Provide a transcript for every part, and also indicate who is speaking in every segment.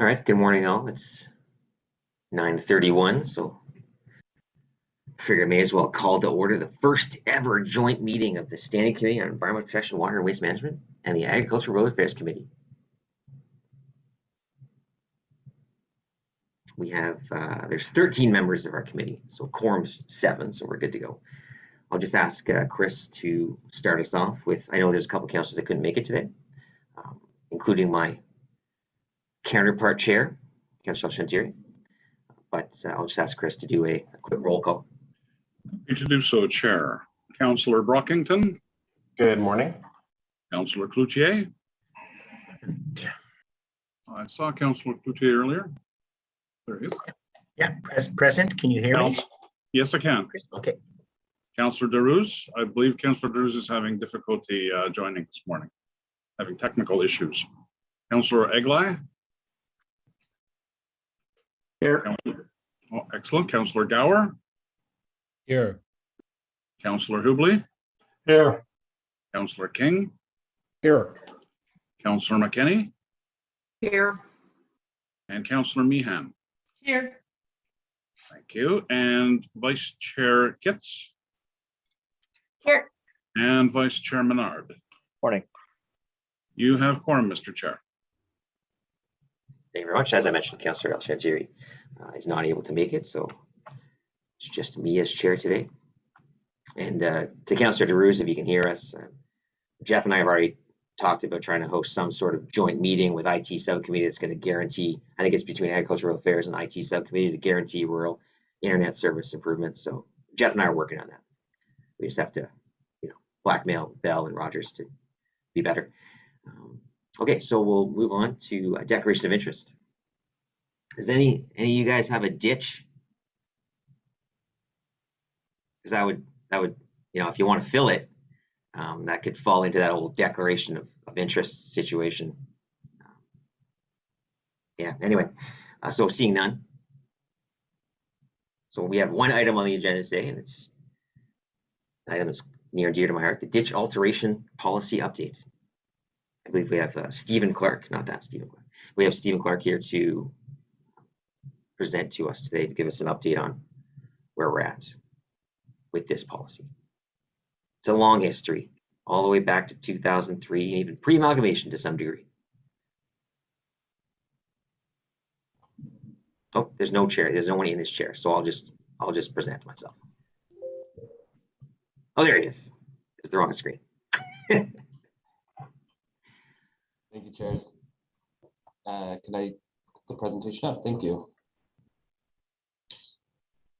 Speaker 1: All right, good morning all. It's 9:31, so I figure I may as well call to order the first ever joint meeting of the Standing Committee on Environmental Protection, Water and Waste Management and the Agricultural Rural Affairs Committee. We have, there's 13 members of our committee, so quorum's 7, so we're good to go. I'll just ask Chris to start us off with, I know there's a couple councillors that couldn't make it today, including my counterpart chair, Councillor Cmté, but I'll just ask Chris to do a quick roll call.
Speaker 2: Happy to do so, Chair. Councillor Brockington.
Speaker 3: Good morning.
Speaker 2: Councillor Cloutier. I saw Councillor Cloutier earlier. There he is.
Speaker 4: Yeah, present. Can you hear me?
Speaker 2: Yes, I can.
Speaker 4: Okay.
Speaker 2: Councillor Darouz. I believe Councillor Darouz is having difficulty joining this morning, having technical issues. Councillor Eglai.
Speaker 5: Here.
Speaker 2: Oh, excellent. Councillor Gower.
Speaker 5: Here.
Speaker 2: Councillor Hubley.
Speaker 3: Here.
Speaker 2: Councillor King.
Speaker 3: Here.
Speaker 2: Councillor McKinney.
Speaker 6: Here.
Speaker 2: And Councillor Meehan.
Speaker 6: Here.
Speaker 2: Thank you. And Vice Chair Kitts.
Speaker 6: Here.
Speaker 2: And Vice Chair Menard.
Speaker 5: Morning.
Speaker 2: You have quorum, Mr. Chair.
Speaker 1: Thank you very much. As I mentioned, Councillor El-Shadjiri is not able to make it, so it's just me as chair today. And to Councillor Darouz, if you can hear us, Jeff and I have already talked about trying to host some sort of joint meeting with IT subcommittee that's going to guarantee, I think it's between Agricultural Affairs and IT subcommittee, to guarantee rural internet service improvements. So Jeff and I are working on that. We just have to, blackmail Bell and Rogers to be better. Okay, so we'll move on to a declaration of interest. Does any of you guys have a ditch? Because that would, if you want to fill it, that could fall into that old declaration of interest situation. Anyway, so seeing none. So we have one item on the agenda today, and it's an item that's near and dear to my heart, the ditch alteration policy update. I believe we have Stephen Clark, not that Stephen Clark. We have Stephen Clark here to present to us today to give us an update on where we're at with this policy. It's a long history, all the way back to 2003, even pre-amalgamation to some degree. Oh, there's no chair. There's no one in this chair, so I'll just present myself. Oh, there he is. It's the wrong screen.
Speaker 7: Thank you, chairs. Can I put the presentation up? Thank you.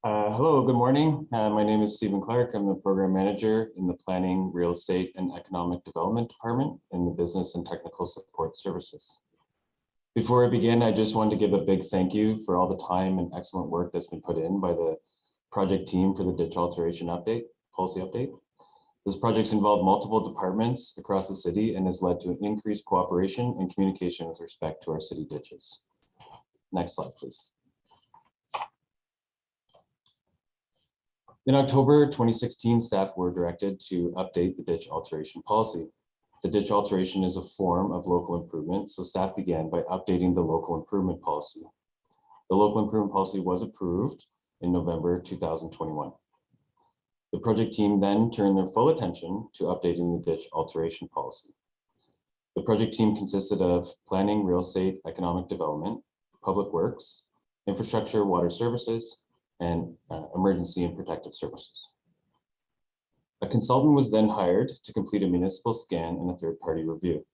Speaker 7: Hello, good morning. My name is Stephen Clark. I'm the program manager in the Planning, Real Estate, and Economic Development Department in the Business and Technical Support Services. Before I begin, I just wanted to give a big thank you for all the time and excellent work that's been put in by the project team for the ditch alteration policy update. This project's involved multiple departments across the city and has led to an increased cooperation and communication with respect to our city ditches. Next slide, please. In October 2016, staff were directed to update the ditch alteration policy. The ditch alteration is a form of local improvement, so staff began by updating the local improvement policy. The local improvement policy was approved in November 2021. The project team then turned their full attention to updating the ditch alteration policy. The project team consisted of planning, real estate, economic development, public works, infrastructure, water services, and emergency and protective services. A consultant was then hired to complete a municipal scan and a third-party review.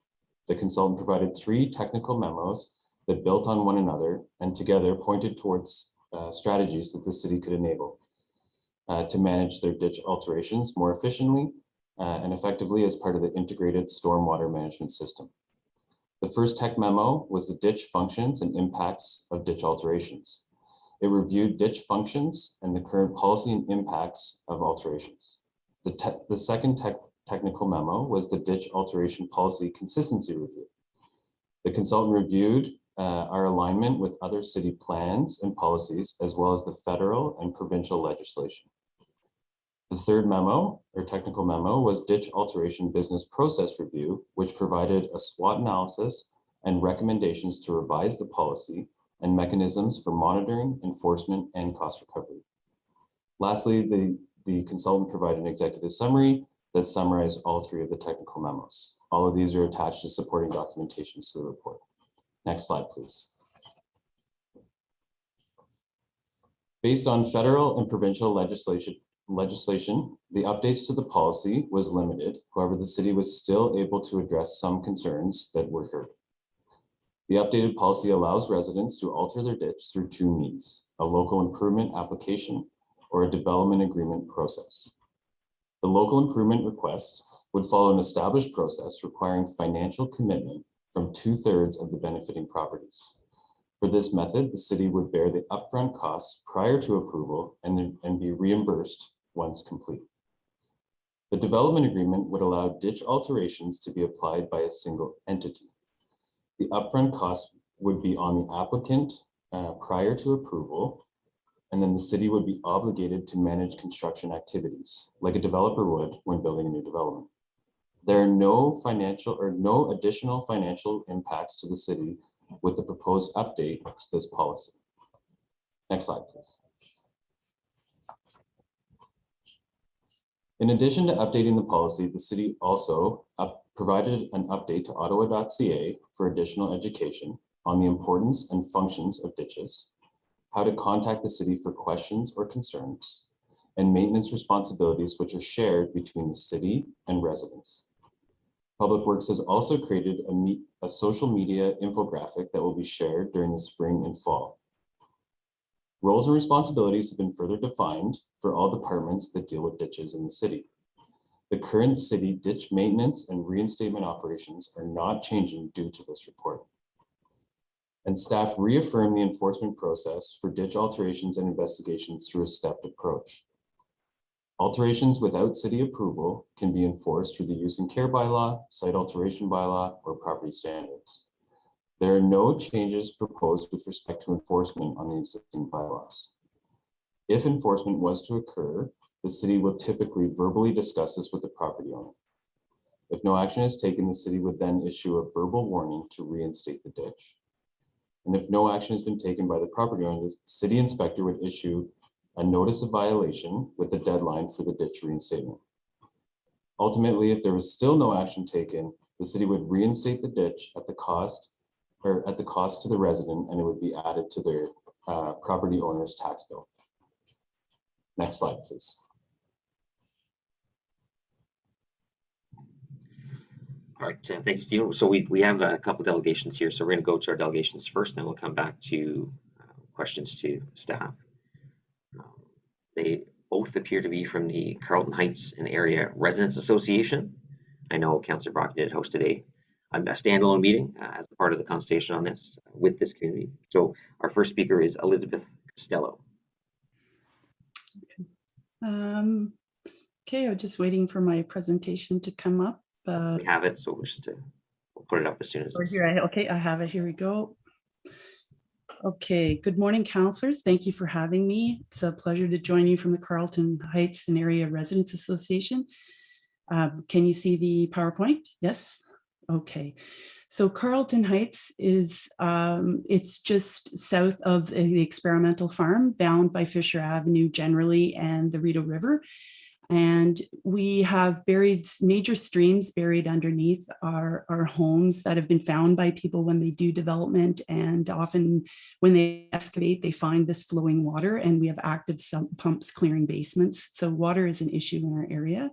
Speaker 7: The consultant provided 3 technical memos that built on one another and together pointed towards strategies that the city could enable to manage their ditch alterations more efficiently and effectively as part of the integrated stormwater management system. The first tech memo was the ditch functions and impacts of ditch alterations. It reviewed ditch functions and the current policy and impacts of alterations. The second technical memo was the ditch alteration policy consistency review. The consultant reviewed our alignment with other city plans and policies, as well as the federal and provincial legislation. The third memo, or technical memo, was ditch alteration business process review, which provided a SWOT analysis and recommendations to revise the policy and mechanisms for monitoring, enforcement, and cost recovery. Lastly, the consultant provided an executive summary that summarized all three of the technical memos. All of these are attached as supporting documentations to the report. Next slide, please. Based on federal and provincial legislation, the updates to the policy was limited. However, the city was still able to address some concerns that were heard. The updated policy allows residents to alter their ditch through two means: a local improvement application or a development agreement process. The local improvement request would follow an established process requiring financial commitment from 2/3 of the benefiting properties. For this method, the city would bear the upfront costs prior to approval and be reimbursed once complete. The development agreement would allow ditch alterations to be applied by a single entity. The upfront cost would be on the applicant prior to approval, and then the city would be obligated to manage construction activities like a developer would when building a new development. There are no additional financial impacts to the city with the proposed update to this policy. Next slide, please. In addition to updating the policy, the city also provided an update to ottawa.ca for additional education on the importance and functions of ditches, how to contact the city for questions or concerns, and maintenance responsibilities which are shared between the city and residents. Public Works has also created a social media infographic that will be shared during the spring and fall. Roles and responsibilities have been further defined for all departments that deal with ditches in the city. The current city ditch maintenance and reinstatement operations are not changing due to this report. And staff reaffirm the enforcement process for ditch alterations and investigations through a stepped approach. Alterations without city approval can be enforced through the use and care bylaw, site alteration bylaw, or property standards. There are no changes proposed with respect to enforcement on the existing bylaws. If enforcement was to occur, the city will typically verbally discuss this with the property owner. If no action is taken, the city would then issue a verbal warning to reinstate the ditch. And if no action has been taken by the property owner, the city inspector would issue a notice of violation with the deadline for the ditch reinstatement. Ultimately, if there was still no action taken, the city would reinstate the ditch at the cost to the resident, and it would be added to their property owner's tax bill. Next slide, please.
Speaker 1: All right, thanks, Steve. So we have a couple delegations here, so we're going to go to our delegations first, then we'll come back to questions to staff. They both appear to be from the Carleton Heights and Area Residents Association. I know Councillor Brock did host today a standalone meeting as a part of the consultation on this with this community. So our first speaker is Elizabeth Costello.
Speaker 8: Okay, I'm just waiting for my presentation to come up.
Speaker 1: We have it, so we'll put it up as soon as it's...
Speaker 8: Okay, I have it. Here we go. Okay, good morning, councillors. Thank you for having me. It's a pleasure to join you from the Carleton Heights and Area Residents Association. Can you see the PowerPoint? Yes? Okay. So Carleton Heights is, it's just south of the experimental farm bound by Fisher Avenue generally and the Rideau River. And we have major streams buried underneath our homes that have been found by people when they do development, and often when they excavate, they find this flowing water, and we have active sump pumps clearing basements. So water is an issue in our area.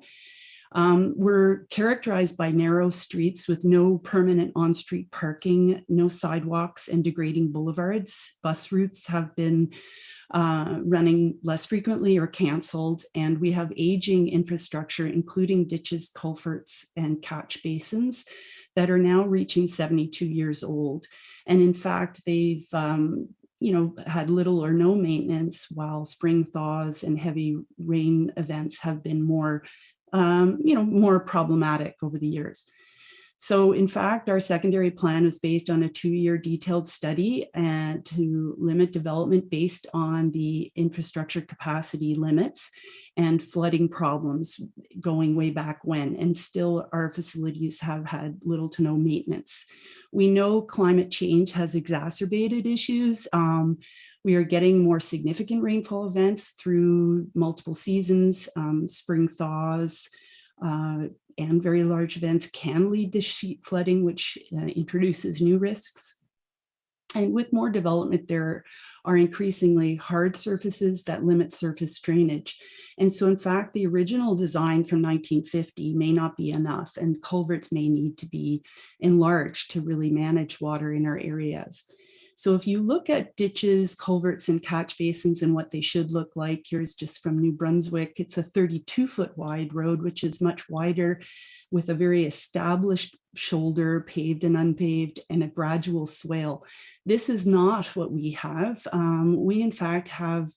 Speaker 8: We're characterized by narrow streets with no permanent on-street parking, no sidewalks, and degrading boulevards. Bus routes have been running less frequently or canceled, and we have aging infrastructure, including ditches, culverts, and catch basins that are now reaching 72 years old. And in fact, they've had little or no maintenance, while spring thaws and heavy rain events have been more problematic over the years. So in fact, our secondary plan was based on a 2-year detailed study and to limit development based on the infrastructure capacity limits and flooding problems going way back when, and still our facilities have had little to no maintenance. We know climate change has exacerbated issues. We are getting more significant rainfall events through multiple seasons, spring thaws, and very large events can lead to sheet flooding, which introduces new risks. And with more development, there are increasingly hard surfaces that limit surface drainage. And so in fact, the original design from 1950 may not be enough, and culverts may need to be enlarged to really manage water in our areas. So if you look at ditches, culverts, and catch basins and what they should look like, here's just from New Brunswick. It's a 32-foot wide road, which is much wider, with a very established shoulder, paved and unpaved, and a gradual swale. This is not what we have. We in fact have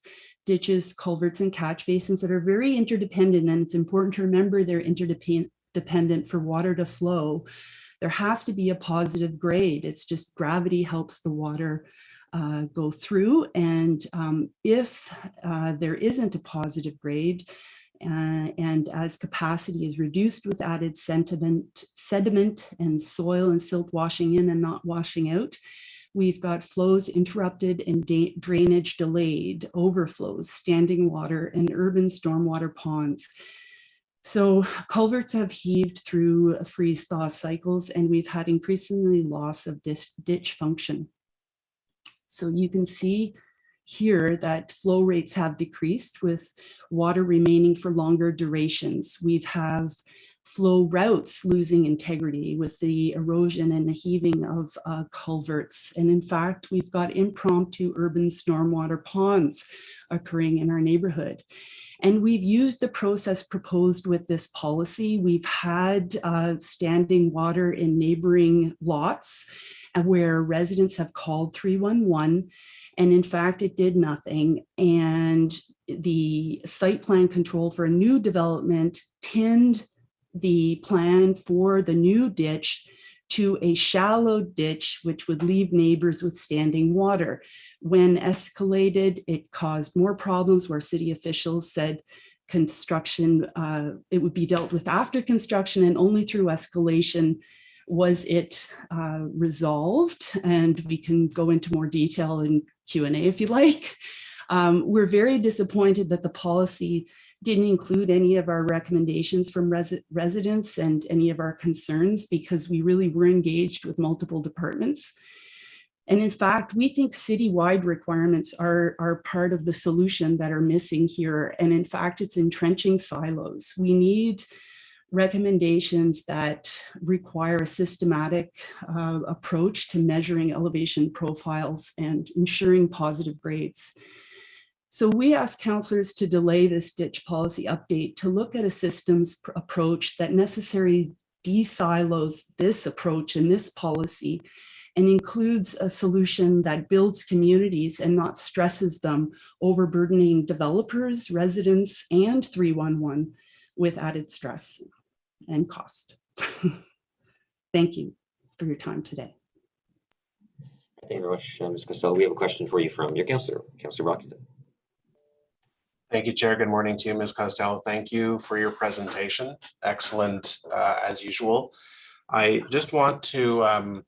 Speaker 8: ditches, culverts, and catch basins that are very interdependent, and it's important to remember they're interdependent for water to flow. There has to be a positive grade. It's just gravity helps the water go through. And if there isn't a positive grade, and as capacity is reduced with added sediment and soil and silt washing in and not washing out, we've got flows interrupted and drainage delayed, overflows, standing water, and urban stormwater ponds. So culverts have heaved through freeze-thaw cycles, and we've had increasingly loss of ditch function. So you can see here that flow rates have decreased with water remaining for longer durations. We've have flow routes losing integrity with the erosion and the heaving of culverts. And in fact, we've got impromptu urban stormwater ponds occurring in our neighborhood. And we've used the process proposed with this policy. We've had standing water in neighboring lots where residents have called 311. And in fact, it did nothing. And the site plan control for a new development pinned the plan for the new ditch to a shallow ditch, which would leave neighbors with standing water. When escalated, it caused more problems where city officials said construction, it would be dealt with after construction, and only through escalation was it resolved. And we can go into more detail in Q&A if you like. We're very disappointed that the policy didn't include any of our recommendations from residents and any of our concerns, because we really were engaged with multiple departments. And in fact, we think citywide requirements are part of the solution that are missing here. And in fact, it's entrenching silos. We need recommendations that require a systematic approach to measuring elevation profiles and ensuring positive grades. So we asked councillors to delay this ditch policy update to look at a systems approach that necessarily de-silos this approach and this policy and includes a solution that builds communities and not stresses them, overburdening developers, residents, and 311 with added stress and cost. Thank you for your time today.
Speaker 1: Thank you very much, Ms. Costello. We have a question for you from your councillor, Councillor Rockington.
Speaker 3: Thank you, Chair. Good morning to you, Ms. Costello. Thank you for your presentation. Excellent, as usual. I just want to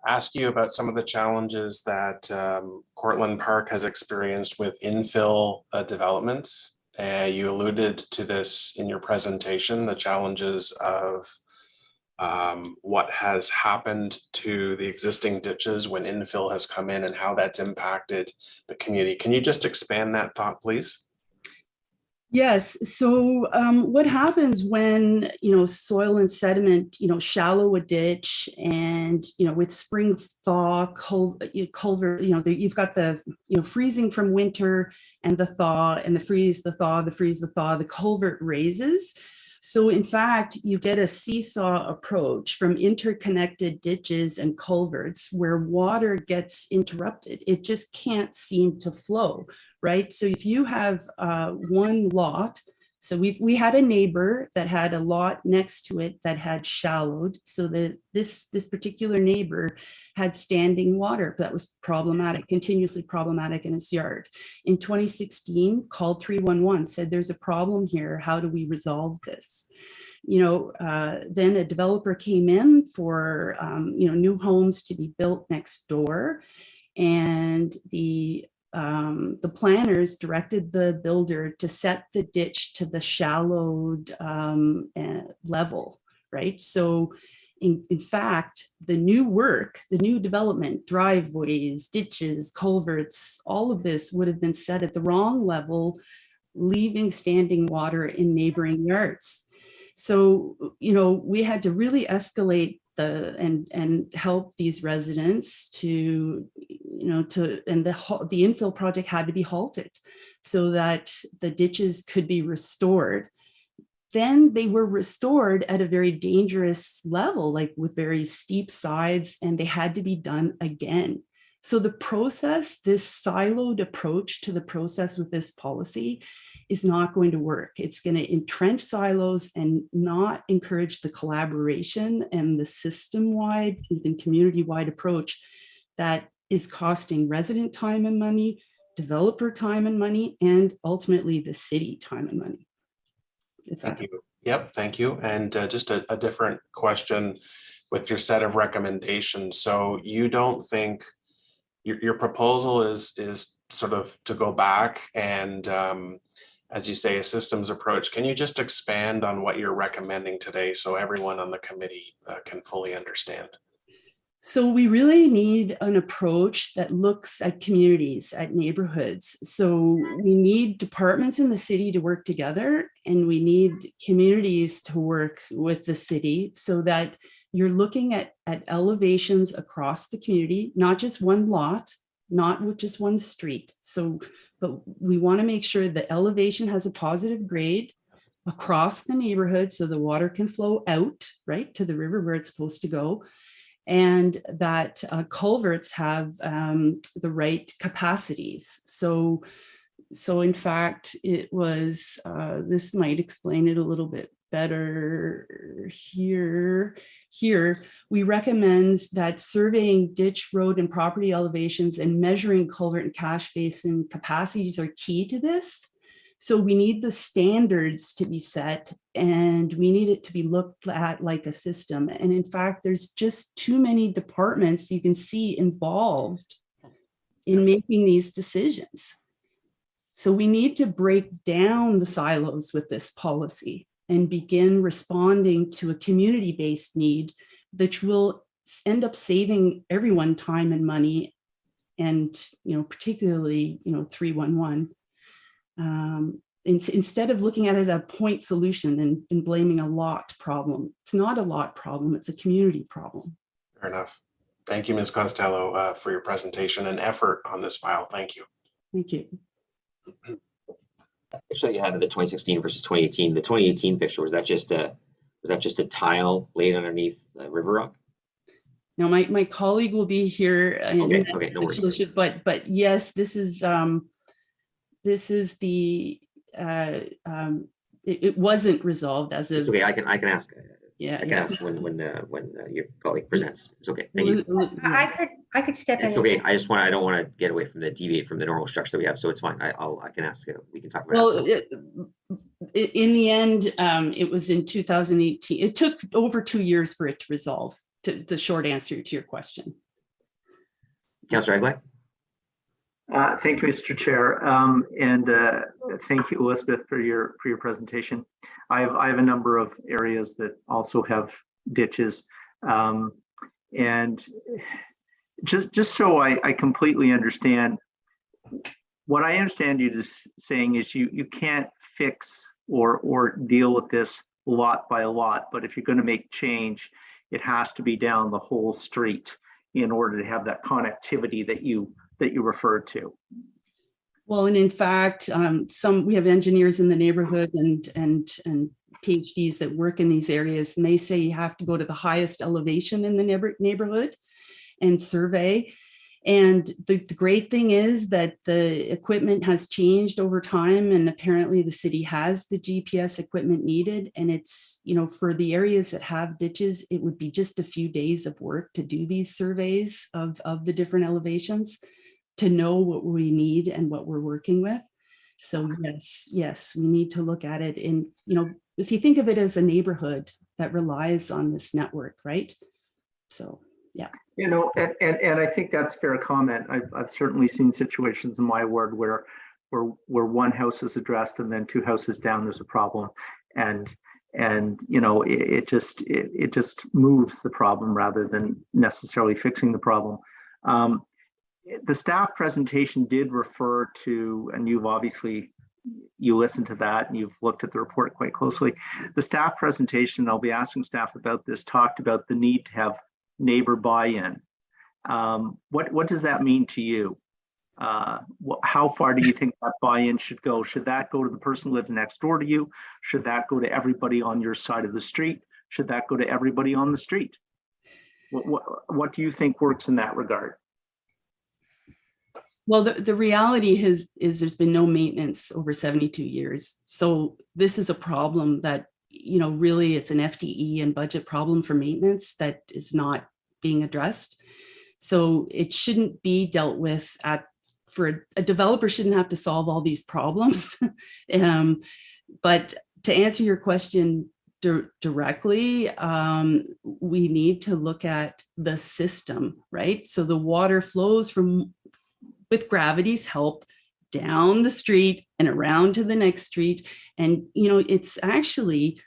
Speaker 3: ask you about some of the challenges that Cortland Park has experienced with infill developments. You alluded to this in your presentation, the challenges of what has happened to the existing ditches when infill has come in and how that's impacted the community. Can you just expand that thought, please?
Speaker 8: Yes. So what happens when, soil and sediment, shallow a ditch, and, with spring thaw, culvert, you've got the, freezing from winter and the thaw and the freeze, the thaw, the freeze, the thaw, the culvert raises. So in fact, you get a seesaw approach from interconnected ditches and culverts where water gets interrupted. It just can't seem to flow, right? So if you have one lot So we had a neighbor that had a lot next to it that had shallowed, so that this particular neighbor had standing water that was problematic, continuously problematic in his yard. In 2016, called 311, said there's a problem here. How do we resolve this? Then a developer came in for new homes to be built next door, and the planners directed the builder to set the ditch to the shallowed level, right? So in fact, the new development, driveways, ditches, culverts, all of this would have been set at the wrong level, leaving standing water in neighboring yards. So, we had to really escalate and help these residents and the infill project had to be halted so that the ditches could be restored. Then they were restored at a very dangerous level, like with very steep sides, and they had to be done again. So the process, this siloed approach to the process with this policy is not going to work. It's going to entrench silos and not encourage the collaboration and the system-wide, even community-wide approach that is costing resident time and money, developer time and money, and ultimately the city time and money.
Speaker 3: Thank you. Yep, thank you. And just a different question with your set of recommendations. So you don't think your proposal is sort of to go back and as you say, a systems approach. Can you just expand on what you're recommending today so everyone on the committee can fully understand?
Speaker 8: So we really need an approach that looks at communities, at neighborhoods. So we need departments in the city to work together, and we need communities to work with the city so that you're looking at elevations across the community, not just one lot, not just one street. But we want to make sure the elevation has a positive grade across the neighborhood so the water can flow out, right, to the river where it's supposed to go, and that culverts have the right capacities. So in fact, it was, this might explain it a little bit better here. We recommend that surveying ditch, road, and property elevations and measuring culvert and catch basin capacities are key to this. So we need the standards to be set, and we need it to be looked at like a system. And in fact, there's just too many departments you can see involved in making these decisions. So we need to break down the silos with this policy and begin responding to a community-based need that will end up saving everyone time and money, and particularly 311. Instead of looking at it as a point solution and blaming a lot problem. It's not a lot problem, it's a community problem.
Speaker 3: Fair enough. Thank you, Ms. Costello, for your presentation and effort on this file. Thank you.
Speaker 8: Thank you.
Speaker 1: Picture you had of the 2016 versus 2018. The 2018 picture, was that just a tile laid underneath river rock?
Speaker 8: Now, my colleague will be here.
Speaker 1: Okay, no worries.
Speaker 8: But yes, this is the it wasn't resolved as of.
Speaker 1: It's okay. I can ask.
Speaker 8: Yeah,
Speaker 1: I can ask when your colleague presents. It's okay. Thank you.
Speaker 6: I could step in.
Speaker 1: It's okay. I don't want to get away from deviate from the normal structure that we have. So it's fine. I can ask. We can talk about it.
Speaker 8: Well, in the end, it was in 2018. It took over 2 years for it to resolve. The short answer to your question.
Speaker 1: Councillor Egley.
Speaker 4: Thank you, Mr. Chair, and thank you, Elizabeth, for your presentation. I have a number of areas that also have ditches, and just so I completely understand, what I understand you just saying is you can't fix or deal with this lot by lot, but if you're going to make change, it has to be down the whole street in order to have that connectivity that you referred to.
Speaker 8: Well, and in fact, we have engineers in the neighborhood and PhDs that work in these areas, and they say you have to go to the highest elevation in the neighborhood and survey. And the great thing is that the equipment has changed over time, and apparently the city has the GPS equipment needed. And it's, you know, for the areas that have ditches, it would be just a few days of work to do these surveys of the different elevations to know what we need and what we're working with. So yes, we need to look at it in, you know, if you think of it as a neighborhood that relies on this network, right? So, yeah.
Speaker 4: You know, and I think that's a fair comment. I've certainly seen situations in my ward where one house is addressed and then two houses down there's a problem, and you know, it just moves the problem rather than necessarily fixing the problem. The staff presentation did refer to, and you listened to that and you've looked at the report quite closely. The staff presentation, I'll be asking staff about this, talked about the need to have neighbor buy-in. What does that mean to you? How far do you think that buy-in should go? Should that go to the person who lives next door to you? Should that go to everybody on your side of the street? Should that go to everybody on the street? What do you think works in that regard?
Speaker 8: Well, the reality is there's been no maintenance over 72 years. So this is a problem that, you know, really it's an FTE and budget problem for maintenance that is not being addressed. So it shouldn't be dealt with for a developer shouldn't have to solve all these problems. But to answer your question directly, we need to look at the system, right? So the water flows with gravity's help down the street and around to the next street. And, you know, it's actually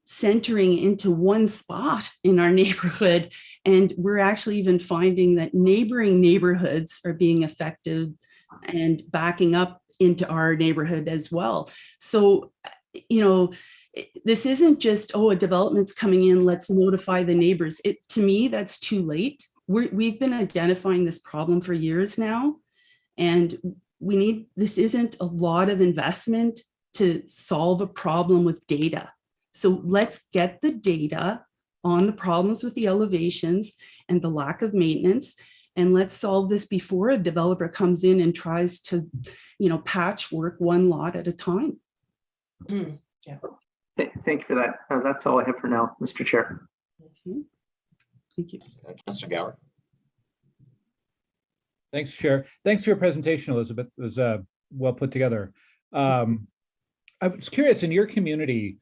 Speaker 8: centering into one spot in our neighborhood. And we're actually even finding that neighboring neighborhoods are being affected and backing up into our neighborhood as well. So, you know, this isn't just, oh, a development's coming in, let's notify the neighbors. To me, that's too late. We've been identifying this problem for years now. And this isn't a lot of investment to solve a problem with data. So let's get the data on the problems with the elevations and the lack of maintenance, and let's solve this before a developer comes in and tries to, you know, patchwork one lot at a time.
Speaker 4: Yeah. Thank you for that. That's all I have for now, Mr. Chair.
Speaker 8: Thank you.
Speaker 1: Councillor Gower.
Speaker 5: Thanks, Chair. Thanks for your presentation, Elizabeth. It was well put together. I was curious, in your community,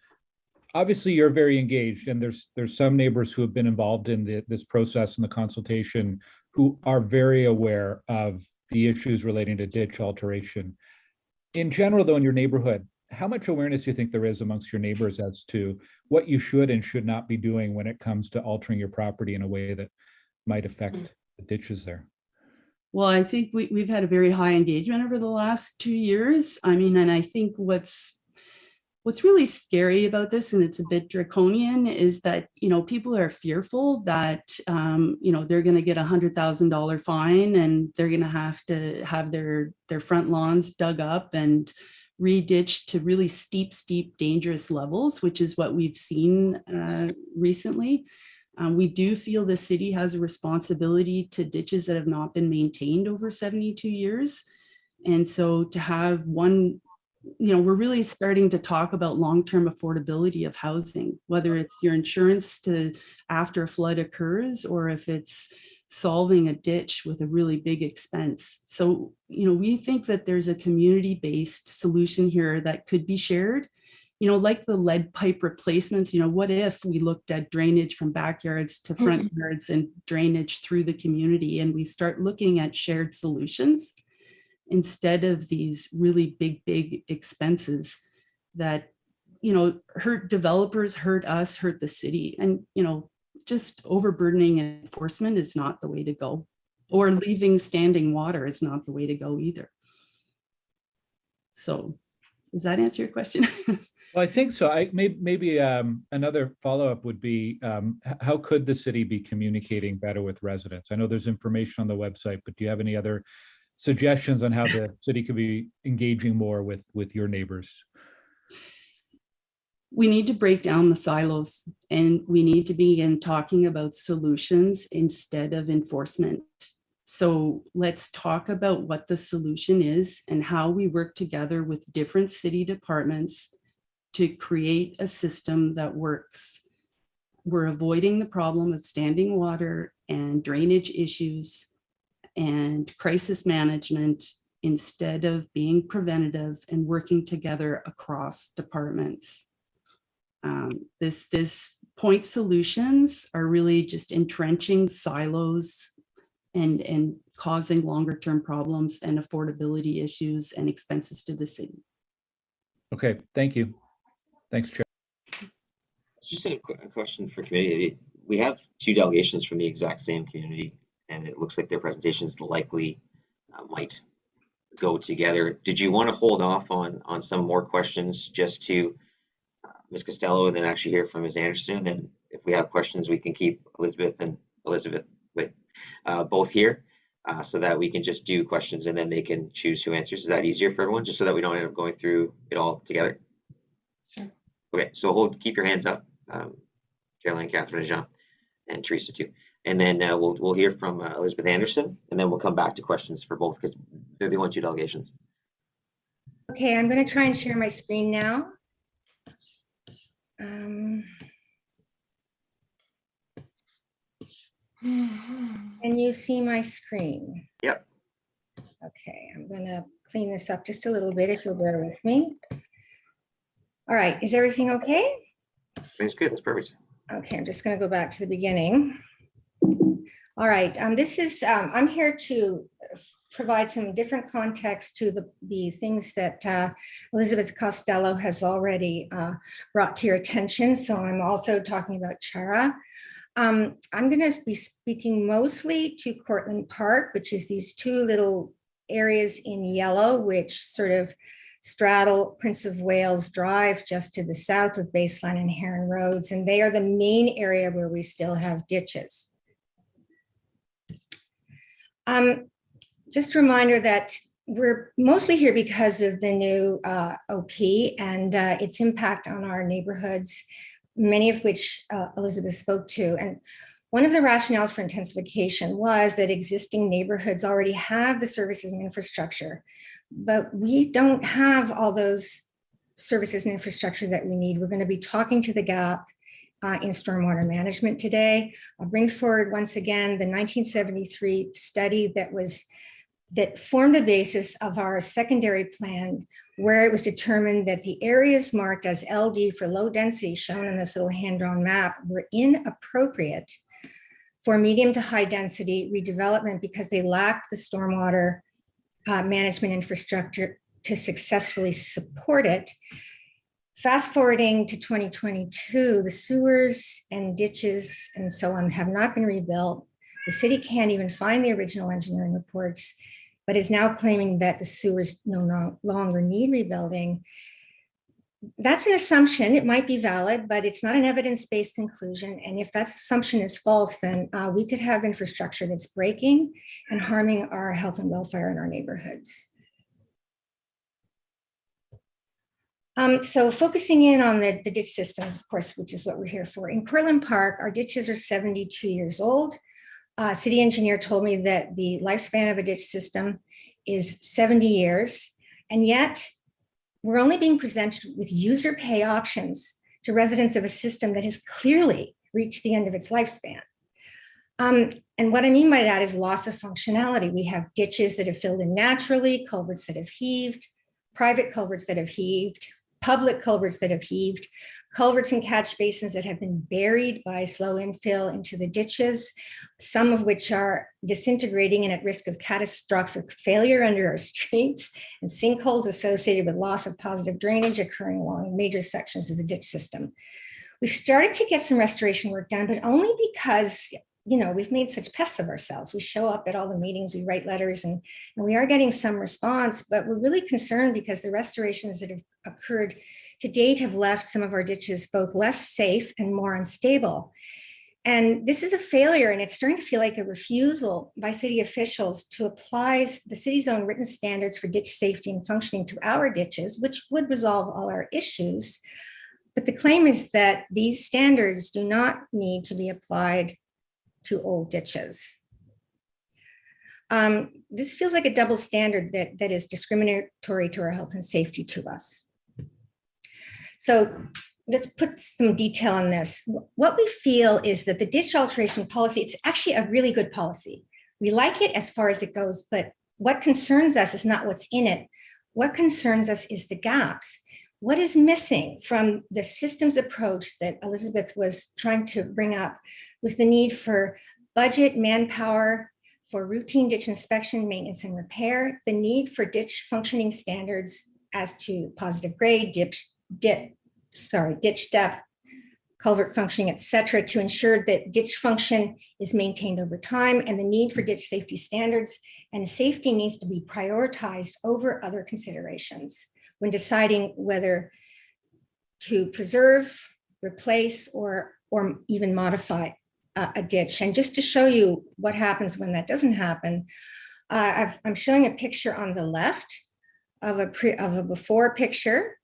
Speaker 5: obviously you're very engaged, and there's some neighbors who have been involved in this process and the consultation who are very aware of the issues relating to ditch alteration. In general, though, in your neighborhood, how much awareness do you think there is amongst your neighbors as to what you should and should not be doing when it comes to altering your property in a way that might affect the ditches there?
Speaker 8: Well, I think we've had a very high engagement over the last 2 years. I mean, and I think what's really scary about this, and it's a bit draconian, is that, you know, people are fearful that, you know, they're going to get $100,000 fine and they're going to have their front lawns dug up and re-ditched to really steep, dangerous levels, which is what we've seen recently. We do feel the city has a responsibility to ditches that have not been maintained over 72 years. And so to have one, you know, we're really starting to talk about long-term affordability of housing, whether it's your insurance to after a flood occurs, or if it's solving a ditch with a really big expense. So, you know, we think that there's a community-based solution here that could be shared. You know, like the lead pipe replacements, you know, what if we looked at drainage from backyards to front yards and drainage through the community, and we start looking at shared solutions instead of these really big expenses that, you know, hurt developers, hurt us, hurt the city. And, you know, just overburdening enforcement is not the way to go, or leaving standing water is not the way to go either. So does that answer your question?
Speaker 5: Well, I think so. Maybe another follow-up would be, how could the city be communicating better with residents? I know there's information on the website, but do you have any other suggestions on how the city could be engaging more with your neighbors?
Speaker 8: We need to break down the silos, and we need to begin talking about solutions instead of enforcement. So let's talk about what the solution is and how we work together with different city departments to create a system that works. We're avoiding the problem of standing water and drainage issues and crisis management instead of being preventative and working together across departments. This point solutions are really just entrenching silos and causing longer term problems and affordability issues and expenses to the city.
Speaker 5: Okay, thank you. Thanks, Chair.
Speaker 1: Just a question for committee. We have 2 delegations from the exact same community, and it looks like their presentations likely might go together. Did you want to hold off on some more questions just to Ms. Costello and then actually hear from Ms. Anderson? And if we have questions, we can keep Elizabeth both here so that we can just do questions and then they can choose who answers. Is that easier for everyone, just so that we don't end up going through it all together?
Speaker 6: Sure.
Speaker 1: Okay, so keep your hands up, Caroline, Catherine, and Jean, and Teresa too. And then we'll hear from Elizabeth Anderson, and then we'll come back to questions for both because they're the only 2 delegations.
Speaker 6: Okay, I'm going to try and share my screen now. Can you see my screen?
Speaker 1: Yep.
Speaker 6: Okay, I'm going to clean this up just a little bit if you'll bear with me. All right, is everything okay?
Speaker 1: That's good. That's perfect.
Speaker 6: Okay, I'm just going to go back to the beginning. All right, I'm here to provide some different context to the things that Elizabeth Costello has already brought to your attention. So I'm also talking about Chara. I'm going to be speaking mostly to Cortlandt Park, which is these 2 little areas in yellow, which sort of straddle Prince of Wales Drive just to the south of Baseline and Heron Roads. And they are the main area where we still have ditches. Just a reminder that we're mostly here because of the new OP and its impact on our neighborhoods, many of which Elizabeth spoke to. And one of the rationales for intensification was that existing neighborhoods already have the services and infrastructure, but we don't have all those services and infrastructure that we need. We're going to be talking to the gap in stormwater management today. I'll bring forward once again the 1973 study that formed the basis of our secondary plan, where it was determined that the areas marked as LD for low density, shown in this little hand-drawn map, were inappropriate for medium to high density redevelopment because they lacked the stormwater management infrastructure to successfully support it. Fast forwarding to 2022, the sewers and ditches and so on have not been rebuilt. The city can't even find the original engineering reports, but is now claiming that the sewers no longer need rebuilding. That's an assumption. It might be valid, but it's not an evidence-based conclusion. And if that assumption is false, then we could have infrastructure that's breaking and harming our health and welfare in our neighborhoods. So focusing in on the ditch systems, of course, which is what we're here for. In Cortlandt Park, our ditches are 72 years old. City engineer told me that the lifespan of a ditch system is 70 years, and yet we're only being presented with user pay options to residents of a system that has clearly reached the end of its lifespan. And what I mean by that is loss of functionality. We have ditches that have filled in naturally, culverts that have heaved, private culverts that have heaved, public culverts that have heaved, culverts and catch basins that have been buried by slow infill into the ditches, some of which are disintegrating and at risk of catastrophic failure under our streets, and sinkholes associated with loss of positive drainage occurring along major sections of the ditch system. We've started to get some restoration work done, but only because we've made such pests of ourselves. We show up at all the meetings, we write letters, and we are getting some response, but we're really concerned because the restorations that have occurred to date have left some of our ditches both less safe and more unstable. And this is a failure, and it's starting to feel like a refusal by city officials to apply the city's own written standards for ditch safety and functioning to our ditches, which would resolve all our issues. But the claim is that these standards do not need to be applied to old ditches. This feels like a double standard that is discriminatory to our health and safety to us. So let's put some detail on this. What we feel is that the ditch alteration policy, it's actually a really good policy. We like it as far as it goes, but what concerns us is not what's in it. What concerns us is the gaps. What is missing from the systems approach that Elizabeth was trying to bring up was the need for budget, manpower, for routine ditch inspection, maintenance, and repair, the need for ditch functioning standards as to positive grade, ditch depth, culvert functioning, et cetera, to ensure that ditch function is maintained over time, and the need for ditch safety standards and safety needs to be prioritized over other considerations when deciding whether to preserve, replace, or even modify a ditch. And just to show you what happens when that doesn't happen, I'm showing a picture on the left of a before picture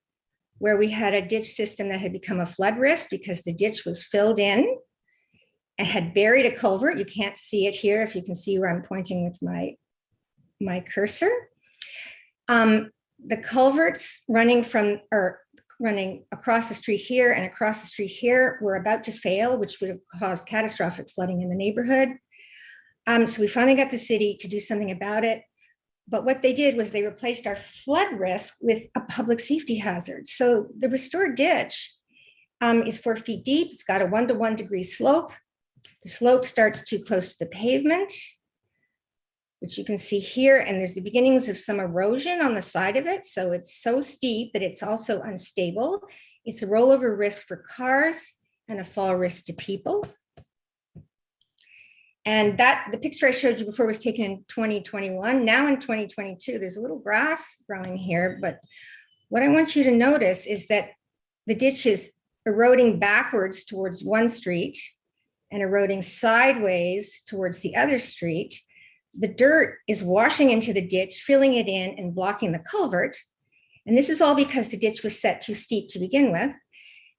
Speaker 6: where we had a ditch system that had become a flood risk because the ditch was filled in and had buried a culvert. You can't see it here if you can see where I'm pointing with my cursor. The culverts running across the street here and across the street here were about to fail, which would have caused catastrophic flooding in the neighborhood. So we finally got the city to do something about it. But what they did was they replaced our flood risk with a public safety hazard. So the restored ditch is 4 feet deep. It's got a 1 to 1 degree slope. The slope starts too close to the pavement, which you can see here. And there's the beginnings of some erosion on the side of it. So it's so steep that it's also unstable. It's a rollover risk for cars and a fall risk to people. And the picture I showed you before was taken in 2021. Now in 2022, there's a little grass growing here. But what I want you to notice is that the ditch is eroding backwards towards one street and eroding sideways towards the other street. The dirt is washing into the ditch, filling it in and blocking the culvert. And this is all because the ditch was set too steep to begin with.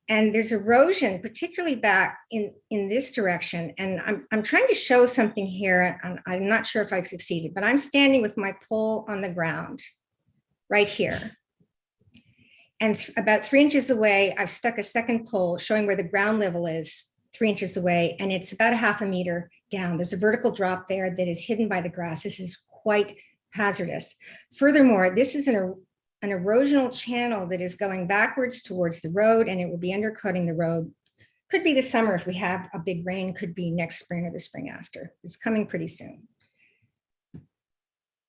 Speaker 6: And there's erosion, particularly back in this direction. And I'm trying to show something here. And I'm not sure if I've succeeded, but I'm standing with my pole on the ground right here. And about 3 inches away, I've stuck a second pole showing where the ground level is 3 inches away. And it's about a ½ meter down. There's a vertical drop there that is hidden by the grass. This is quite hazardous. Furthermore, this is an erosional channel that is going backwards towards the road, and it will be undercutting the road. Could be this summer if we have a big rain, could be next spring or the spring after. It's coming pretty soon.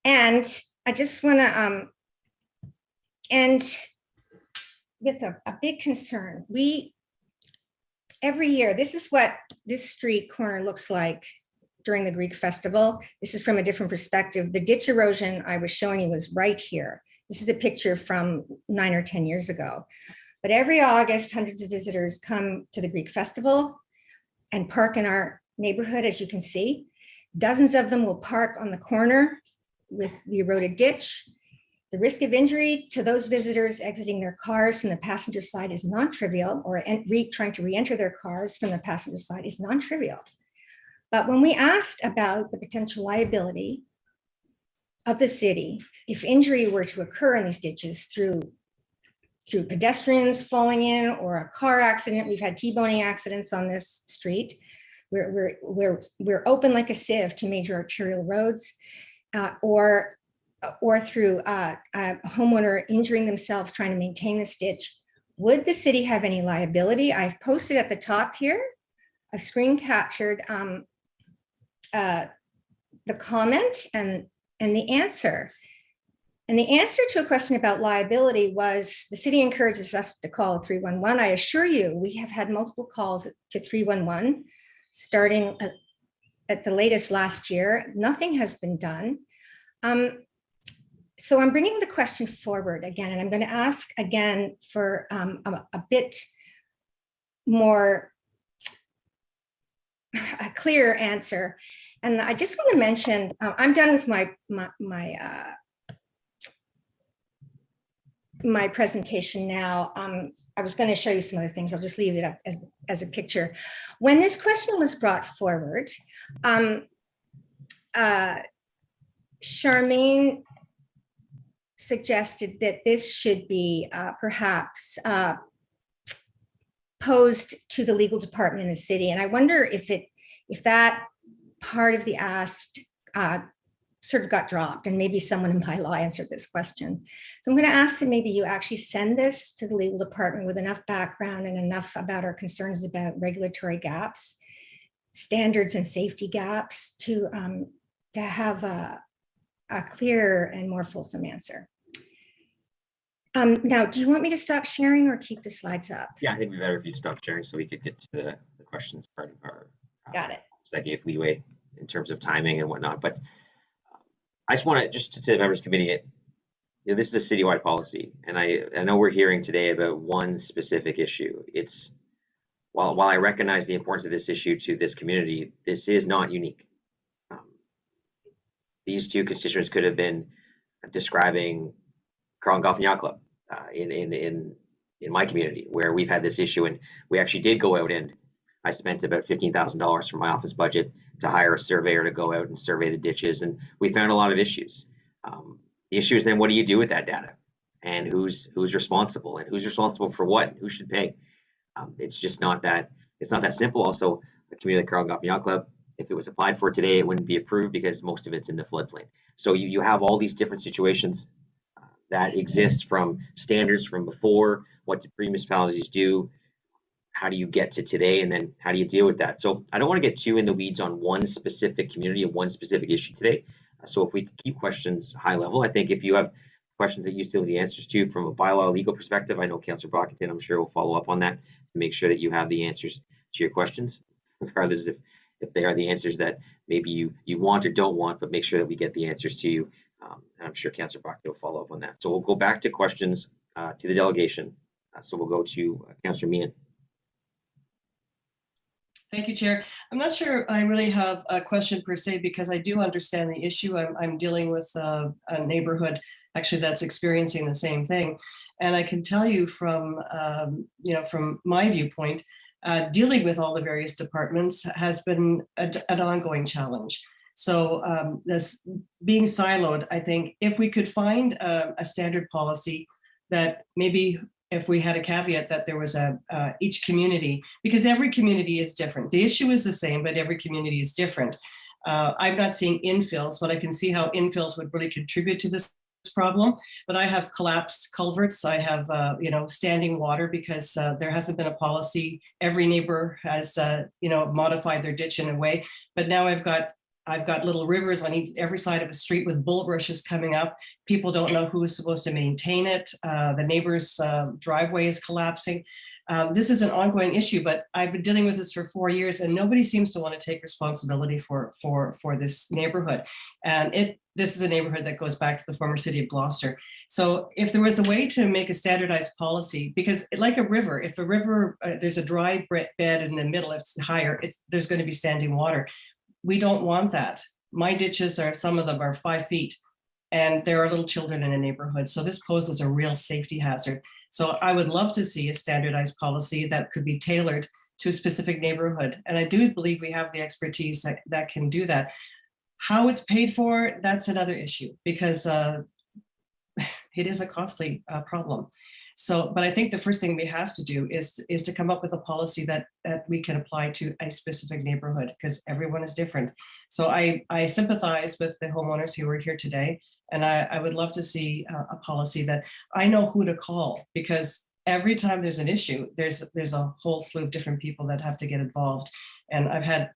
Speaker 6: And I just want to end with a big concern. Every year, this is what this street corner looks like during the Greek festival. This is from a different perspective. The ditch erosion I was showing you was right here. This is a picture from 9 or 10 years ago. But every August, hundreds of visitors come to the Greek festival and park in our neighborhood, as you can see. Dozens of them will park on the corner with the eroded ditch. The risk of injury to those visitors exiting their cars from the passenger side is non-trivial, or trying to re-enter their cars from the passenger side is non-trivial. But when we asked about the potential liability of the city, if injury were to occur in these ditches through pedestrians falling in or a car accident, we've had T-boning accidents on this street. We're open like a sieve to major arterial roads, or through a homeowner injuring themselves trying to maintain this ditch. Would the city have any liability? I've posted at the top here. I've screen captured the comment and the answer. And the answer to a question about liability was the city encourages us to call 311. I assure you, we have had multiple calls to 311 starting at the latest last year. Nothing has been done. So I'm bringing the question forward again, and I'm going to ask again for a bit more a clear answer. And I just want to mention, I'm done with my presentation now. I was going to show you some other things. I'll just leave it up as a picture. When this question was brought forward, Charmaine suggested that this should be perhaps posed to the legal department in the city. And I wonder if that part of the ask sort of got dropped, and maybe someone in bylaw answered this question. So I'm going to ask that maybe you actually send this to the legal department with enough background and enough about our concerns about regulatory gaps, standards and safety gaps to have a clearer and more fulsome answer. Now, do you want me to stop sharing or keep the slides up?
Speaker 1: Yeah, I think it'd be better if you stop sharing so we could get to the questions part of our.
Speaker 6: Got it.
Speaker 1: So that gave leeway in terms of timing and whatnot. But I just want to the members committee, this is a citywide policy, and I know we're hearing today about one specific issue. It's while I recognize the importance of this issue to this community, this is not unique. These two constituents could have been describing Carleton Golf and Yacht Club in my community, where we've had this issue, and we actually did go out, and I spent about $15,000 from my office budget to hire a surveyor to go out and survey the ditches, and we found a lot of issues. The issue is then, what do you do with that data, and who's responsible, and who's responsible for what, and who should pay? It's just not that simple. Also, the community like Carleton Golf and Yacht Club, if it was applied for today, it wouldn't be approved because most of it's in the floodplain. So you have all these different situations that exist, from standards from before, what do municipalities do, how do you get to today, and then how do you deal with that? So I don't want to get too in the weeds on one specific community and one specific issue today. So if we keep questions high level, I think if you have questions that you still need the answers to from a bylaw legal perspective, I know Councillor Brockington, I'm sure, will follow up on that to make sure that you have the answers to your questions, regardless if they are the answers that maybe you want or don't want, but make sure that we get the answers to you. And I'm sure Councillor Brockington will follow up on that. So we'll go back to questions to the delegation. So we'll go to Councillor Meehan.
Speaker 9: Thank you, Chair. I'm not sure I really have a question per se, because I do understand the issue. I'm dealing with a neighborhood actually that's experiencing the same thing. And I can tell you from, from my viewpoint, dealing with all the various departments has been an ongoing challenge. So this being siloed, I think if we could find a standard policy that maybe, if we had a caveat that there was each community, because every community is different. The issue is the same, but every community is different. I'm not seeing infills, but I can see how infills would really contribute to this problem. But I have collapsed culverts. I have, standing water because there hasn't been a policy. Every neighbor has, modified their ditch in a way. But now I've got little rivers on every side of a street with bulrushes coming up. People don't know who is supposed to maintain it. The neighbor's driveway is collapsing. This is an ongoing issue, but I've been dealing with this for 4 years, and nobody seems to want to take responsibility for this neighborhood. And this is a neighborhood that goes back to the former city of Gloucester. So if there was a way to make a standardized policy, because like a river, if a river, there's a dry bed in the middle, if it's higher, there's going to be standing water. We don't want that. My ditches some of them are 5 feet, and there are little children in a neighborhood. So this poses a real safety hazard. So I would love to see a standardized policy that could be tailored to a specific neighborhood. And I do believe we have the expertise that can do that. How it's paid for, that's another issue, because it is a costly problem. So, but I think the first thing we have to do is to come up with a policy that we can apply to a specific neighborhood, because everyone is different. So I sympathize with the homeowners who are here today, and I would love to see a policy that I know who to call, because every time there's an issue, there's a whole slew of different people that have to get involved. And I've had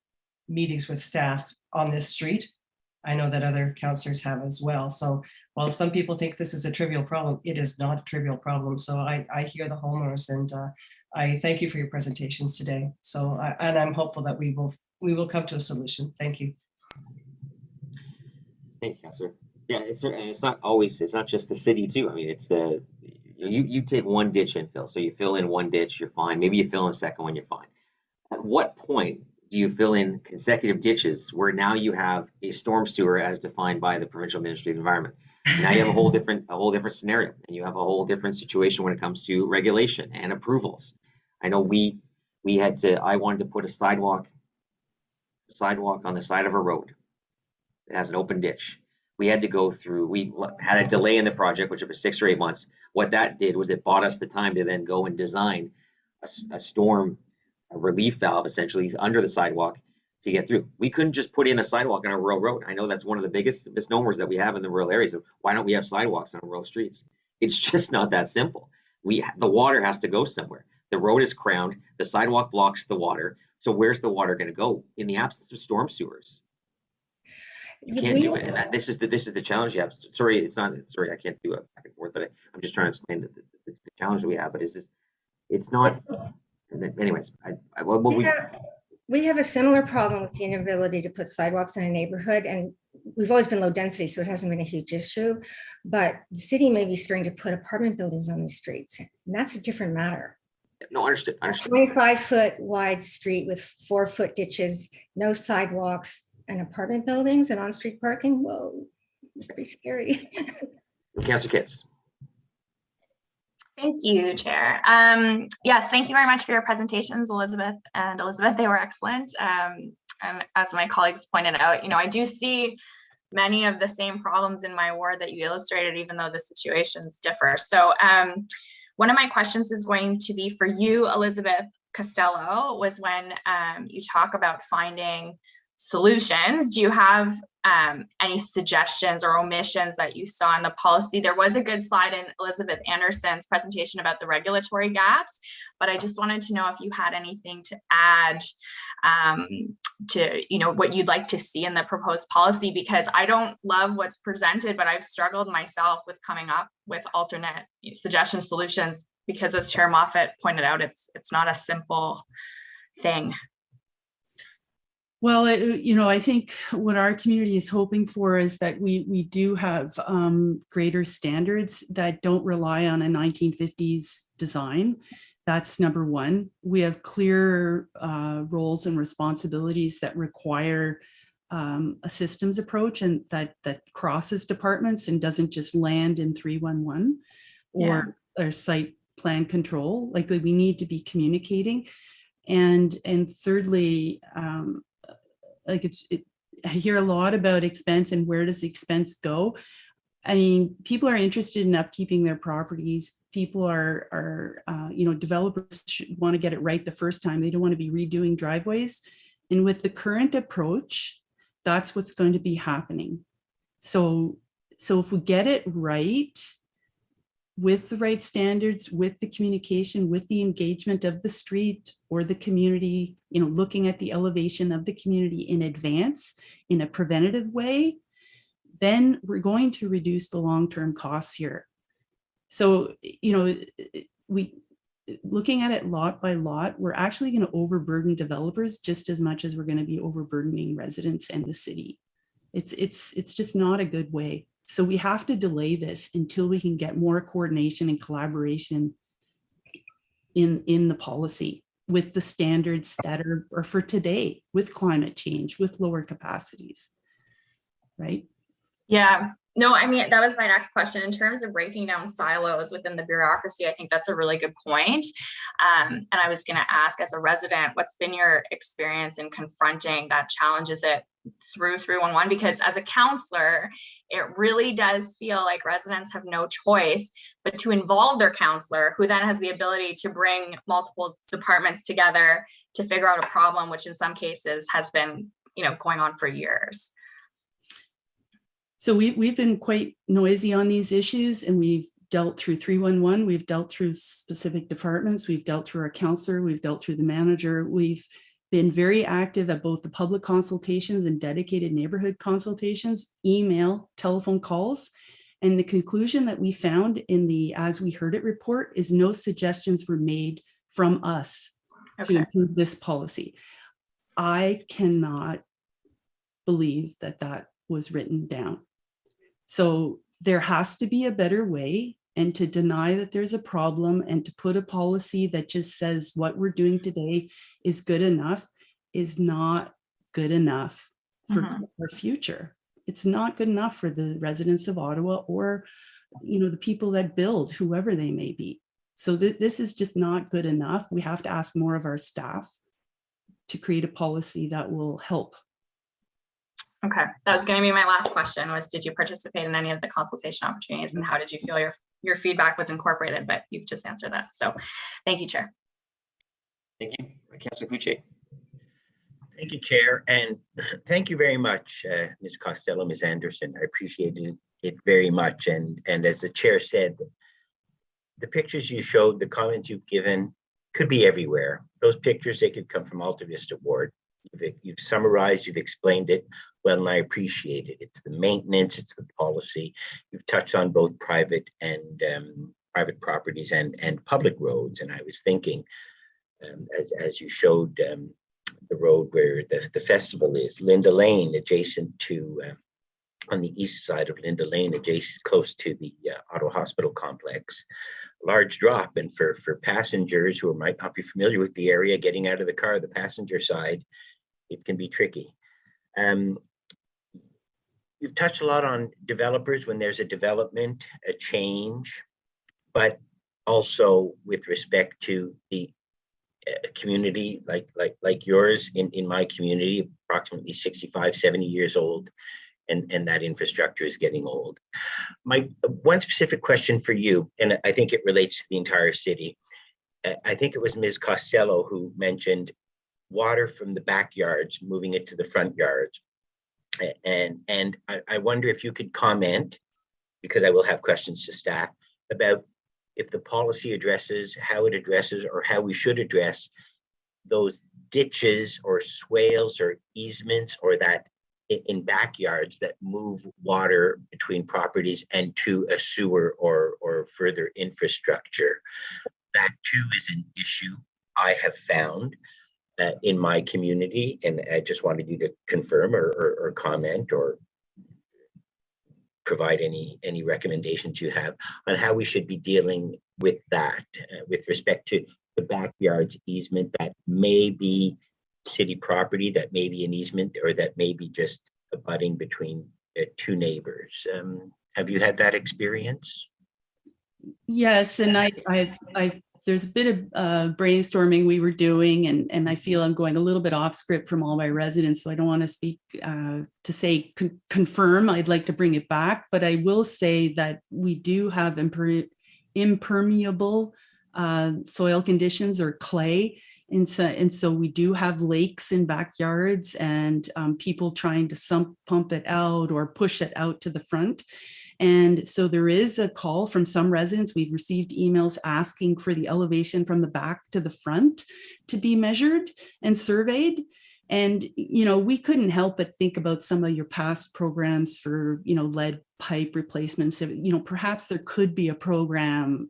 Speaker 9: meetings with staff on this street. I know that other councillors have as well. So while some people think this is a trivial problem, it is not a trivial problem. So I hear the homeowners, and I thank you for your presentations today. So and I'm hopeful that we will come to a solution. Thank you.
Speaker 1: Thank you, Councillor. Yeah, it's not just the city too. I mean, it's you take one ditch infill, so you fill in one ditch, you're fine. Maybe you fill in a second one, you're fine. At what point do you fill in consecutive ditches where now you have a storm sewer as defined by the Provincial Ministry of Environment? Now you have a whole different scenario, and you have a whole different situation when it comes to regulation and approvals. I know I wanted to put a sidewalk on the side of a road that has an open ditch. we had to go through, we had a delay in the project, which was 6 or 8 months. What that did was it bought us the time to then go and design a storm relief valve essentially under the sidewalk to get through. We couldn't just put in a sidewalk on a rural road. I know that's one of the biggest misnomers that we have in the rural areas of why don't we have sidewalks on rural streets? It's just not that simple. The water has to go somewhere. The road is crowned, the sidewalk blocks the water. So where's the water going to go in the absence of storm sewers? You can't do it, and this is the challenge you have. Sorry, it's not. Sorry, I can't do it back and forth, but I'm just trying to explain the challenge that we have. But it's not. Anyways,
Speaker 6: we have a similar problem with the inability to put sidewalks in a neighborhood, and we've always been low density, so it hasn't been a huge issue. But the city may be starting to put apartment buildings on these streets, and that's a different matter.
Speaker 1: No, understood.
Speaker 6: 25-foot wide street with 4-foot ditches, no sidewalks, and apartment buildings and on-street parking. Whoa, it's pretty scary.
Speaker 1: Councillor Kitts.
Speaker 10: Thank you, Chair. Yes, thank you very much for your presentations, Elizabeth and Elizabeth. They were excellent. And as my colleagues pointed out, I do see many of the same problems in my ward that you illustrated, even though the situations differ. So one of my questions is going to be for you, Elizabeth Costello, was when you talk about finding solutions. Do you have any suggestions or omissions that you saw in the policy? There was a good slide in Elizabeth Anderson's presentation about the regulatory gaps, but I just wanted to know if you had anything to add to what you'd like to see in the proposed policy, because I don't love what's presented, but I've struggled myself with coming up with alternate suggestion solutions, because as Chair Moffat pointed out, it's not a simple thing.
Speaker 8: Well, I think what our community is hoping for is that we do have greater standards that don't rely on a 1950s design. That's number one. We have clear roles and responsibilities that require a systems approach, and that crosses departments and doesn't just land in 311 or site plan control. Like, we need to be communicating. And thirdly, I hear a lot about expense and where does the expense go. I mean, people are interested in upkeeping their properties. People are developers want to get it right the first time. They don't want to be redoing driveways. And with the current approach, that's what's going to be happening. So if we get it right, with the right standards, with the communication, with the engagement of the street or the community, looking at the elevation of the community in advance in a preventative way, then we're going to reduce the long-term costs here. So, looking at it lot by lot, we're actually going to overburden developers just as much as we're going to be overburdening residents and the city. It's just not a good way. So we have to delay this until we can get more coordination and collaboration in the policy with the standards that are for today, with climate change, with lower capacities, right?
Speaker 10: Yeah, no, I mean, that was my next question. In terms of breaking down silos within the bureaucracy, I think that's a really good point. And I was going to ask, as a resident, what's been your experience in confronting that challenge? Is it through 311? Because as a counselor, it really does feel like residents have no choice but to involve their counselor, who then has the ability to bring multiple departments together to figure out a problem, which in some cases has been, going on for years.
Speaker 8: So we've been quite noisy on these issues, and we've dealt through 311, we've dealt through specific departments, we've dealt through our counselor, we've dealt through the manager, we've been very active at both the public consultations and dedicated neighborhood consultations, email, telephone calls. And the conclusion that we found in the As We Heard It report is no suggestions were made from us to improve this policy. I cannot believe that was written down. So there has to be a better way, and to deny that there's a problem and to put a policy that just says what we're doing today is good enough is not good enough for our future. It's not good enough for the residents of Ottawa or, the people that build, whoever they may be. So this is just not good enough. We have to ask more of our staff to create a policy that will help.
Speaker 10: Okay, that was going to be my last question was, did you participate in any of the consultation opportunities and how did you feel your feedback was incorporated? But you've just answered that. So thank you, Chair.
Speaker 1: Thank you. Councillor Cloutier.
Speaker 11: Thank you, Chair, and thank you very much, Ms. Costello, Ms. Anderson. I appreciated it very much. And as the Chair said, the pictures you showed, the comments you've given could be everywhere. Those pictures, they could come from Alta Vista Ward. You've summarized, you've explained it well, and I appreciate it. It's the maintenance, it's the policy. You've touched on both private and private properties and public roads. And I was thinking, as you showed the road where the festival is, Linda Lane, adjacent to, on the east side of Linda Lane, adjacent close to the Ottawa Hospital complex. Large drop, and for passengers who might not be familiar with the area, getting out of the car, the passenger side, it can be tricky. You've touched a lot on developers when there's a development, a change, but also with respect to the community like yours in my community, approximately 65, 70 years old, and that infrastructure is getting old. My one specific question for you, and I think it relates to the entire city. I think it was Ms. Costello who mentioned water from the backyards, moving it to the front yards. And I wonder if you could comment, because I will have questions to staff, about if the policy addresses, how it addresses, or how we should address those ditches or swales or easements, or that in backyards that move water between properties and to a sewer or further infrastructure. That too is an issue I have found in my community, and I just wanted you to confirm or comment or provide any recommendations you have on how we should be dealing with that with respect to the backyards easement that may be city property, that may be an easement, or that may be just abutting between two neighbors. Have you had that experience?
Speaker 8: Yes, and I've there's a bit of brainstorming we were doing, and I feel I'm going a little bit off script from all my residents, so I don't want to speak to say confirm. I'd like to bring it back, but I will say that we do have impermeable soil conditions, or clay. And so we do have lakes in backyards, and people trying to pump it out or push it out to the front. And so there is a call from some residents. We've received emails asking for the elevation from the back to the front to be measured and surveyed. And, we couldn't help but think about some of your past programs for, lead pipe replacements. Perhaps there could be a program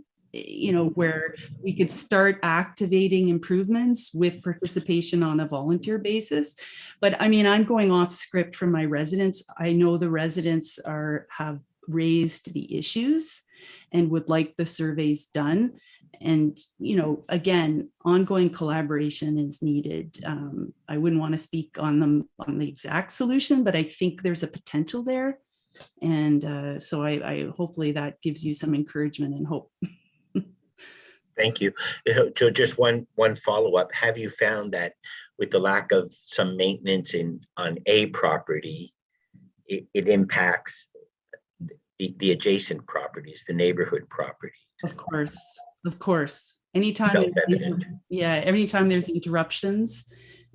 Speaker 8: where we could start activating improvements with participation on a volunteer basis. But I'm going off script from my residents. I know the residents have raised the issues and would like the surveys done. And, again, ongoing collaboration is needed. I wouldn't want to speak on the exact solution, but I think there's a potential there. And so I hopefully that gives you some encouragement and hope.
Speaker 11: Thank you. So just one follow-up. Have you found that with the lack of some maintenance on a property, it impacts the adjacent properties, the neighborhood properties?
Speaker 8: Of course. Anytime there's interruptions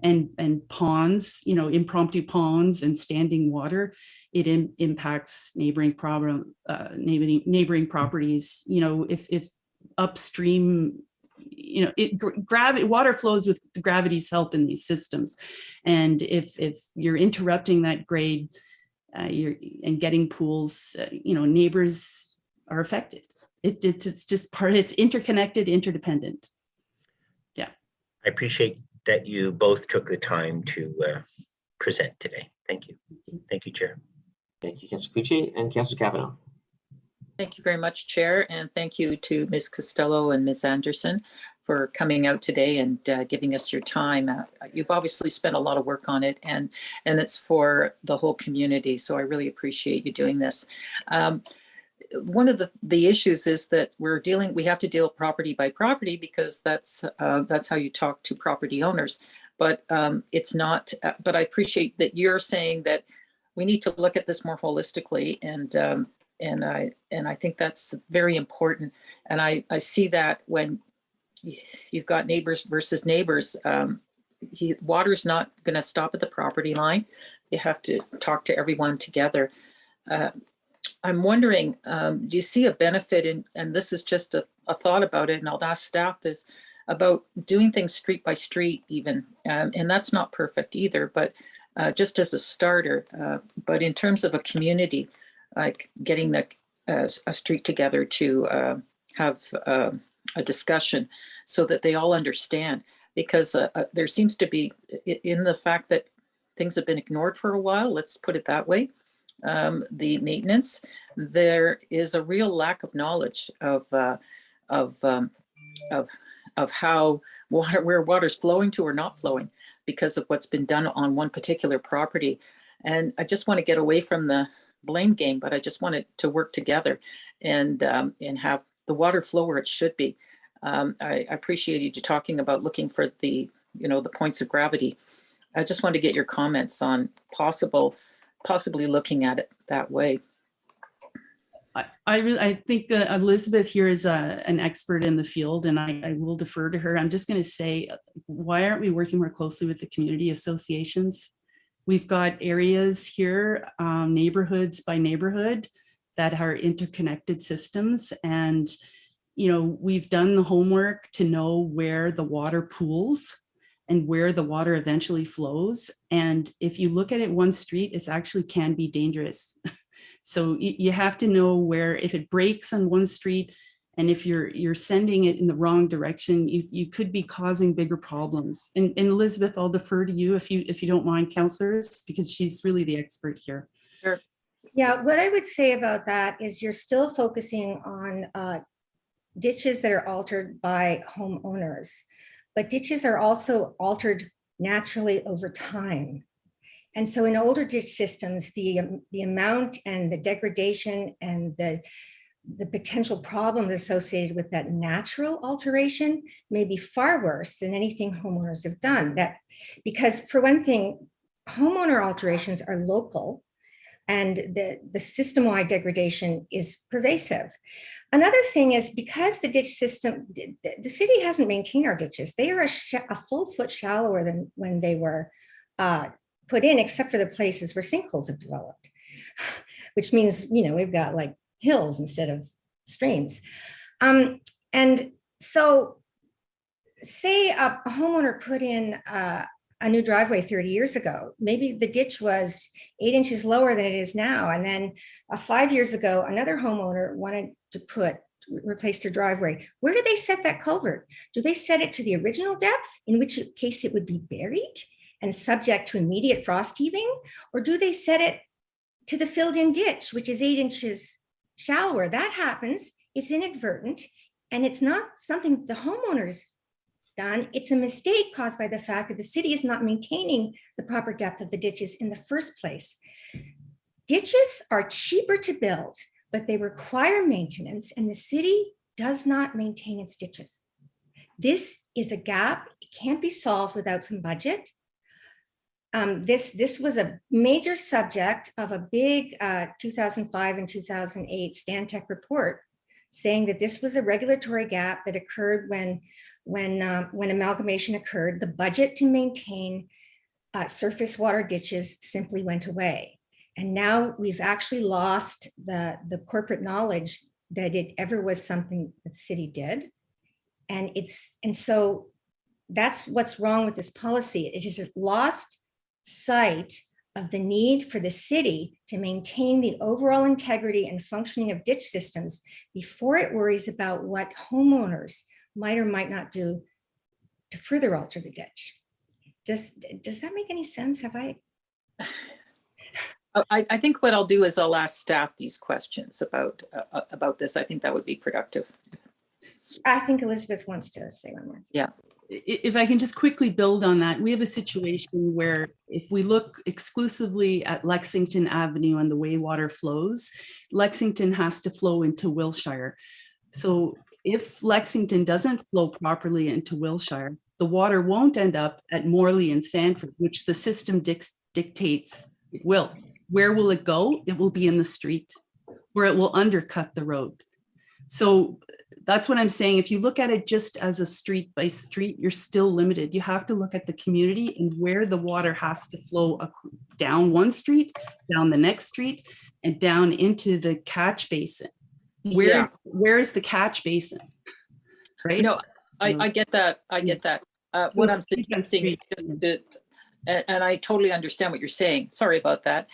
Speaker 8: and ponds, impromptu ponds and standing water, it impacts neighboring properties. If upstream, water flows with gravity's help in these systems, and if you're interrupting that grade, and getting pools, neighbors are affected. It's just it's interconnected, interdependent. Yeah.
Speaker 11: I appreciate that you both took the time to present today. Thank you. Thank you, Chair.
Speaker 1: Thank you, Councillor Cloutier, and Councillor Cavanaugh.
Speaker 12: Thank you very much, Chair, and thank you to Ms. Costello and Ms. Anderson for coming out today and giving us your time. You've obviously spent a lot of work on it, and it's for the whole community, so I really appreciate you doing this. One of the issues is that we have to deal property by property, because that's how you talk to property owners. But it's not. But I appreciate that you're saying that we need to look at this more holistically, and I think that's very important. And I see that when you've got neighbors versus neighbors, water's not going to stop at the property line. You have to talk to everyone together. I'm wondering, do you see a benefit in, and this is just a thought about it, and I'll ask staff this, about doing things street by street even, and that's not perfect either, but just as a starter, but in terms of a community, like getting a street together to have a discussion so that they all understand, because there seems to be, in the fact that things have been ignored for a while, let's put it that way, the maintenance, there is a real lack of knowledge of how where water's flowing to or not flowing because of what's been done on one particular property. And I just want to get away from the blame game, but I just want it to work together and have the water flow where it should be. I appreciated you talking about looking for the points of gravity. I just wanted to get your comments on possibly looking at it that way.
Speaker 8: I think Elizabeth here is an expert in the field, and I will defer to her. I'm just going to say, why aren't we working more closely with the community associations? We've got areas here, neighborhoods by neighborhood, that are interconnected systems, and we've done the homework to know where the water pools and where the water eventually flows. And if you look at it one street, it actually can be dangerous. So you have to know where, if it breaks on one street, and if you're sending it in the wrong direction, you could be causing bigger problems. And Elizabeth, I'll defer to you if you don't mind, councillors, because she's really the expert here.
Speaker 12: Sure.
Speaker 6: Yeah, what I would say about that is you're still focusing on ditches that are altered by homeowners, but ditches are also altered naturally over time. And so in older ditch systems, the amount and the degradation and the potential problems associated with that natural alteration may be far worse than anything homeowners have done. Because for one thing, homeowner alterations are local, and the system-wide degradation is pervasive. Another thing is, because the ditch system, the city hasn't maintained our ditches. They are a full foot shallower than when they were put in, except for the places where sinkholes have developed, which means, we've got like hills instead of streams. And so say a homeowner put in a new driveway 30 years ago, maybe the ditch was 8 inches lower than it is now. And then 5 years ago, another homeowner wanted to replace their driveway. Where do they set that culvert? Do they set it to the original depth, in which case it would be buried and subject to immediate frost heaving? Or do they set it to the filled in ditch, which is 8 inches shallower? That happens, it's inadvertent, and it's not something the homeowner's done. It's a mistake caused by the fact that the city is not maintaining the proper depth of the ditches in the first place. Ditches are cheaper to build, but they require maintenance, and the city does not maintain its ditches. This is a gap. It can't be solved without some budget. This was a major subject of a big 2005 and 2008 Stantec report, saying that this was a regulatory gap that occurred when amalgamation occurred. The budget to maintain surface water ditches simply went away. And now we've actually lost the corporate knowledge that it ever was something that the city did. And so that's what's wrong with this policy. It is lost sight of the need for the city to maintain the overall integrity and functioning of ditch systems before it worries about what homeowners might or might not do to further alter the ditch. Does that make any sense? Have
Speaker 12: I think what I'll do is I'll ask staff these questions about this. I think that would be productive.
Speaker 6: I think Elizabeth wants to say one more.
Speaker 12: Yeah.
Speaker 8: If I can just quickly build on that, we have a situation where if we look exclusively at Lexington Avenue and the way water flows, Lexington has to flow into Wilshire. So if Lexington doesn't flow properly into Wilshire, the water won't end up at Morley and Sanford, which the system dictates it will. where will it go? It will be in the street, where it will undercut the road. So that's what I'm saying. If you look at it just as a street by street, you're still limited. You have to look at the community and where the water has to flow down one street, down the next street, and down into the catch basin. Where's the catch basin? Right?
Speaker 12: No, I get that. I get that. What I'm suggesting is just that, and I totally understand what you're saying. Sorry about that.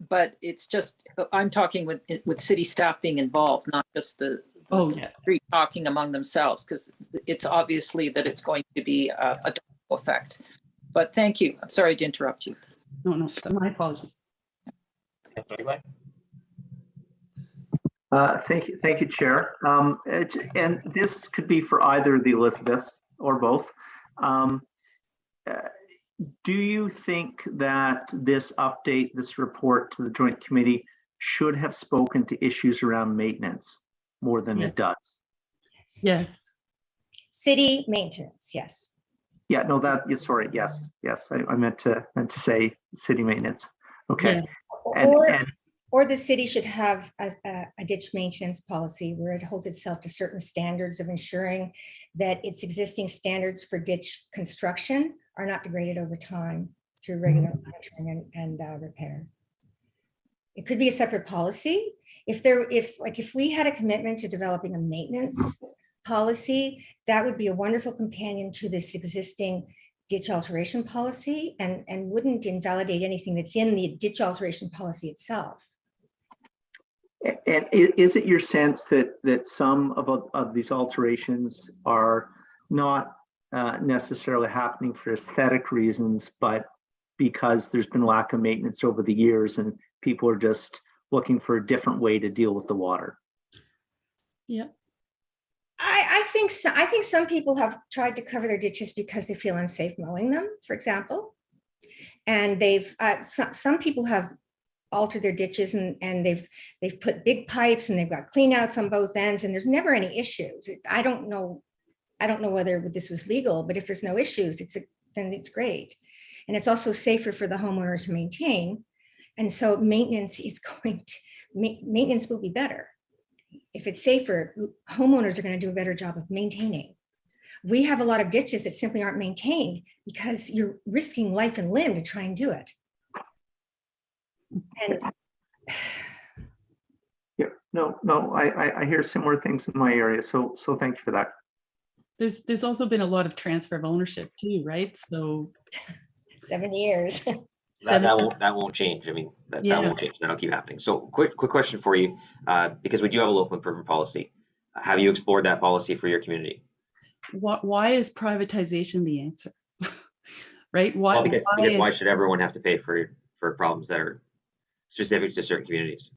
Speaker 12: But it's just, I'm talking with city staff being involved, not just the street talking among themselves, because it's obviously that it's going to be a domino effect. But thank you. I'm sorry to interrupt you.
Speaker 8: No, my apologies.
Speaker 4: Thank you, Chair. And this could be for either the Elizabeths or both. Do you think that this update, this report to the Joint Committee should have spoken to issues around maintenance more than it does?
Speaker 8: Yes.
Speaker 6: City maintenance, yes.
Speaker 4: Yeah, no, sorry, yes. I meant to say city maintenance. Okay.
Speaker 6: Yes. Or the city should have a ditch maintenance policy where it holds itself to certain standards of ensuring that its existing standards for ditch construction are not degraded over time through regular monitoring and repair. It could be a separate policy. If we had a commitment to developing a maintenance policy, that would be a wonderful companion to this existing ditch alteration policy and wouldn't invalidate anything that's in the ditch alteration policy itself.
Speaker 4: And is it your sense that some of these alterations are not necessarily happening for aesthetic reasons, but because there's been lack of maintenance over the years and people are just looking for a different way to deal with the water?
Speaker 8: Yeah.
Speaker 6: I think so. I think some people have tried to cover their ditches because they feel unsafe mowing them, for example. And they've some people have altered their ditches and they've put big pipes and they've got clean outs on both ends and there's never any issues. I don't know whether this was legal, but if there's no issues, then it's great. And it's also safer for the homeowner to maintain. And so maintenance will be better. If it's safer, homeowners are going to do a better job of maintaining. We have a lot of ditches that simply aren't maintained because you're risking life and limb to try and do it. And
Speaker 4: yeah, no, I hear similar things in my area. So thank you for that.
Speaker 8: There's also been a lot of transfer of ownership too, right? So
Speaker 6: 7 years.
Speaker 1: That won't change. I mean, that won't change. That'll keep happening. So quick question for you, because we do have a local improvement policy. Have you explored that policy for your community?
Speaker 8: Why is privatization the answer? Right?
Speaker 1: Well, because why should everyone have to pay for problems that are specific to certain communities?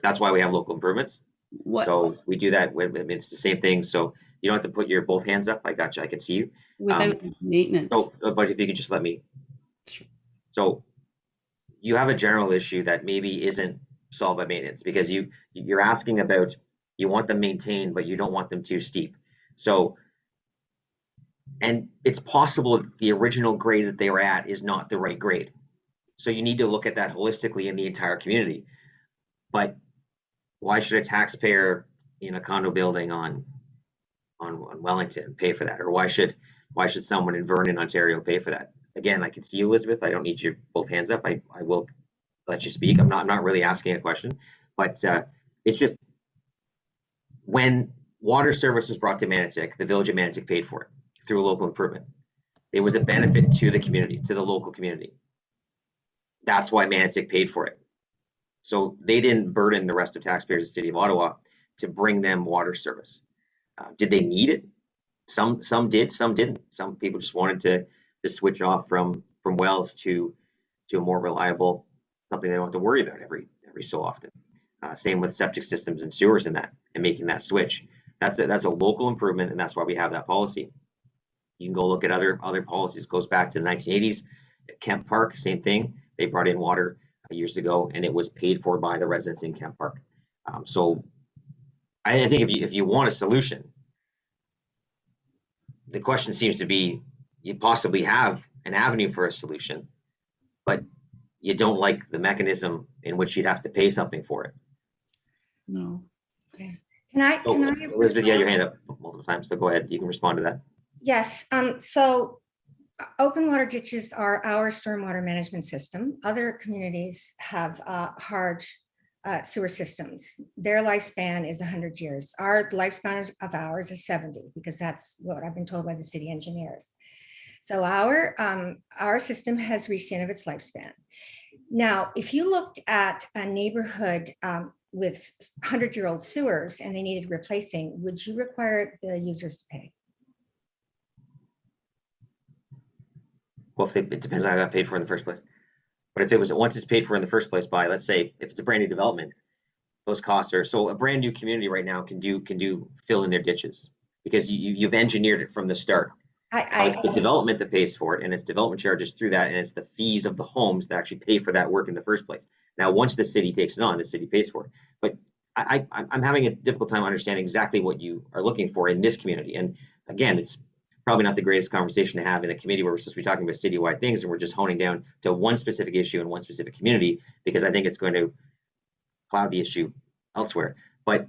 Speaker 1: That's why we have local improvements. So we do that when it's the same thing. So you don't have to put your both hands up. I got you. I can see you.
Speaker 8: Without maintenance.
Speaker 1: But if you could just let me.
Speaker 8: Sure.
Speaker 1: So you have a general issue that maybe isn't solved by maintenance because you're asking about, you want them maintained, but you don't want them too steep. So, and it's possible that the original grade that they were at is not the right grade. So you need to look at that holistically in the entire community. But why should a taxpayer in a condo building on Wellington pay for that? Or why should someone in Vernon, Ontario pay for that? Again, I can see you, Elizabeth. I don't need you both hands up. I will let you speak. I'm not really asking a question, but it's just when water service was brought to Manotick, the village of Manotick paid for it through a local improvement. It was a benefit to the community, to the local community. That's why Manotick paid for it. So they didn't burden the rest of taxpayers of the city of Ottawa to bring them water service. Did they need it? Some did, some didn't. Some people just wanted to switch off from wells to a more reliable, something they don't have to worry about every so often. Same with septic systems and sewers and making that switch. That's a local improvement, and that's why we have that policy. You can go look at other policies. It goes back to the 1980s. At Kemp Park, same thing. They brought in water years ago, and it was paid for by the residents in Kemp Park. So I think if you want a solution, the question seems to be, you possibly have an avenue for a solution, but you don't like the mechanism in which you'd have to pay something for it.
Speaker 8: No.
Speaker 6: Okay. Can I
Speaker 1: Elizabeth, you had your hand up multiple times, so go ahead. You can respond to that.
Speaker 6: Yes. So open water ditches are our stormwater management system. Other communities have hard sewer systems. Their lifespan is 100 years. Our lifespan of ours is 70, because that's what I've been told by the city engineers. So our system has reached the end of its lifespan. Now, if you looked at a neighborhood with 100-year-old sewers and they needed replacing, would you require the users to pay?
Speaker 1: Well, it depends on how I got paid for in the first place. But if it was once it's paid for in the first place by, let's say, if it's a brand new development, those costs are, so a brand new community right now can do fill in their ditches because you've engineered it from the start. It's the development that pays for it, and it's development charges through that, and it's the fees of the homes that actually pay for that work in the first place. Now, once the city takes it on, the city pays for it. But I'm having a difficult time understanding exactly what you are looking for in this community. And again, it's probably not the greatest conversation to have in a committee where we're supposed to be talking about citywide things, and we're just honing down to one specific issue in one specific community, because I think it's going to cloud the issue elsewhere. But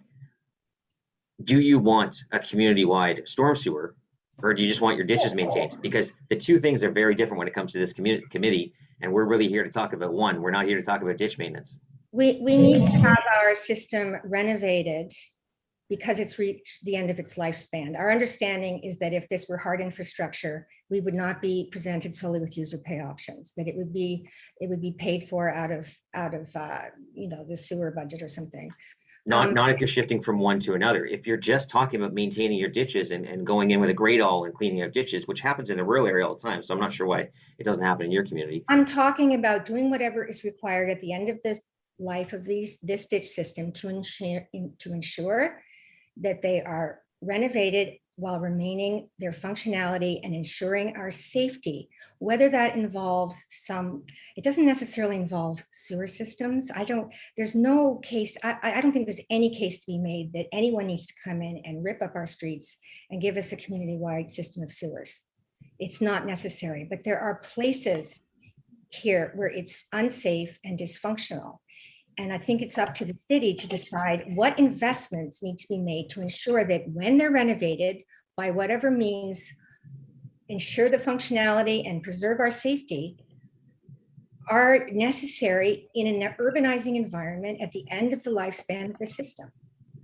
Speaker 1: do you want a community-wide storm sewer, or do you just want your ditches maintained? Because the two things are very different when it comes to this committee, and we're really here to talk about one. We're not here to talk about ditch maintenance.
Speaker 6: We need to have our system renovated because it's reached the end of its lifespan. Our understanding is that if this were hard infrastructure, we would not be presented solely with user pay options, that it would be paid for out of the sewer budget or something.
Speaker 1: Not if you're shifting from one to another. If you're just talking about maintaining your ditches and going in with a grade all and cleaning out ditches, which happens in the rural area all the time, so I'm not sure why it doesn't happen in your community.
Speaker 6: I'm talking about doing whatever is required at the end of this life of this ditch system to ensure that they are renovated while remaining their functionality and ensuring our safety, whether that involves it doesn't necessarily involve sewer systems. There's no case, I don't think there's any case to be made that anyone needs to come in and rip up our streets and give us a community-wide system of sewers. It's not necessary, but there are places here where it's unsafe and dysfunctional. And I think it's up to the city to decide what investments need to be made to ensure that when they're renovated, by whatever means, ensure the functionality and preserve our safety, are necessary in an urbanizing environment at the end of the lifespan of the system.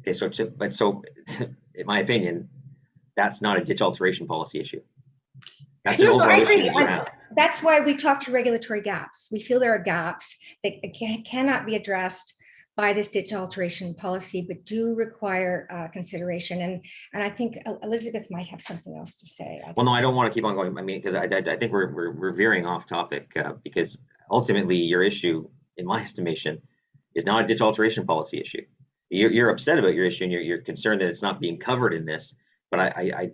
Speaker 1: Okay, so in my opinion, that's not a ditch alteration policy issue. That's an overall issue that you have.
Speaker 6: That's why we talk to regulatory gaps. We feel there are gaps that cannot be addressed by this ditch alteration policy, but do require consideration. And I think Elizabeth might have something else to say.
Speaker 1: Well, no, I don't want to keep on going. I mean, because I think we're veering off topic because ultimately your issue, in my estimation, is not a ditch alteration policy issue. You're upset about your issue and you're concerned that it's not being covered in this, but I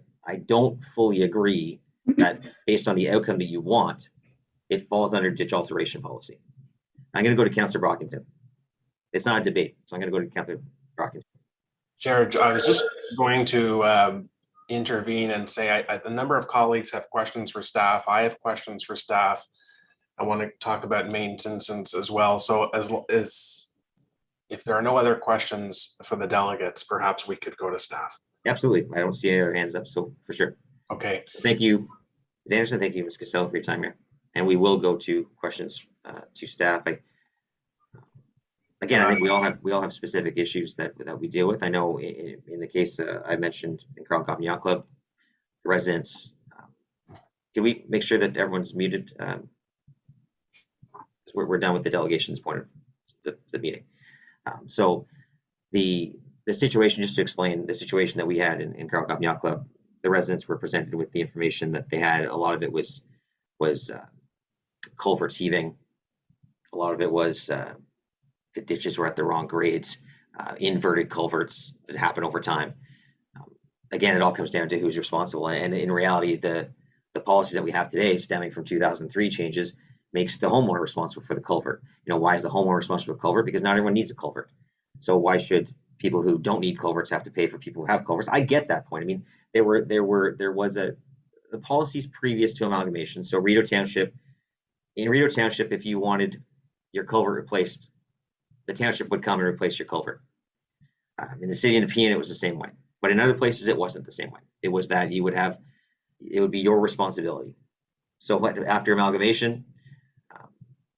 Speaker 1: don't fully agree that based on the outcome that you want, it falls under ditch alteration policy. I'm going to go to Councillor Brockington. It's not a debate, so I'm going to go to Councillor Brockington.
Speaker 3: Chair, I was just going to intervene and say a number of colleagues have questions for staff. I have questions for staff. I want to talk about maintenance as well. So as if there are no other questions for the delegates, perhaps we could go to staff.
Speaker 1: Absolutely. I don't see any other hands up, so for sure.
Speaker 3: Okay.
Speaker 1: Thank you, Ms. Anderson. Thank you, Ms. Costello, for your time here. And we will go to questions to staff. Again, I think we all have specific issues that we deal with. I know in the case I mentioned in Carl Coffin Yacht Club, the residents. Can we make sure that everyone's muted? We're done with the delegation's point of the meeting. So the situation, just to explain the situation that we had in Carl Coffin Yacht Club, the residents were presented with the information that they had. A lot of it was culverts heaving. A lot of it was the ditches were at the wrong grades, inverted culverts that happen over time. Again, it all comes down to who's responsible. And in reality, the policies that we have today, stemming from 2003 changes, makes the homeowner responsible for the culvert. Why is the homeowner responsible for the culvert? Because not everyone needs a culvert. So why should people who don't need culverts have to pay for people who have culverts? I get that point. I mean, there was the policies previous to amalgamation. So in Rideau Township, if you wanted your culvert replaced, the township would come and replace your culvert. In the city of Nepean, it was the same way, but in other places, it wasn't the same way. It was that you would have, it would be your responsibility. So what, after amalgamation,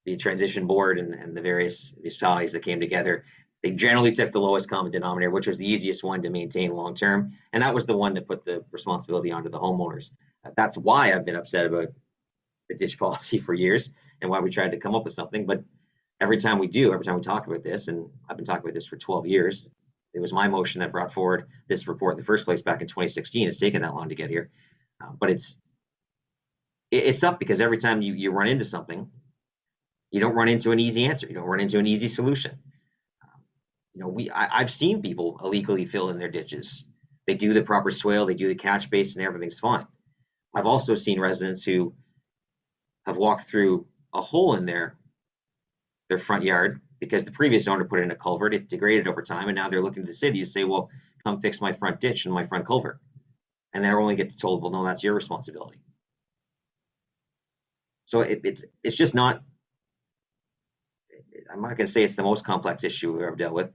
Speaker 1: the transition board and the various municipalities that came together, they generally took the lowest common denominator, which was the easiest one to maintain long term, and that was the one that put the responsibility onto the homeowners. That's why I've been upset about the ditch policy for years, and why we tried to come up with something. But every time we talk about this, and I've been talking about this for 12 years, it was my motion that brought forward this report in the first place back in 2016. It's taken that long to get here, but it's tough because every time you run into something, you don't run into an easy answer. You don't run into an easy solution. I've seen people illegally fill in their ditches. They do the proper swale, they do the catch basin, and everything's fine. I've also seen residents who have walked through a hole in their front yard because the previous owner put in a culvert. It degraded over time, and now they're looking to the city to say, well, come fix my front ditch and my front culvert. And they're only get told, well, no, that's your responsibility. So it's just not, I'm not going to say it's the most complex issue we've ever dealt with,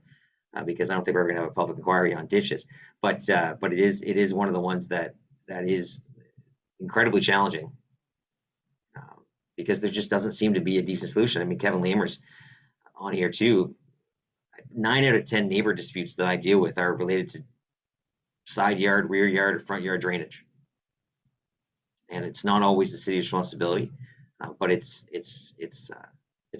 Speaker 1: because I don't think we're going to have a public inquiry on ditches, but it is one of the ones that is incredibly challenging, because there just doesn't seem to be a decent solution. I mean, Kevin Lamer's on here too. 9 out of 10 neighbor disputes that I deal with are related to side yard, rear yard, or front yard drainage, and it's not always the city's responsibility, but it's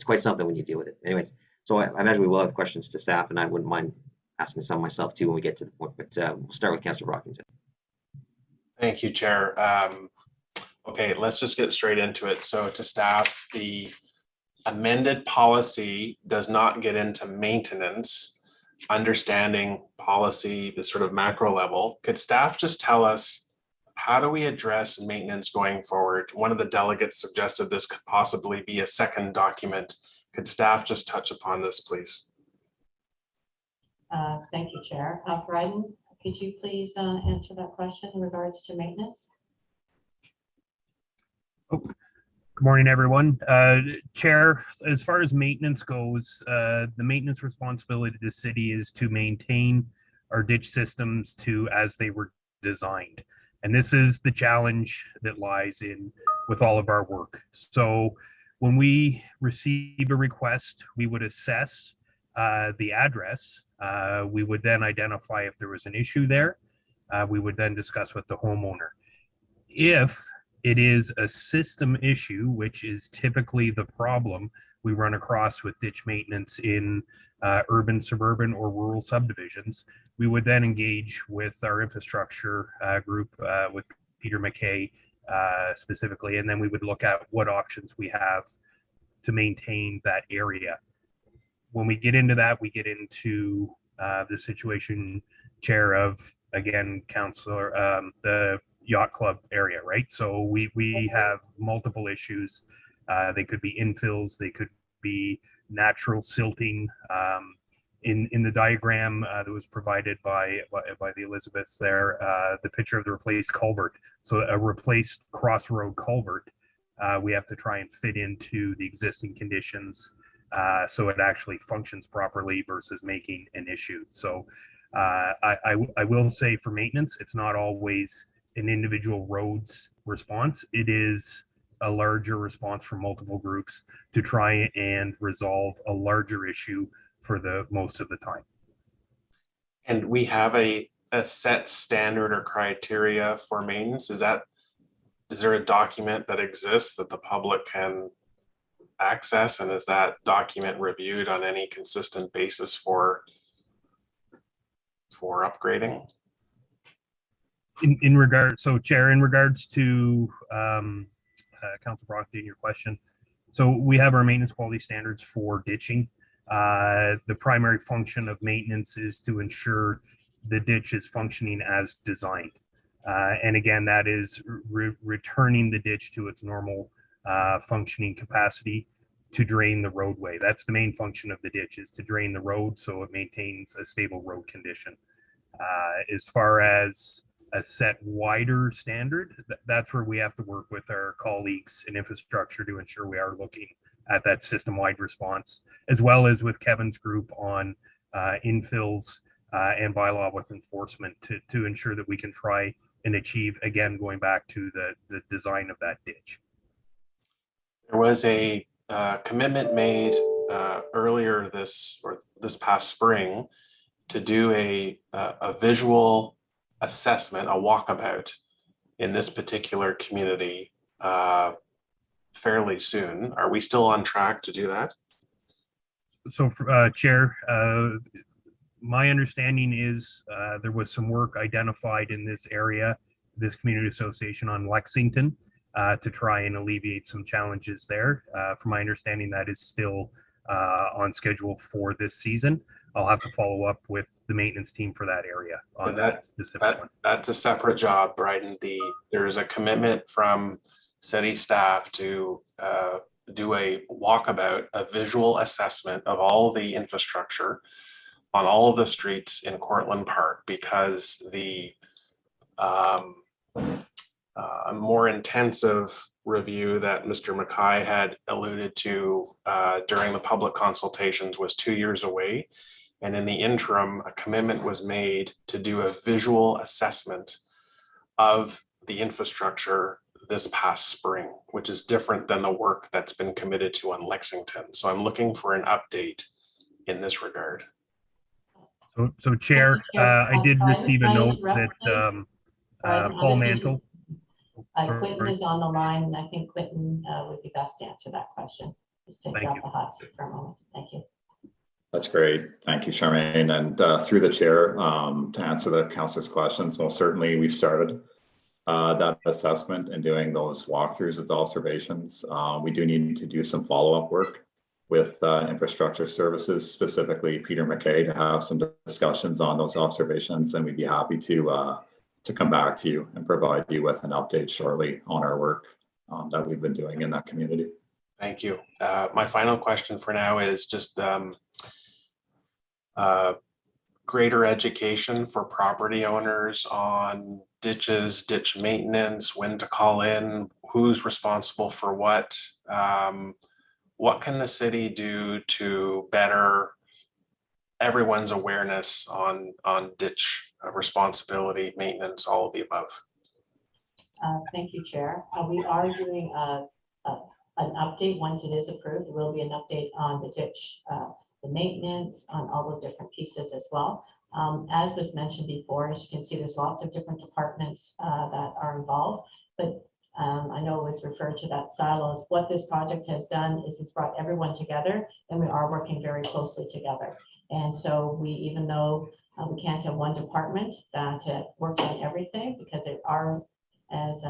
Speaker 1: quite something when you deal with it. Anyways, so I imagine we will have questions to staff, and I wouldn't mind asking some myself too when we get to the point, but we'll start with Councillor Brockington.
Speaker 3: Thank you, Chair. Okay, let's just get straight into it. So to staff, the amended policy does not get into maintenance. Understanding policy, the sort of macro level, could staff just tell us, how do we address maintenance going forward? One of the delegates suggested this could possibly be a second document. Could staff just touch upon this, please?
Speaker 13: Thank you, Chair. Bryden, could you please answer that question in regards to maintenance?
Speaker 14: Oh, good morning, everyone. Chair, as far as maintenance goes, the maintenance responsibility of the city is to maintain our ditch systems as they were designed. And this is the challenge that lies in with all of our work. So when we receive a request, we would assess the address. We would then identify if there was an issue there. We would then discuss with the homeowner. If it is a system issue, which is typically the problem we run across with ditch maintenance in urban, suburban, or rural subdivisions, we would then engage with our infrastructure group, with Peter McKay specifically, and then we would look at what options we have to maintain that area. When we get into that, we get into the situation, Chair, of, again, Councillor, the yacht club area, right? So we have multiple issues. They could be infills, they could be natural silting. In the diagram that was provided by the Elizabeths there, the picture of the replaced culvert. So a replaced crossroad culvert, we have to try and fit into the existing conditions so it actually functions properly versus making an issue. So I will say for maintenance, it's not always an individual road's response. It is a larger response from multiple groups to try and resolve a larger issue for the most of the time.
Speaker 3: And we have a set standard or criteria for maintenance. Is there a document that exists that the public can access, and is that document reviewed on any consistent basis for upgrading?
Speaker 14: In regards, so Chair, in regards to Council Brockton, your question, so we have our maintenance quality standards for ditching. The primary function of maintenance is to ensure the ditch is functioning as designed. And again, that is returning the ditch to its normal functioning capacity to drain the roadway. That's the main function of the ditch, is to drain the road so it maintains a stable road condition. As far as a set wider standard, that's where we have to work with our colleagues in infrastructure to ensure we are looking at that system-wide response, as well as with Kevin's group on infills and bylaw with enforcement to ensure that we can try and achieve, again, going back to the design of that ditch.
Speaker 3: There was a commitment made earlier this past spring to do a visual assessment, a walkabout in this particular community fairly soon. Are we still on track to do that?
Speaker 14: So, Chair, my understanding is there was some work identified in this area, this community association on Lexington, to try and alleviate some challenges there. From my understanding, that is still on schedule for this season. I'll have to follow up with the maintenance team for that area on that specific one.
Speaker 3: That's a separate job, Bryden. There's a commitment from city staff to do a walkabout, a visual assessment of all the infrastructure on all of the streets in Cortland Park, because the more intensive review that Mr. Mackay had alluded to during the public consultations was 2 years away. And in the interim, a commitment was made to do a visual assessment of the infrastructure this past spring, which is different than the work that's been committed to on Lexington. So I'm looking for an update in this regard.
Speaker 14: So Chair, I did receive a note that Paul Mantle.
Speaker 13: Quentin is on the line, and I think Quentin would be best to answer that question. Just take off the hot seat for a moment. Thank you.
Speaker 15: That's great. Thank you, Charmaine. And through the chair, to answer the councilor's questions, most certainly we've started that assessment and doing those walkthroughs of the observations. We do need to do some follow-up work with infrastructure services, specifically Peter McKay, to have some discussions on those observations, and we'd be happy to come back to you and provide you with an update shortly on our work that we've been doing in that community.
Speaker 3: Thank you. My final question for now is just greater education for property owners on ditches, ditch maintenance, when to call in, who's responsible for what. What can the city do to better everyone's awareness on ditch responsibility, maintenance, all of the above?
Speaker 13: Thank you, Chair. We are doing an update once it is approved. There will be an update on the ditch, the maintenance, on all the different pieces as well. As was mentioned before, as you can see, there's lots of different departments that are involved, but I know it was referred to that silos. What this project has done is it's brought everyone together, and we are working very closely together. And so we, even though we can't have one department that works on everything, because there are, as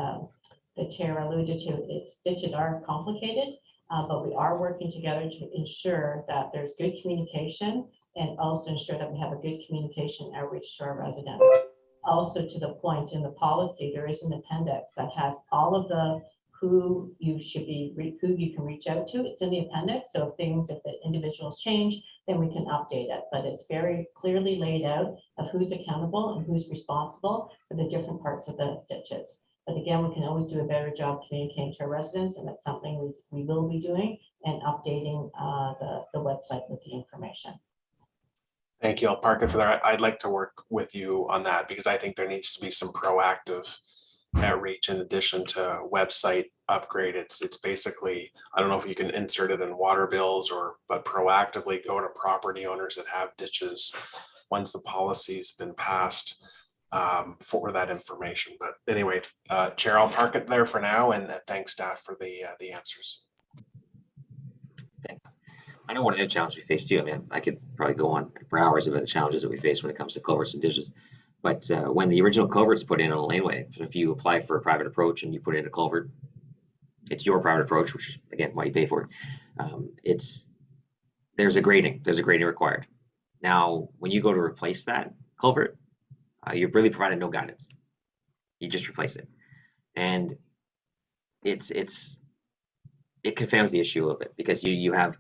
Speaker 13: the chair alluded to, ditches are complicated, but we are working together to ensure that there's good communication, and also ensure that we have a good communication outreach to our residents. Also, to the point in the policy, there is an appendix that has all of the who you can reach out to. It's in the appendix. So if the individuals change, then we can update it. But it's very clearly laid out of who's accountable and who's responsible for the different parts of the ditches. But again, we can always do a better job communicating to our residents, and that's something we will be doing, and updating the website with the information.
Speaker 3: Thank you. I'll park it for there. I'd like to work with you on that, because I think there needs to be some proactive outreach in addition to website upgrade. It's basically, I don't know if you can insert it in water bills, but proactively go to property owners that have ditches once the policy's been passed for that information. But anyway, Chair, I'll park it there for now, and thanks staff for the answers.
Speaker 1: Thanks. I know one of the challenges we face too. I mean, I could probably go on for hours about the challenges that we face when it comes to culverts and ditches. But when the original culvert's put in on a laneway, so if you apply for a private approach and you put in a culvert, it's your private approach, which again, why you pay for it. There's a grading required. Now, when you go to replace that culvert, you've really provided no guidance. You just replace it, and it confounds the issue a little bit, because you have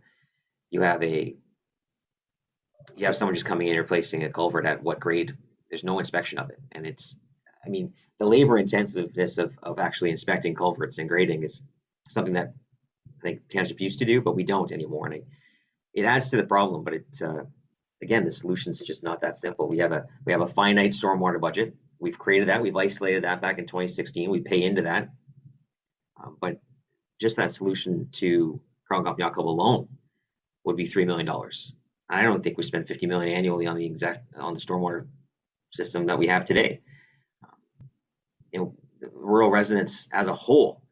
Speaker 1: someone just coming in and replacing a culvert at what grade? There's no inspection of it. And the labor intensiveness of actually inspecting culverts and grading is something that I think township used to do, but we don't anymore. And it adds to the problem, but again, the solution is just not that simple. We have a finite stormwater budget. We've created that. We've isolated that back in 2016. We pay into that, but just that solution to Carleton Golf Yacht Club alone would be $3 million. I don't think we spend $50 million annually on the stormwater system that we have today. Rural residents as a whole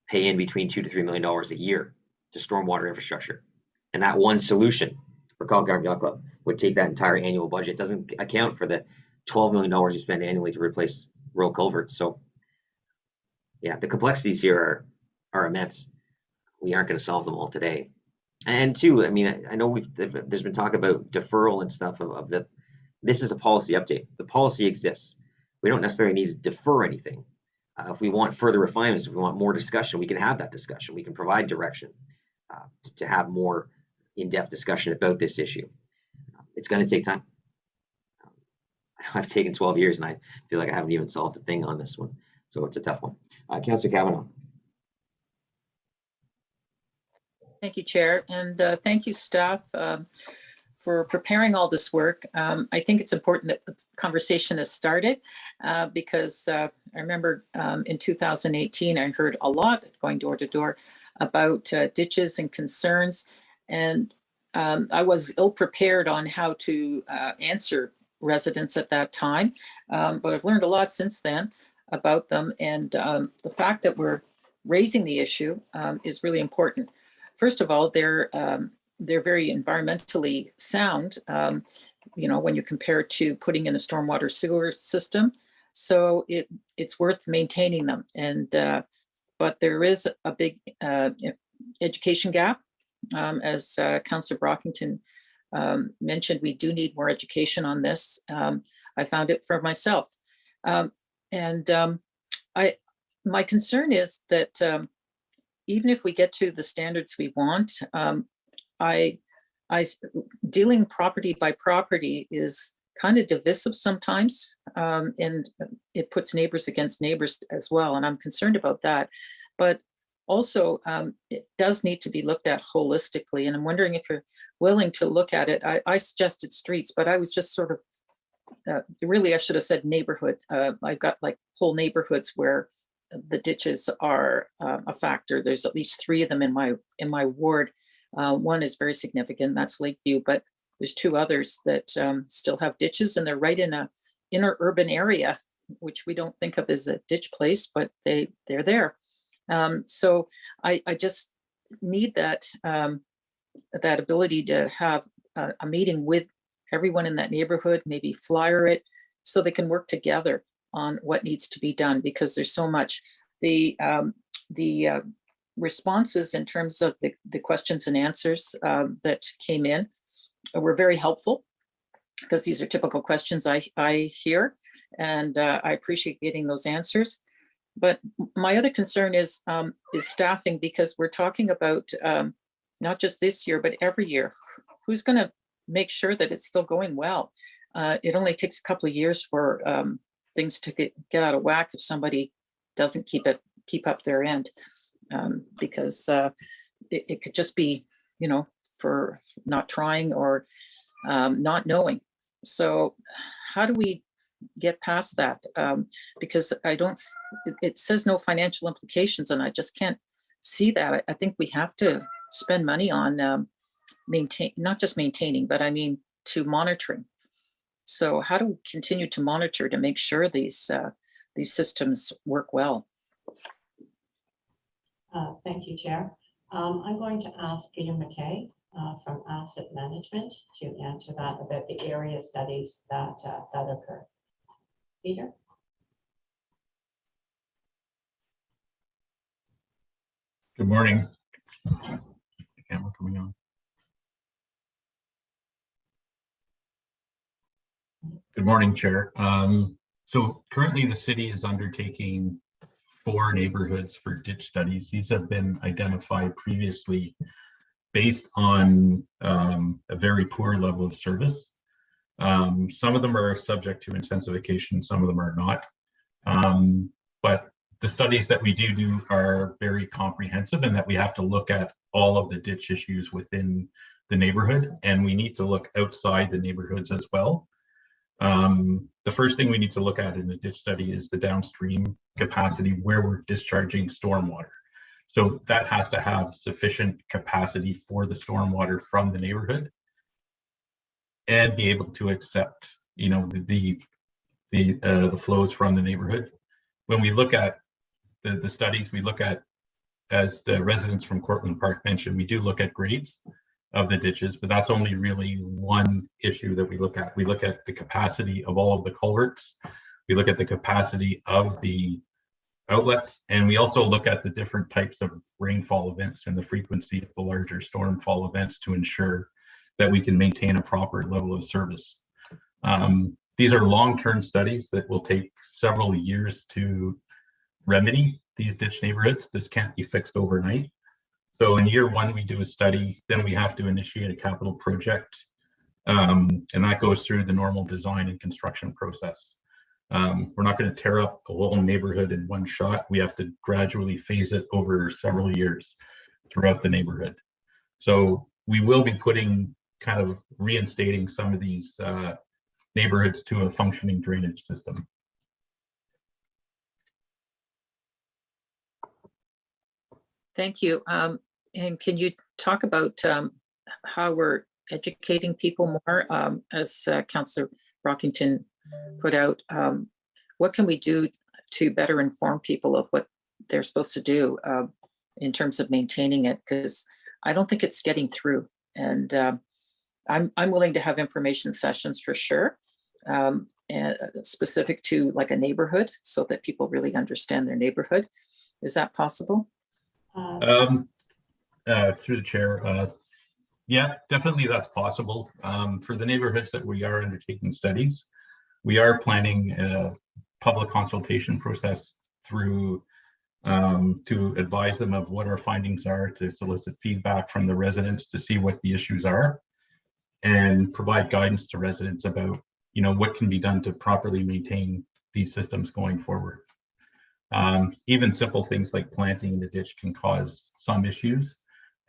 Speaker 1: pay in between $2 to $3 million a year to stormwater infrastructure, and that one solution for Carleton Yacht Club would take that entire annual budget. It doesn't account for the $12 million you spend annually to replace rural culverts. So, yeah, the complexities here are immense. We aren't going to solve them all today. And two, I mean, I know there's been talk about deferral and stuff this is a policy update. The policy exists. We don't necessarily need to defer anything. If we want further refinements, if we want more discussion, we can have that discussion. We can provide direction to have more in-depth discussion about this issue. It's going to take time. I've taken 12 years and I feel like I haven't even solved a thing on this one. So it's a tough one. Councillor Kavanaugh.
Speaker 12: Thank you, Chair, and thank you, staff, for preparing all this work. I think it's important that the conversation has started because I remember in 2018, I heard a lot going door to door about ditches and concerns, and I was ill-prepared on how to answer residents at that time, but I've learned a lot since then about them, and the fact that we're raising the issue is really important. First of all, they're very environmentally sound, when you compare it to putting in a stormwater sewer system. So it's worth maintaining them. And but there is a big education gap. As Councillor Brockington mentioned, we do need more education on this. I found it for myself. My concern is that even if we get to the standards we want, dealing property by property is kind of divisive sometimes, and it puts neighbors against neighbors as well. And I'm concerned about that. But also, it does need to be looked at holistically. And I'm wondering if you're willing to look at it. I suggested streets, but I was just sort of, really, I should have said neighborhood. I've got like whole neighborhoods where the ditches are a factor. There's at least 3 of them in my ward. One is very significant, that's Lakeview, but there's 2 others that still have ditches, and they're right in a inner urban area, which we don't think of as a ditch place, but they're there. So I just need that ability to have a meeting with everyone in that neighborhood, maybe flyer it so they can work together on what needs to be done, because there's so much. The responses in terms of the questions and answers that came in were very helpful, because these are typical questions I hear, and I appreciate getting those answers. But my other concern is staffing, because we're talking about not just this year, but every year. Who's going to make sure that it's still going well? It only takes a couple of years for things to get out of whack if somebody doesn't keep up their end, because it could just be, for not trying or not knowing. So how do we get past that? Because it says no financial implications, and I just can't see that. I think we have to spend money on not just maintaining, but I mean to monitoring. So how do we continue to monitor to make sure these systems work well?
Speaker 13: Thank you, Chair. I'm going to ask Peter McKay from Asset Management to answer that about the area studies that occur. Peter?
Speaker 16: Good morning. The camera coming on. Good morning, Chair. So currently the city is undertaking 4 neighborhoods for ditch studies. These have been identified previously based on a very poor level of service. Some of them are subject to intensification, some of them are not. But the studies that we do are very comprehensive, and that we have to look at all of the ditch issues within the neighborhood, and we need to look outside the neighborhoods as well. The first thing we need to look at in the ditch study is the downstream capacity where we're discharging stormwater. So that has to have sufficient capacity for the stormwater from the neighborhood and be able to accept, you know, the flows from the neighborhood. When we look at the studies, we look at, as the residents from Cortland Park mentioned, we do look at grades of the ditches, but that's only really one issue that we look at. We look at the capacity of all of the culverts. We look at the capacity of the outlets, and we also look at the different types of rainfall events and the frequency of the larger stormfall events to ensure that we can maintain a proper level of service. These are long-term studies that will take several years to remedy these ditch neighborhoods. This can't be fixed overnight. So in year one, we do a study, then we have to initiate a capital project, and that goes through the normal design and construction process. We're not going to tear up a whole neighborhood in one shot. We have to gradually phase it over several years throughout the neighborhood. So we will be putting, kind of reinstating some of these neighborhoods to a functioning drainage system.
Speaker 12: Thank you. And can you talk about how we're educating people more, as Councillor Brockington put out? What can we do to better inform people of what they're supposed to do in terms of maintaining it? Because I don't think it's getting through. And I'm willing to have information sessions for sure, and specific to like a neighborhood, so that people really understand their neighborhood. Is that possible?
Speaker 16: Through the chair, yeah, definitely that's possible. For the neighborhoods that we are undertaking studies, we are planning a public consultation process through to advise them of what our findings are, to solicit feedback from the residents to see what the issues are, and provide guidance to residents about, you know, what can be done to properly maintain these systems going forward. Even simple things like planting in the ditch can cause some issues,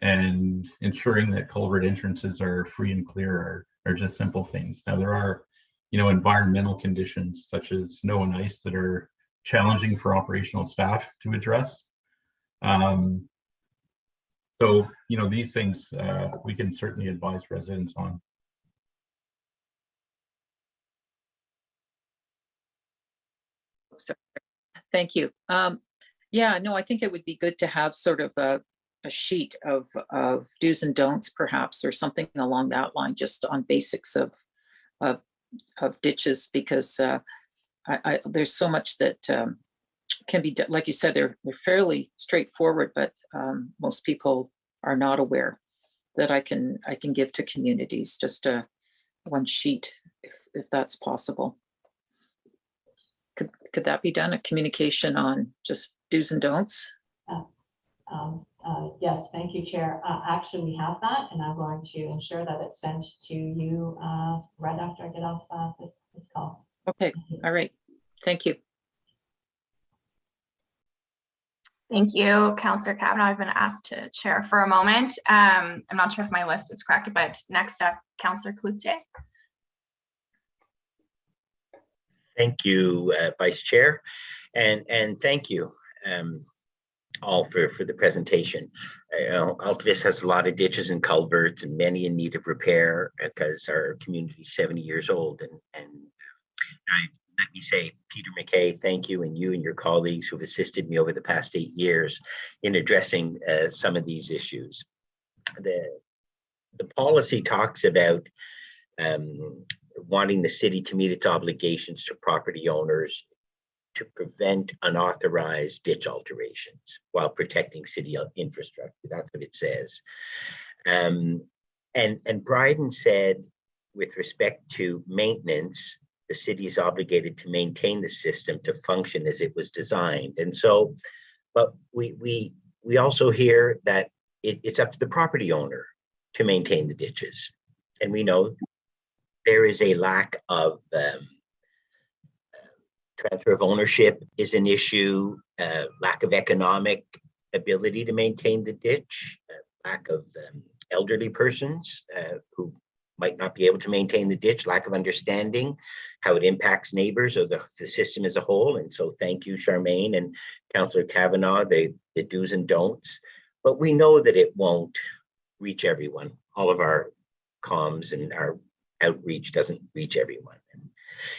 Speaker 16: and ensuring that culvert entrances are free and clear are just simple things. Now there are, you know, environmental conditions such as snow and ice that are challenging for operational staff to address. So, you know, these things we can certainly advise residents on.
Speaker 12: Thank you. Yeah, no, I think it would be good to have sort of a sheet of do's and don'ts, perhaps, or something along that line, just on basics of ditches, because there's so much that can be done. Like you said, they're fairly straightforward, but most people are not aware that I can give to communities, just one sheet, if that's possible. Could that be done? A communication on just do's and don'ts?
Speaker 13: Yes, thank you, Chair. Actually, we have that, and I'm going to ensure that it's sent to you right after I get off this call.
Speaker 12: Okay, all right. Thank you.
Speaker 10: Thank you, Councillor Kavanaugh. I've been asked to chair for a moment. I'm not sure if my list is correct, but next up, Councillor Cmté.
Speaker 11: Thank you, Vice Chair, and thank you all for the presentation. Altus has a lot of ditches and culverts, and many in need of repair because our community is 70 years old. And let me say, Peter McKay, thank you, and you and your colleagues who have assisted me over the past 8 years in addressing some of these issues. The policy talks about wanting the city to meet its obligations to property owners to prevent unauthorized ditch alterations while protecting city infrastructure. That's what it says. And Bryden said, with respect to maintenance, the city is obligated to maintain the system to function as it was designed. And so, but we also hear that it's up to the property owner to maintain the ditches. And we know there is a lack of transfer of ownership is an issue, lack of economic ability to maintain the ditch. lack of elderly persons who might not be able to maintain the ditch, lack of understanding how it impacts neighbors or the system as a whole. And so thank you, Charmaine and Councillor Kavanaugh, the do's and don'ts. But we know that it won't reach everyone. All of our comms and our outreach doesn't reach everyone.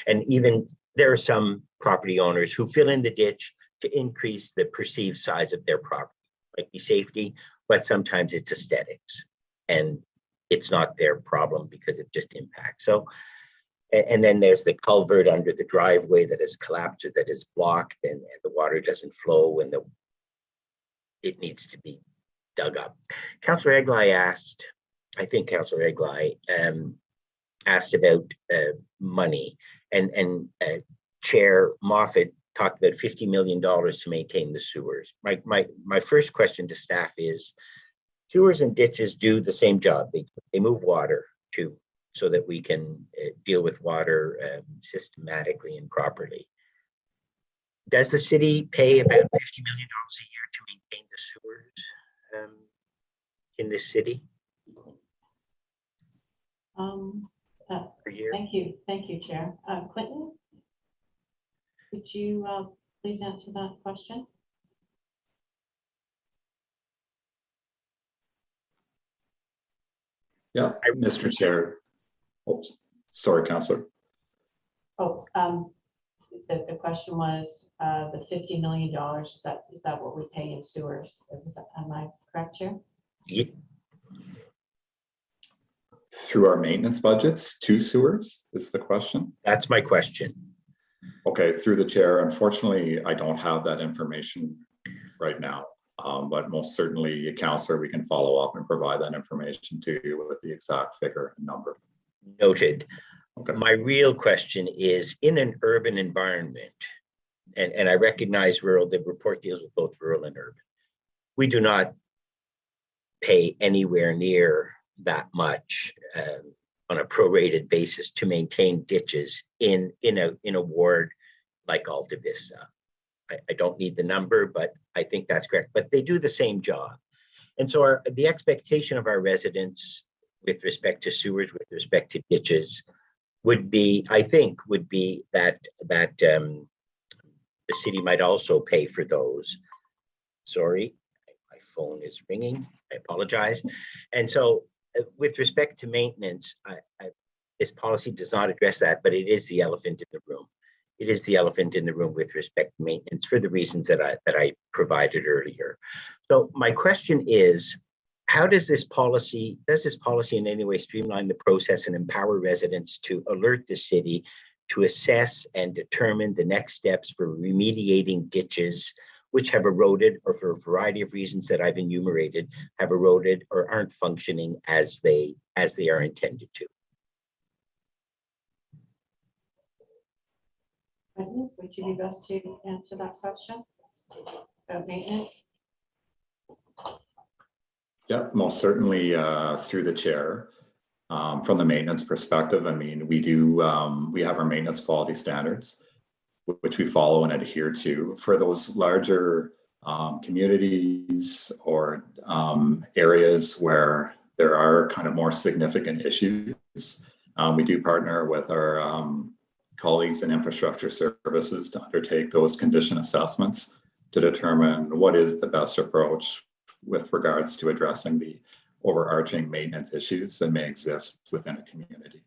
Speaker 11: And even there are some property owners who fill in the ditch to increase the perceived size of their property. Might be safety, but sometimes it's aesthetics. And it's not their problem because it just impacts. So, and then there's the culvert under the driveway that is collapsed or that is blocked, and the water doesn't flow, and it needs to be dug up. Councillor Eglai asked, I think Councillor Eglai asked about money, and Chair Moffat talked about $50 million to maintain the sewers. My first question to staff is, sewers and ditches do the same job. They move water too, so that we can deal with water systematically and properly. Does the city pay about $50 million a year to maintain the sewers in this city?
Speaker 13: Per year? Thank you, Chair. Clinton, could you please answer that question?
Speaker 15: Yeah, Mr. Chair. Oops, sorry, Councillor.
Speaker 13: Oh, the question was the $50 million. Is that what we pay in sewers? Am I correct, Chair?
Speaker 11: Yeah.
Speaker 15: Through our maintenance budgets to sewers is the question?
Speaker 11: That's my question.
Speaker 15: Okay, through the chair. Unfortunately, I don't have that information right now. But most certainly, Councillor, we can follow up and provide that information to you with the exact figure and number.
Speaker 11: Noted.
Speaker 15: Okay.
Speaker 11: My real question is, in an urban environment, and I recognize rural, the report deals with both rural and urban, we do not pay anywhere near that much on a prorated basis to maintain ditches in a ward like Alta Vista. I don't need the number, but I think that's correct. But they do the same job. And so the expectation of our residents with respect to sewers, with respect to ditches, would be, I think, would be that the city might also pay for those. Sorry, my phone is ringing. I apologize. And so with respect to maintenance, this policy does not address that, but it is the elephant in the room. It is the elephant in the room with respect to maintenance for the reasons that I provided earlier. So my question is, how does this policy in any way streamline the process and empower residents to alert the city to assess and determine the next steps for remediating ditches which have eroded, or for a variety of reasons that I've enumerated, have eroded or aren't functioning as they are intended to?
Speaker 13: Would you be best to answer that question about maintenance?
Speaker 15: Yeah, most certainly through the chair. From the maintenance perspective, I mean, we have our maintenance quality standards, which we follow and adhere to. For those larger communities or areas where there are kind of more significant issues, we do partner with our colleagues in infrastructure services to undertake those condition assessments to determine what is the best approach with regards to addressing the overarching maintenance issues that may exist within a community.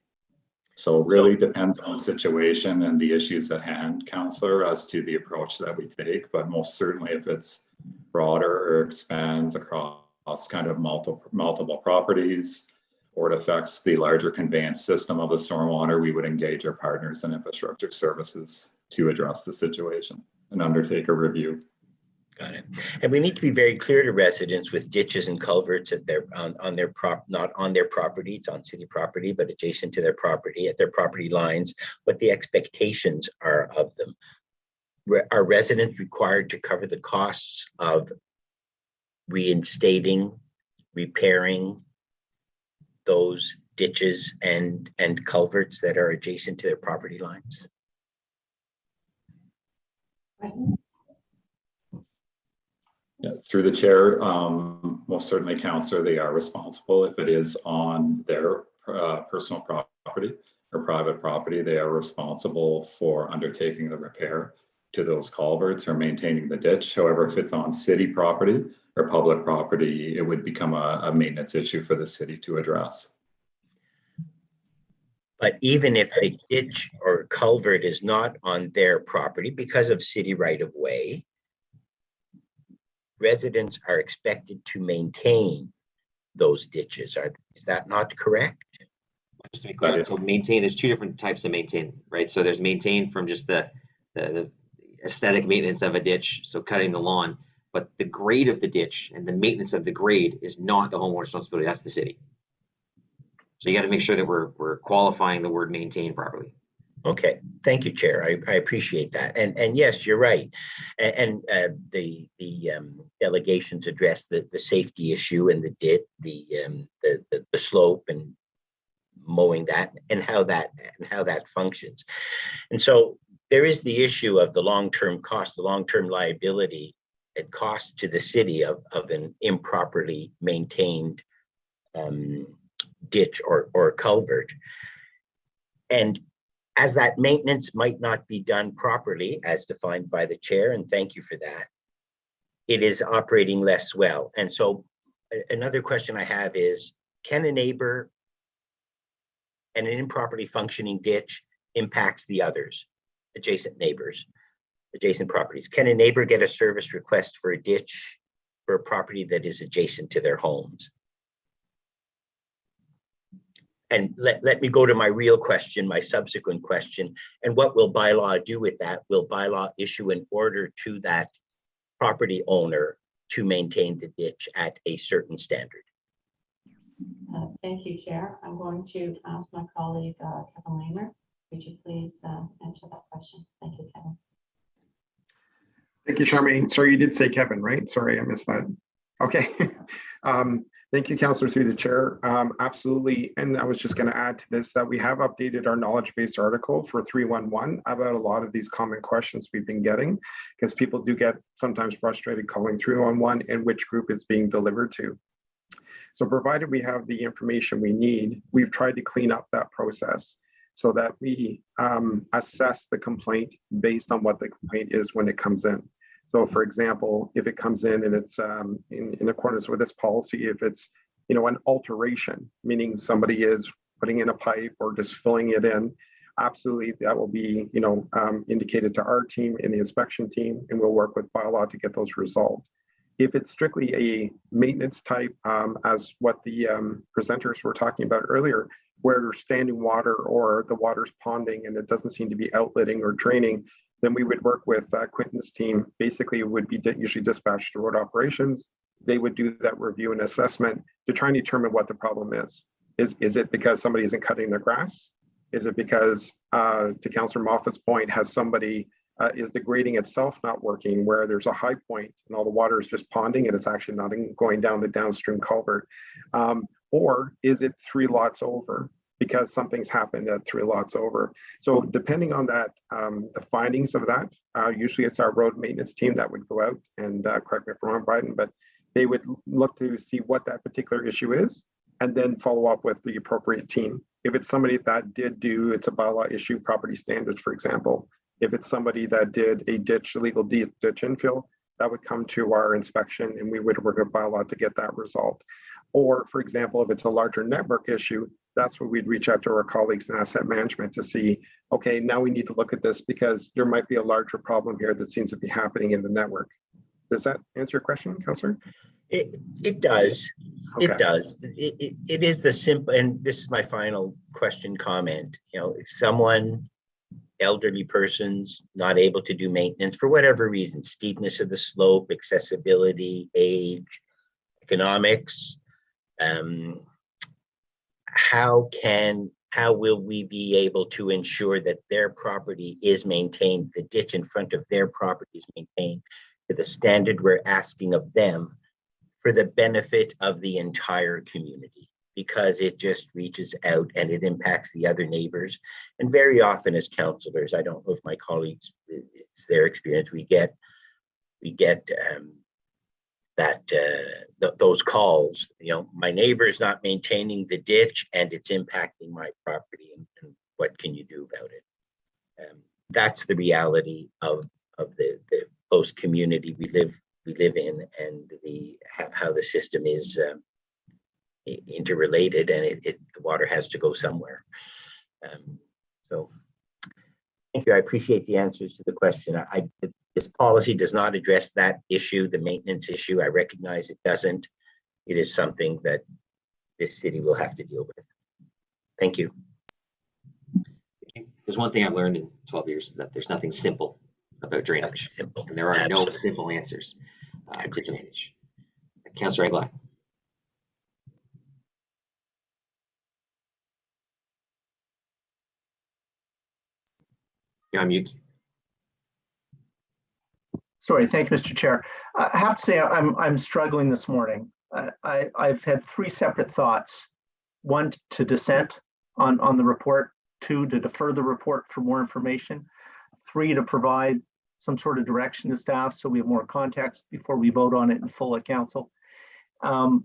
Speaker 15: So it really depends on the situation and the issues at hand, Councillor, as to the approach that we take. But most certainly, if it's broader or expands across kind of multiple properties, or it affects the larger conveyance system of the stormwater, we would engage our partners in infrastructure services to address the situation and undertake a review.
Speaker 11: Got it. And we need to be very clear to residents with ditches and culverts at not on their property, it's on city property, but adjacent to their property, at their property lines, what the expectations are of them. Are residents required to cover the costs of reinstating, repairing those ditches and culverts that are adjacent to their property lines?
Speaker 15: Yeah, Through the chair, most certainly, councillor, they are responsible. If it is on their personal property or private property, they are responsible for undertaking the repair to those culverts or maintaining the ditch. However, if it's on city property or public property, it would become a maintenance issue for the city to address.
Speaker 11: But even if a ditch or culvert is not on their property because of city right of way, residents are expected to maintain those ditches. Is that not correct?
Speaker 1: Just to be clear, so maintain, there's two different types of maintain, right? So there's maintain from just the aesthetic maintenance of a ditch, so cutting the lawn, but the grade of the ditch and the maintenance of the grade is not the homeowner's responsibility, that's the city. So you got to make sure that we're qualifying the word maintain properly.
Speaker 11: Okay, thank you, Chair. I appreciate that. And yes, you're right. And the delegations address the safety issue and the slope and mowing that and how that functions. And so there is the issue of the long-term cost, the long-term liability and cost to the city of an improperly maintained ditch or culvert. And as that maintenance might not be done properly as defined by the chair, and thank you for that, it is operating less well. And so another question I have is, can a neighbor and an improperly functioning ditch impacts the others, adjacent neighbors, adjacent properties? Can a neighbor get a service request for a ditch for a property that is adjacent to their homes? And let me go to my real question, my subsequent question. And what will bylaw do with that? Will bylaw issue an order to that property owner to maintain the ditch at a certain standard?
Speaker 13: Thank you, Chair. I'm going to ask my colleague, Kevin Lamer. Would you please answer that question? Thank you, Kevin.
Speaker 17: Thank you, Charmaine. Sorry, you did say Kevin, right? Sorry, I missed that. Okay. Thank you, Councillor, through the chair. Absolutely. And I was just going to add to this that we have updated our knowledge-based article for 311 about a lot of these common questions we've been getting, because people do get sometimes frustrated calling 311 and which group it's being delivered to. So provided we have the information we need, we've tried to clean up that process so that we assess the complaint based on what the complaint is when it comes in. So for example, if it comes in and it's in accordance with this policy, if it's, an alteration, meaning somebody is putting in a pipe or just filling it in, absolutely that will be, indicated to our team and the inspection team, and we'll work with bylaw to get those resolved. If it's strictly a maintenance type, as what the presenters were talking about earlier, where there's standing water or the water's ponding and it doesn't seem to be outletting or draining, then we would work with Quinton's team. Basically, it would be usually dispatched to road operations. They would do that review and assessment to try and determine what the problem is. Is it because somebody isn't cutting their grass? Is it because, to Councillor Moffat's point, has somebody, is the grading itself not working where there's a high point and all the water is just ponding and it's actually not going down the downstream culvert? Or is it 3 lots over? Because something's happened at 3 lots over. So depending on that, the findings of that, usually it's our road maintenance team that would go out and correct me if I'm wrong, Biden, but they would look to see what that particular issue is and then follow up with the appropriate team. If it's somebody that did do, it's a bylaw issue, property standards, for example. If it's somebody that did a illegal ditch infill, that would come to our inspection and we would work with bylaw to get that resolved. Or for example, if it's a larger network issue, that's where we'd reach out to our colleagues in asset management to see, okay, now we need to look at this because there might be a larger problem here that seems to be happening in the network. Does that answer your question, Councillor?
Speaker 11: It does. Okay. It does. It is the simple, and this is my final question comment. If someone, elderly persons, not able to do maintenance for whatever reason, steepness of the slope, accessibility, age, economics, how will we be able to ensure that their property is maintained, the ditch in front of their property is maintained to the standard we're asking of them for the benefit of the entire community? Because it just reaches out and it impacts the other neighbors. And very often as councillors, I don't know if my colleagues, it's their experience, we get those calls. You know, my neighbor is not maintaining the ditch and it's impacting my property, and what can you do about it? That's the reality of the close community we live in, and how the system is interrelated, and the water has to go somewhere. So thank you. I appreciate the answers to the question. This policy does not address that issue, the maintenance issue. I recognize it doesn't. It is something that this city will have to deal with. Thank you.
Speaker 1: There's one thing I've learned in 12 years, that there's nothing simple about drainage.
Speaker 11: Simple.
Speaker 1: And there are no simple answers to drainage. Councillor Egli. You're on mute.
Speaker 4: Sorry, thank you, Mr. Chair. I have to say I'm struggling this morning. I've had three separate thoughts. One, to dissent on the report. Two, to defer the report for more information. Three, to provide some sort of direction to staff so we have more context before we vote on it in full at council. You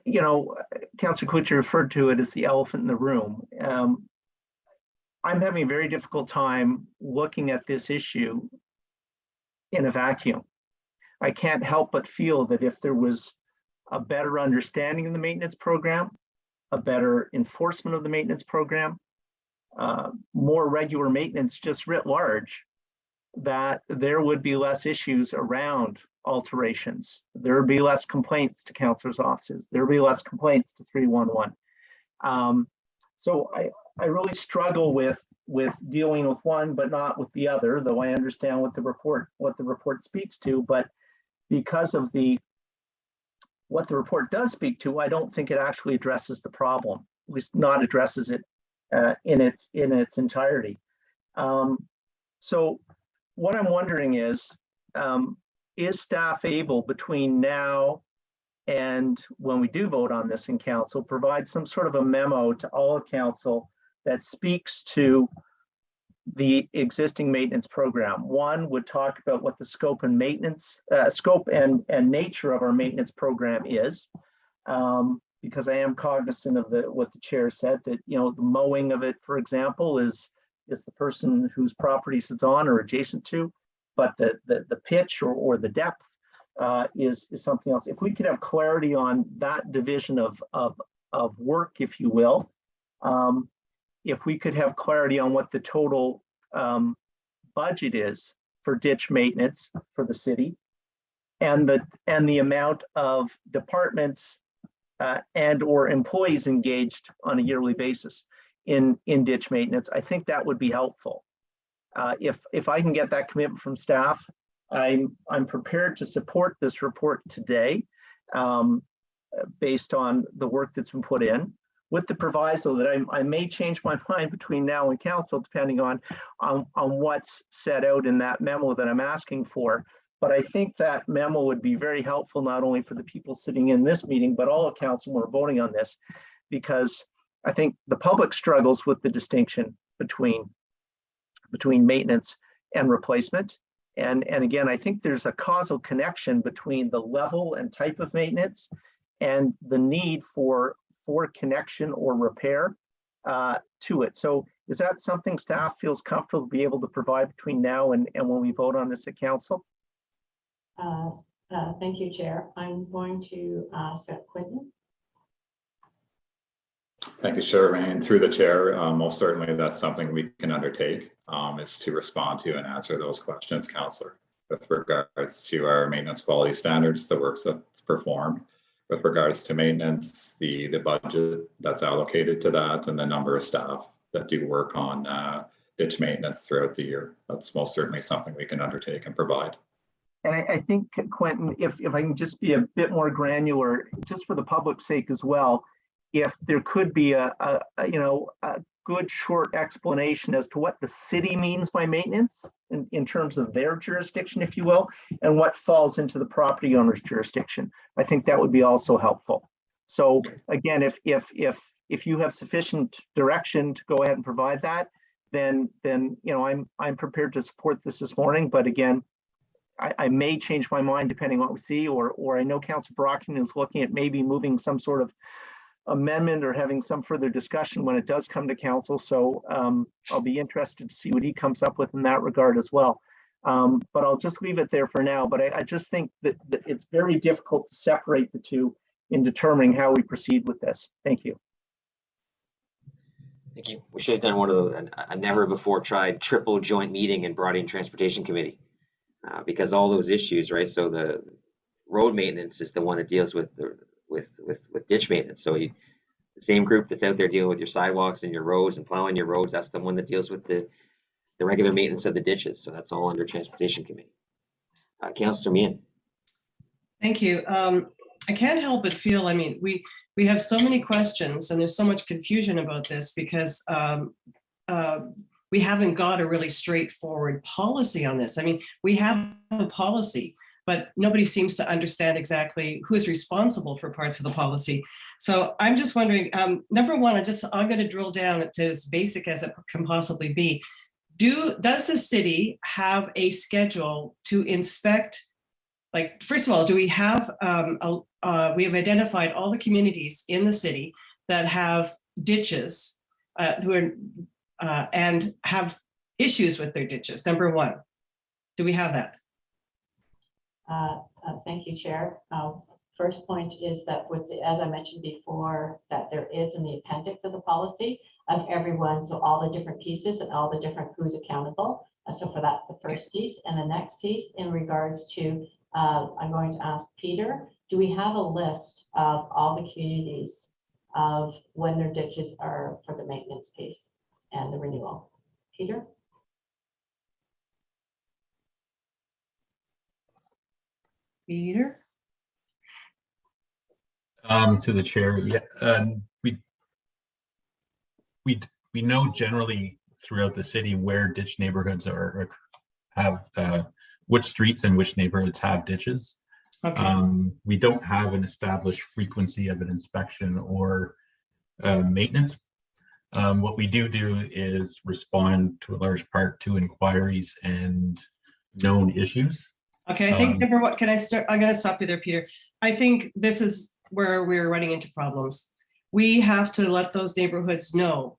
Speaker 4: know, Councillor Cloutier referred to it as the elephant in the room. I'm having a very difficult time looking at this issue in a vacuum. I can't help but feel that if there was a better understanding of the maintenance program, a better enforcement of the maintenance program, more regular maintenance just writ large, that there would be less issues around alterations. There would be less complaints to councillors' offices. There would be less complaints to 311. So I really struggle with dealing with one but not with the other, though I understand what the report speaks to. But because of what the report does speak to, I don't think it actually addresses the problem, at least not addresses it in its entirety. So what I'm wondering is staff able between now and when we do vote on this in council, provide some sort of a memo to all of council that speaks to the existing maintenance program? One would talk about what the scope and maintenance, scope and nature of our maintenance program is, because I am cognizant of what the chair said, that, you know, the mowing of it, for example, is the person whose property it's on or adjacent to, but the pitch or the depth is something else. If we could have clarity on that division of work, if you will, if we could have clarity on what the total budget is for ditch maintenance for the city, and the amount of departments and or employees engaged on a yearly basis in ditch maintenance, I think that would be helpful. If I can get that commitment from staff, I'm prepared to support this report today, based on the work that's been put in, with the proviso that I may change my mind between now and council, depending on what's set out in that memo that I'm asking for. But I think that memo would be very helpful, not only for the people sitting in this meeting, but all of council who are voting on this, because I think the public struggles with the distinction between maintenance and replacement. And again, I think there's a causal connection between the level and type of maintenance and the need for connection or repair to it. So is that something staff feels comfortable to be able to provide between now and when we vote on this at council?
Speaker 13: Thank you, Chair. I'm going to ask Quentin.
Speaker 15: Thank you, Charmaine. Through the chair, most certainly that's something we can undertake, is to respond to and answer those questions, Councillor, with regards to our maintenance quality standards, the works that's performed, with regards to maintenance, the budget that's allocated to that, and the number of staff that do work on ditch maintenance throughout the year. That's most certainly something we can undertake and provide.
Speaker 4: And I think, Quentin, if I can just be a bit more granular, just for the public's sake as well, if there could be a good short explanation as to what the city means by maintenance in terms of their jurisdiction, if you will, and what falls into the property owner's jurisdiction, I think that would be also helpful. So again, if you have sufficient direction to go ahead and provide that, then I'm prepared to support this morning. But again, I may change my mind depending on what we see, or I know Councillor Brockton is looking at maybe moving some sort of amendment or having some further discussion when it does come to council. So I'll be interested to see what he comes up with in that regard as well. But I'll just leave it there for now. But I just think that it's very difficult to separate the two in determining how we proceed with this. Thank you.
Speaker 1: Thank you. We should have done one of those, a never before tried triple joint meeting and brought in Transportation Committee because all those issues, right? So the road maintenance is the one that deals with ditch maintenance. So the same group that's out there dealing with your sidewalks and your roads and plowing your roads, that's the one that deals with the regular maintenance of the ditches. So that's all under Transportation Committee. Councillor Meehan.
Speaker 9: Thank you. I can't help but feel, I mean, we have so many questions and there's so much confusion about this because we haven't got a really straightforward policy on this. I mean, we have a policy, but nobody seems to understand exactly who's responsible for parts of the policy. So I'm just wondering, number one, I'm going to drill down to as basic as it can possibly be. Does the city have a schedule to inspect? Like, first of all, do we have, we have identified all the communities in the city that have ditches and have issues with their ditches, number one. Do we have that?
Speaker 13: Thank you, Chair. First point is that as I mentioned before, that there is in the appendix of the policy of everyone, so all the different pieces and all the that's the first piece. And the next piece in regards to, I'm going to ask Peter, do we have a list of all the communities of when their ditches are for the maintenance piece and the renewal? Peter?
Speaker 9: Peter?
Speaker 16: To the chair, yeah, we know generally throughout the city where ditch neighborhoods have which streets and which neighborhoods have ditches. Okay. We don't have an established frequency of an inspection or maintenance. What we do is respond to a large part to inquiries and known issues.
Speaker 9: Okay, I think number one, can I start? I'm going to stop you there, Peter. I think this is where we're running into problems. We have to let those neighborhoods know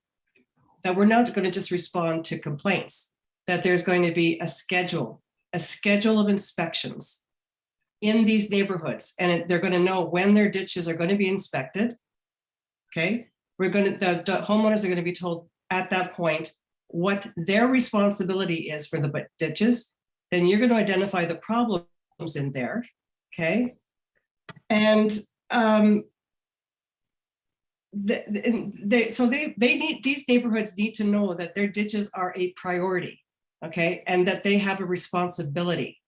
Speaker 9: that we're not going to just respond to complaints, that there's going to be a schedule of inspections in these neighborhoods, and they're going to know when their ditches are going to be inspected. Okay, the homeowners are going to be told at that point what their responsibility is for the ditches. Then you're going to identify the problems in there. Okay, and these neighborhoods need to know that their ditches are a priority. Okay, and that they have a responsibility,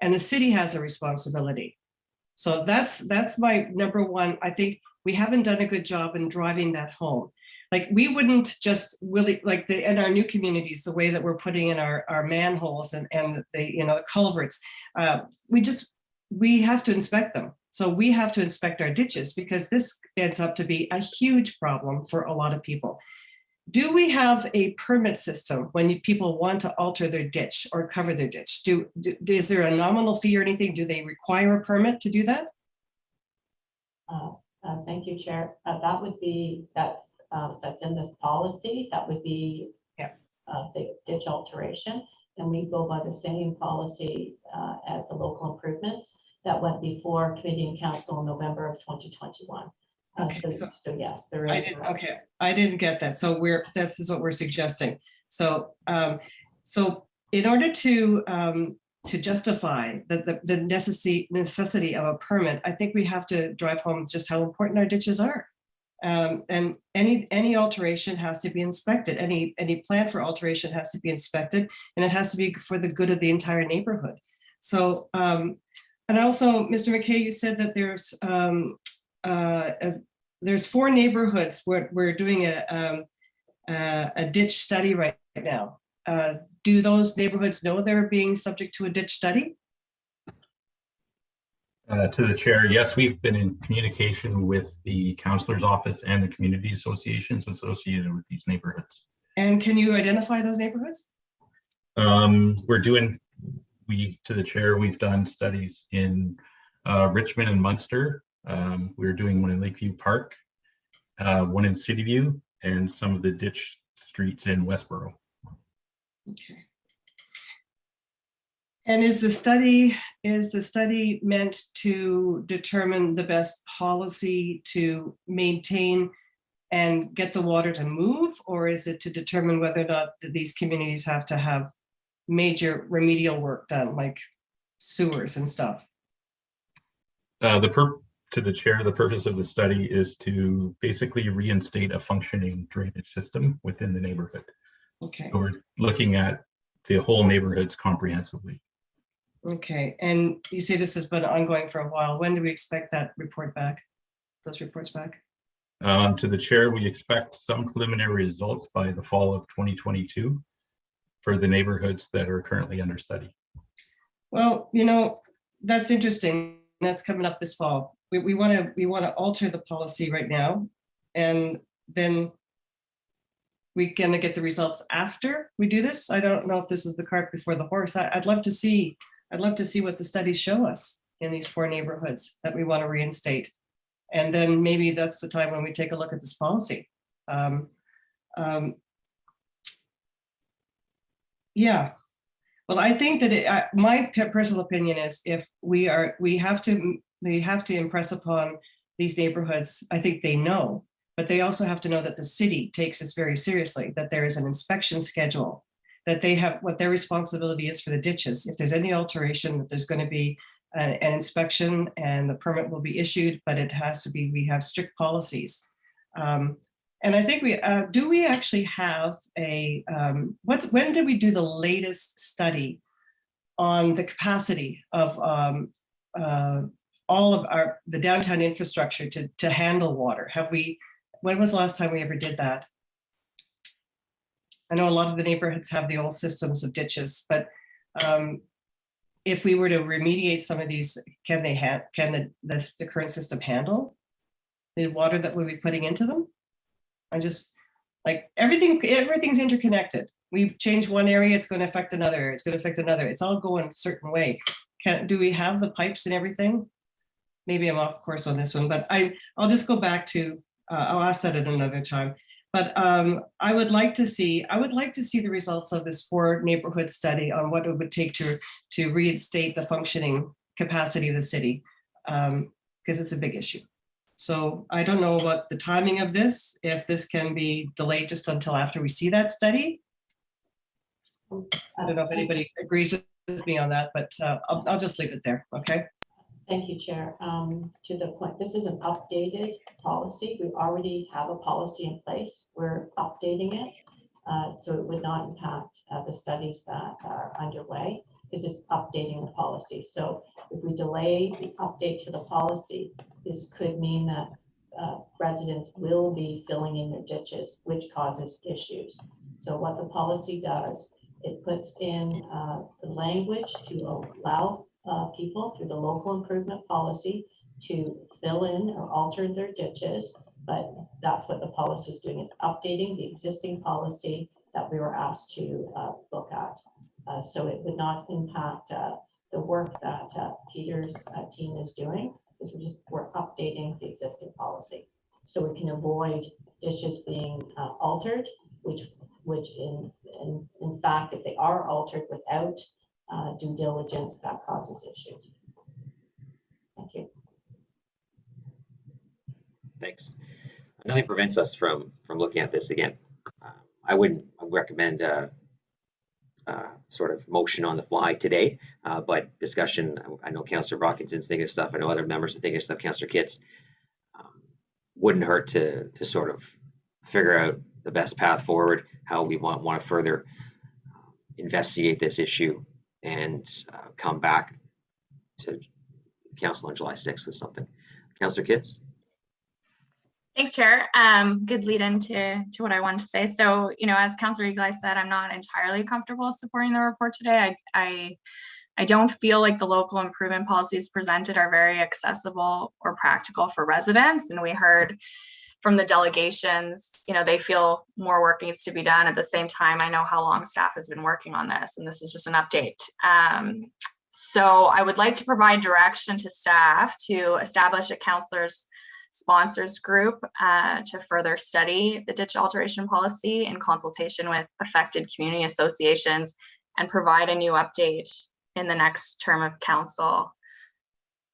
Speaker 9: and the city has a responsibility. So that's my number one. I think we haven't done a good job in driving that home. Like, we wouldn't just really, like in our new communities, the way that we're putting in our manholes and the culverts, we have to inspect them. So we have to inspect our ditches because this ends up to be a huge problem for a lot of people. Do we have a permit system when people want to alter their ditch or cover their ditch? Is there a nominal fee or anything? Do they require a permit to do that?
Speaker 13: Thank you, Chair. That would be, that's in this policy. That would be the ditch alteration. And we go by the same policy as the local improvements that went before Committee and Council in November of 2021. Okay. So yes, there is.
Speaker 9: I didn't get that. So this is what we're suggesting. So so in order to justify the necessity of a permit, I think we have to drive home just how important our ditches are. And any alteration has to be inspected. Any plan for alteration has to be inspected, and it has to be for the good of the entire neighborhood. So and also, Mr. McKay, you said that there's 4 neighborhoods where we're doing a ditch study right now. Do those neighborhoods know they're being subject to a ditch study?
Speaker 16: To the chair, yes, we've been in communication with the councillor's office and the community associations associated with these neighborhoods.
Speaker 9: And can you identify those neighborhoods?
Speaker 16: We're doing to the chair, we've done studies in Richmond and Munster. We're doing one in Lakeview Park, one in City View, and some of the ditch streets in Westboro.
Speaker 9: Okay. And is the study meant to determine the best policy to maintain and get the water to move, or is it to determine whether or not these communities have to have major remedial work done, like sewers and stuff?
Speaker 16: To the chair, the purpose of the study is to basically reinstate a functioning drainage system within the neighborhood.
Speaker 9: Okay.
Speaker 16: So we're looking at the whole neighborhoods comprehensively.
Speaker 9: Okay, and you say this has been ongoing for a while. When do we expect that report back? Those reports back?
Speaker 16: To the chair, we expect some preliminary results by the fall of 2022 for the neighborhoods that are currently under study.
Speaker 9: Well, that's interesting. That's coming up this fall. We want to alter the policy right now, and then we're gonna get the results after we do this. I don't know if this is the cart before the horse. I'd love to see what the studies show us in these 4 neighborhoods that we want to reinstate. And then maybe that's the time when we take a look at this policy. Yeah, well, I think that my personal opinion is if we have to impress upon these neighborhoods. I think they know, but they also have to know that the city takes this very seriously, that there is an inspection schedule, that they have what their responsibility is for the ditches. If there's any alteration, that there's going to be an inspection and the permit will be issued, but it has to be, we have strict policies. And I think do we actually have when did we do the latest study on the capacity of all of the downtown infrastructure to handle water? When was the last time we ever did that? I know a lot of the neighborhoods have the old systems of ditches, but if we were to remediate some of these, can the current system handle the water that we'll be putting into them? I just, like, everything's interconnected. We change one area, it's going to affect another area, it's going to affect another. It's all going a certain way. Do we have the pipes and everything? Maybe I'm off course on this one, but I'll just go back to, I'll ask that at another time. But I would like to see the results of this 4 neighborhood study on what it would take to reinstate the functioning capacity of the city, because it's a big issue. So I don't know about the timing of this, if this can be delayed just until after we see that study. I don't know if anybody agrees with me on that, but I'll just leave it there, okay?
Speaker 13: Thank you, Chair. To the point, this is an updated policy. We already have a policy in place. We're updating it, so it would not impact the studies that are underway, because it's updating the policy. So if we delay the update to the policy, this could mean that residents will be filling in their ditches, which causes issues. So what the policy does, it puts in the language to allow people through the local improvement policy to fill in or alter their ditches, but that's what the policy is doing. It's updating the existing policy that we were asked to look at. So it would not impact the work that Peter's team is doing, because we're updating the existing policy. So we can avoid ditches being altered, which in fact, if they are altered without due diligence, that causes issues. Thank you.
Speaker 1: Thanks. Nothing prevents us from looking at this again. I wouldn't recommend sort of motion on the fly today, but discussion. I know Councillor Brockington's thinking of stuff. I know other members are thinking of stuff. Councillor Kitts, wouldn't hurt to sort of figure out the best path forward, how we want to further investigate this issue, and come back to Council on July 6th with something. Councillor Kitts.
Speaker 10: Thanks, Chair. Good lead into what I wanted to say. So, as Councillor Eagle said, I'm not entirely comfortable supporting the report today. I don't feel like the local improvement policies presented are very accessible or practical for residents. And we heard from the delegations, they feel more work needs to be done. At the same time, I know how long staff has been working on this, and this is just an update. So I would like to provide direction to staff to establish a counselors sponsors group to further study the ditch alteration policy in consultation with affected community associations and provide a new update in the next term of council.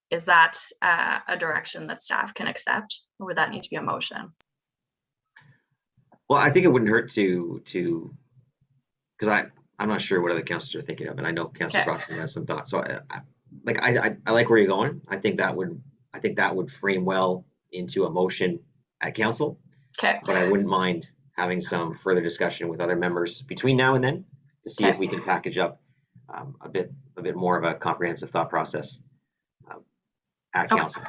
Speaker 10: Is that a direction that staff can accept, or would that need to be a motion?
Speaker 1: Well, I think it wouldn't hurt to because I'm not sure what other councillors are thinking of, and I know Councillor Brockman has some thoughts. So I like where you're going. I think that would frame well into a motion at council.
Speaker 10: Okay.
Speaker 1: But I wouldn't mind having some further discussion with other members between now and then to see if we can package up a bit more of a comprehensive thought process at council.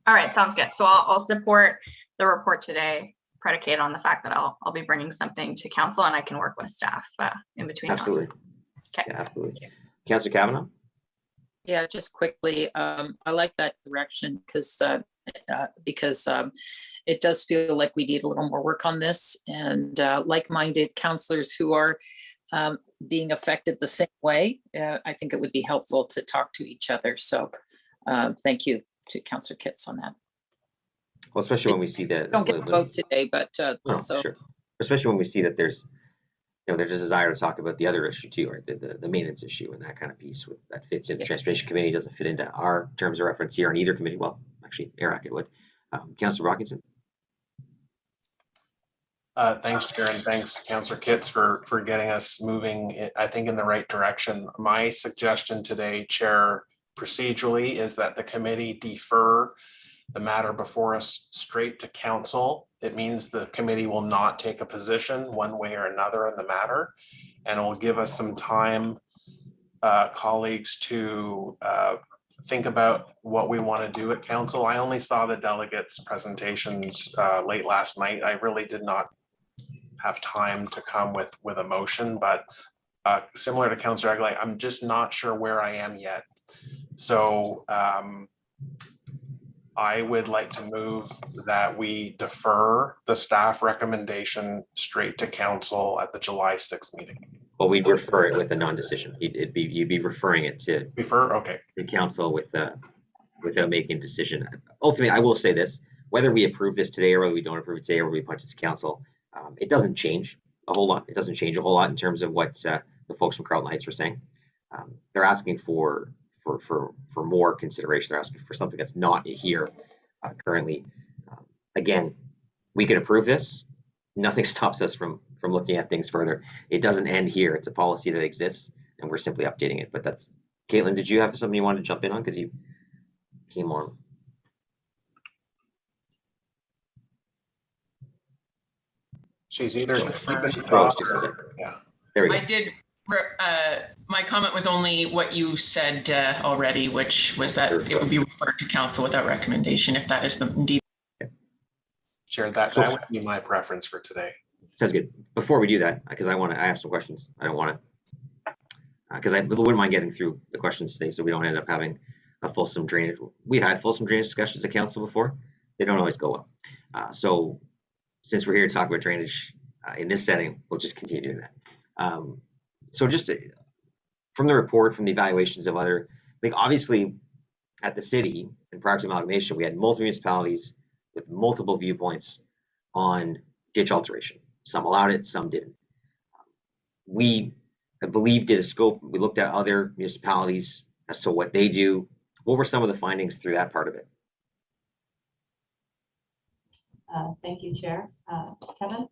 Speaker 10: All right, sounds good. So I'll support the report today, predicated on the fact that I'll be bringing something to council, and I can work with staff in between.
Speaker 1: Absolutely.
Speaker 10: Okay.
Speaker 1: Yeah, absolutely. Councillor Kavanagh?
Speaker 12: Yeah, just quickly, I like that direction because it does feel like we need a little more work on this, and like-minded councillors who are being affected the same way. I think it would be helpful to talk to each other. So thank you to Councillor Kitts on that.
Speaker 1: Well, especially when we see that
Speaker 12: Don't get a vote today, but
Speaker 1: sure. Especially when we see that there's a desire to talk about the other issue too, right? The maintenance issue and that kind of piece that fits in the Transportation Committee, doesn't fit into our terms of reference here on either committee. Well, actually, ERAC it would. Councillor Brockington.
Speaker 3: Thanks, Chair, and thanks, Councillor Kitts, for getting us moving, I think, in the right direction. My suggestion today, Chair, procedurally, is that the committee defer the matter before us straight to council. It means the committee will not take a position one way or another in the matter, and it will give us some time, colleagues, to think about what we want to do at council. I only saw the delegates' presentations late last night. I really did not have time to come with a motion, but similar to Councillor Egley, I'm just not sure where I am yet. So I would like to move that we defer the staff recommendation straight to council at the July 6th meeting.
Speaker 1: Well, we'd refer it with a non-decision. You'd be referring it to
Speaker 3: the
Speaker 1: council without making a decision. Ultimately, I will say this: whether we approve this today or whether we don't approve it today or we punch it to council, it doesn't change a whole lot. It doesn't change a whole lot in terms of what the folks from Carleton Heights were saying. They're asking for more consideration. They're asking for something that's not here currently. Again, we can approve this. Nothing stops us from looking at things further. It doesn't end here. It's a policy that exists, and we're simply updating it. But that's Caitlin. Did you have something you wanted to jump in on because you came on?
Speaker 3: She's either
Speaker 1: froze just a second.
Speaker 3: Yeah.
Speaker 1: There we go.
Speaker 18: I did. My comment was only what you said already, which was that it would be referred to council without recommendation if that is indeed.
Speaker 3: Chair, that would be my preference for today.
Speaker 1: Sounds good. Before we do that, because I have some questions. I don't want to, because I wouldn't mind getting through the questions today, so we don't end up having a fulsome drainage. We've had fulsome drainage discussions at council before. They don't always go well. So since we're here to talk about drainage in this setting, we'll just continue doing that. So just from the report, from the evaluations of other, obviously at the city and prior to amalgamation, we had multiple municipalities with multiple viewpoints on ditch alteration. Some allowed it, some didn't. We, I believe, did a scope. We looked at other municipalities as to what they do. What were some of the findings through that part of it?
Speaker 13: Thank you, Chair. Kevin?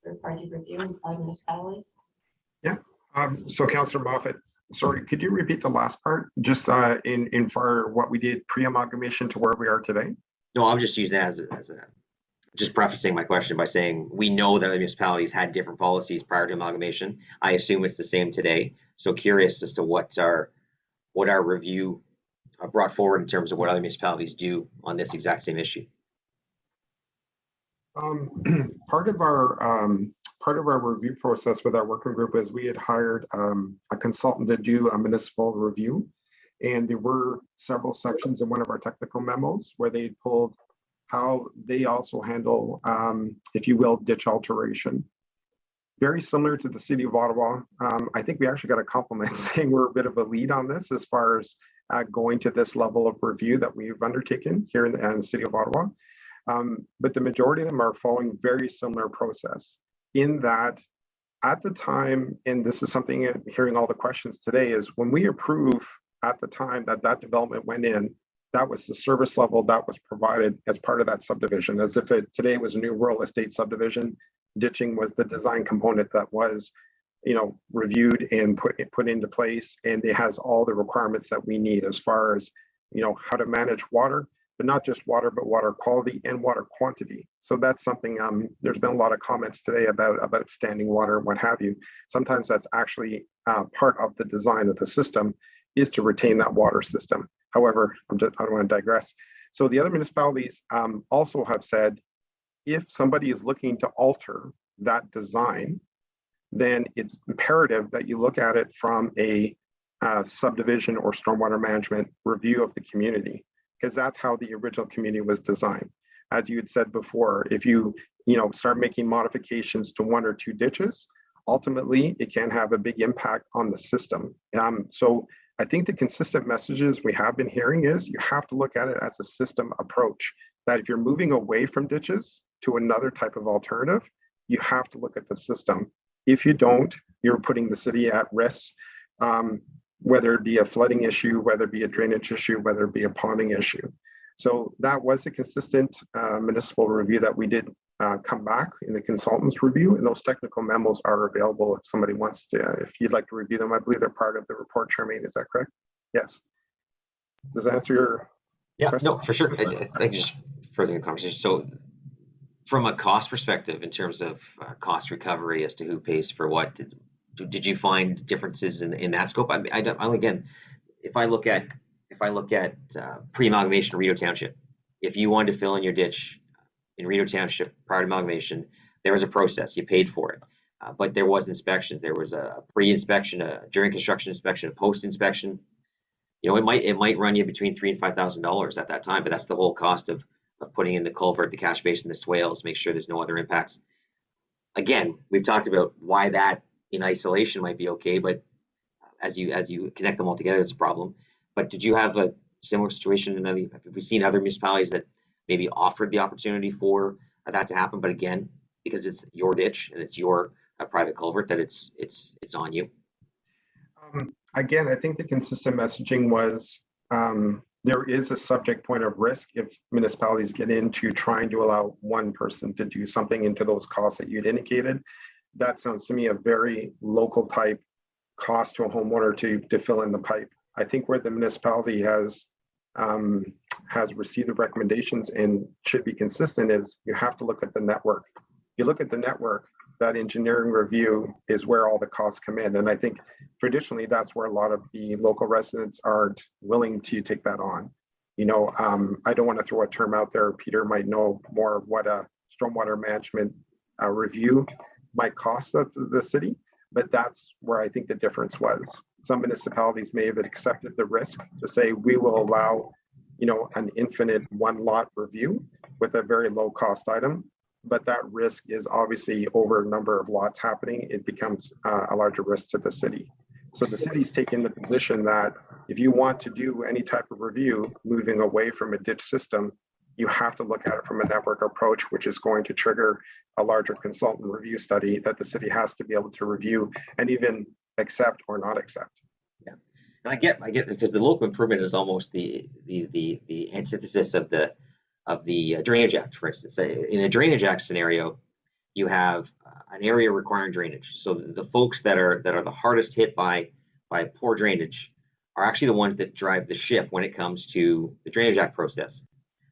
Speaker 13: Third-party review by municipalities.
Speaker 17: Yeah. So Councillor Moffat, sorry, could you repeat the last part? Just in for what we did pre-amalgamation to where we are today?
Speaker 1: No, I'll just use that as a just prefacing my question by saying we know that the municipalities had different policies prior to amalgamation. I assume it's the same today. So curious as to what our review brought forward in terms of what other municipalities do on this exact same issue.
Speaker 17: Part of our review process with our working group is we had hired a consultant to do a municipal review, And there were several sections in one of our technical memos where they pulled how they also handle, if you will, ditch alteration. Very similar to the City of Ottawa. I think we actually got a compliment saying we're a bit of a lead on this as far as going to this level of review that we've undertaken here in the City of Ottawa. But the majority of them are following very similar process in that at the time, and this is something hearing all the questions today, is when we approve at the time that that development went in, that was the service level that was provided as part of that subdivision. As if it today was a new rural estate subdivision, ditching was the design component that was, reviewed and put into place, and it has all the requirements that we need as far as, how to manage water, but not just water, but water quality and water quantity. So that's something, there's been a lot of comments today about standing water and what have you. Sometimes that's actually part of the design of the system is to retain that water system. However, I don't want to digress. So the other municipalities also have said, if somebody is looking to alter that design, then it's imperative that you look at it from a subdivision or stormwater management review of the community, because that's how the original community was designed. As you had said before, if you start making modifications to one or two ditches, ultimately it can have a big impact on the system. So I think the consistent messages we have been hearing is you have to look at it as a system approach, that if you're moving away from ditches to another type of alternative, you have to look at the system. If you don't, you're putting the city at risk, whether it be a flooding issue, whether it be a drainage issue, whether it be a ponding issue. So that was a consistent municipal review that we did come back in the consultant's review, and those technical memos are available if somebody wants to, if you'd like to review them. I believe they're part of the report, Charmaine, is that correct? Yes. Does that answer your question?
Speaker 1: No, for sure. I just furthering the conversation. So from a cost perspective, in terms of cost recovery as to who pays for what, did you find differences in that scope? Again, if I look at pre-amalgamation Rideau Township, if you wanted to fill in your ditch in Rideau Township prior to amalgamation, there was a process. You paid for it, but there was inspections. There was a pre-inspection, a during construction inspection, a post-inspection. It might run you between $3,000 and $5,000 at that time, but that's the whole cost of putting in the culvert, the catch basin, the swales, make sure there's no other impacts. Again, we've talked about why that in isolation might be okay, but as you connect them all together, it's a problem. But did you have a similar situation have we seen other municipalities that maybe offered the opportunity for that to happen, but again, because it's your ditch and it's your private culvert, that it's on you?
Speaker 17: Again, I think the consistent messaging was there is a subject point of risk if municipalities get into trying to allow one person to do something into those costs that you'd indicated. That sounds to me a very local type cost to a homeowner to fill in the pipe. I think where the municipality has received the recommendations and should be consistent is you have to look at the network. You look at the network, that engineering review is where all the costs come in. And I think traditionally that's where a lot of the local residents aren't willing to take that on. I don't want to throw a term out there. Peter might know more of what a stormwater management review might cost the city, but that's where I think the difference was. Some municipalities may have accepted the risk to say we will allow, an infinite one lot review with a very low cost item, but that risk is obviously over a number of lots happening. It becomes a larger risk to the city. So the city's taking the position that if you want to do any type of review, moving away from a ditch system, you have to look at it from a network approach, which is going to trigger a larger consultant review study that the city has to be able to review and even accept or not accept.
Speaker 1: Yeah, and I get because the local improvement is almost the antithesis of the Drainage Act, for instance. In a Drainage Act scenario, you have an area requiring drainage. So the folks that are the hardest hit by poor drainage are actually the ones that drive the ship when it comes to the Drainage Act process.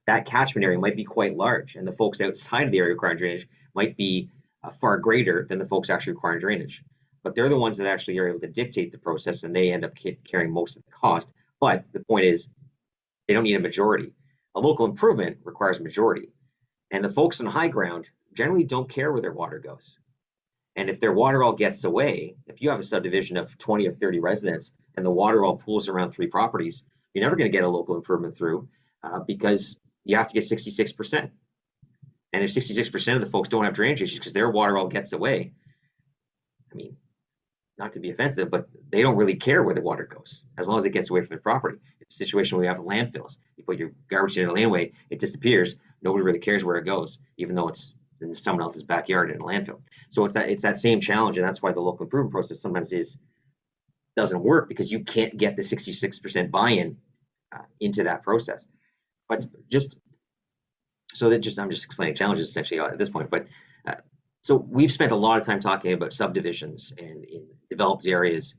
Speaker 1: That catchment area might be quite large, and the folks outside of the area requiring drainage might be far greater than the folks actually requiring drainage. But they're the ones that actually are able to dictate the process, and they end up carrying most of the cost. But the point is, they don't need a majority. A local improvement requires a majority. And the folks on high ground generally don't care where their water goes. And if their water all gets away, if you have a subdivision of 20 or 30 residents and the water all pools around 3 properties, you're never going to get a local improvement through because you have to get 66%. And if 66% of the folks don't have drainage issues because their water all gets away, I mean, not to be offensive, but they don't really care where the water goes as long as it gets away from their property. It's a situation where we have landfills. You put your garbage in a laneway, it disappears. Nobody really cares where it goes, even though it's in someone else's backyard in a landfill. So it's that same challenge, and that's why the local improvement process sometimes doesn't work, because you can't get the 66% buy-in into that process. But I'm just explaining challenges essentially at this point. But so we've spent a lot of time talking about subdivisions and in developed areas,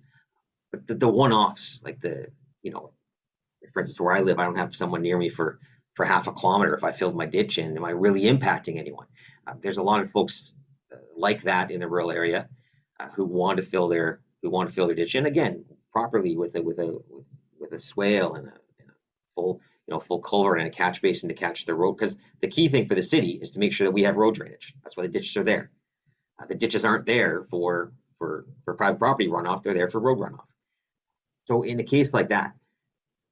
Speaker 1: but the one-offs, like for instance, where I live, I don't have someone near me for half a kilometer. If I filled my ditch in, am I really impacting anyone? There's a lot of folks like that in the rural area who want to fill their ditch, and again, properly with a swale and a full culvert and a catch basin to catch the road. Because the key thing for the city is to make sure that we have road drainage. That's why the ditches are there. The ditches aren't there for private property runoff; they're there for road runoff. So in a case like that,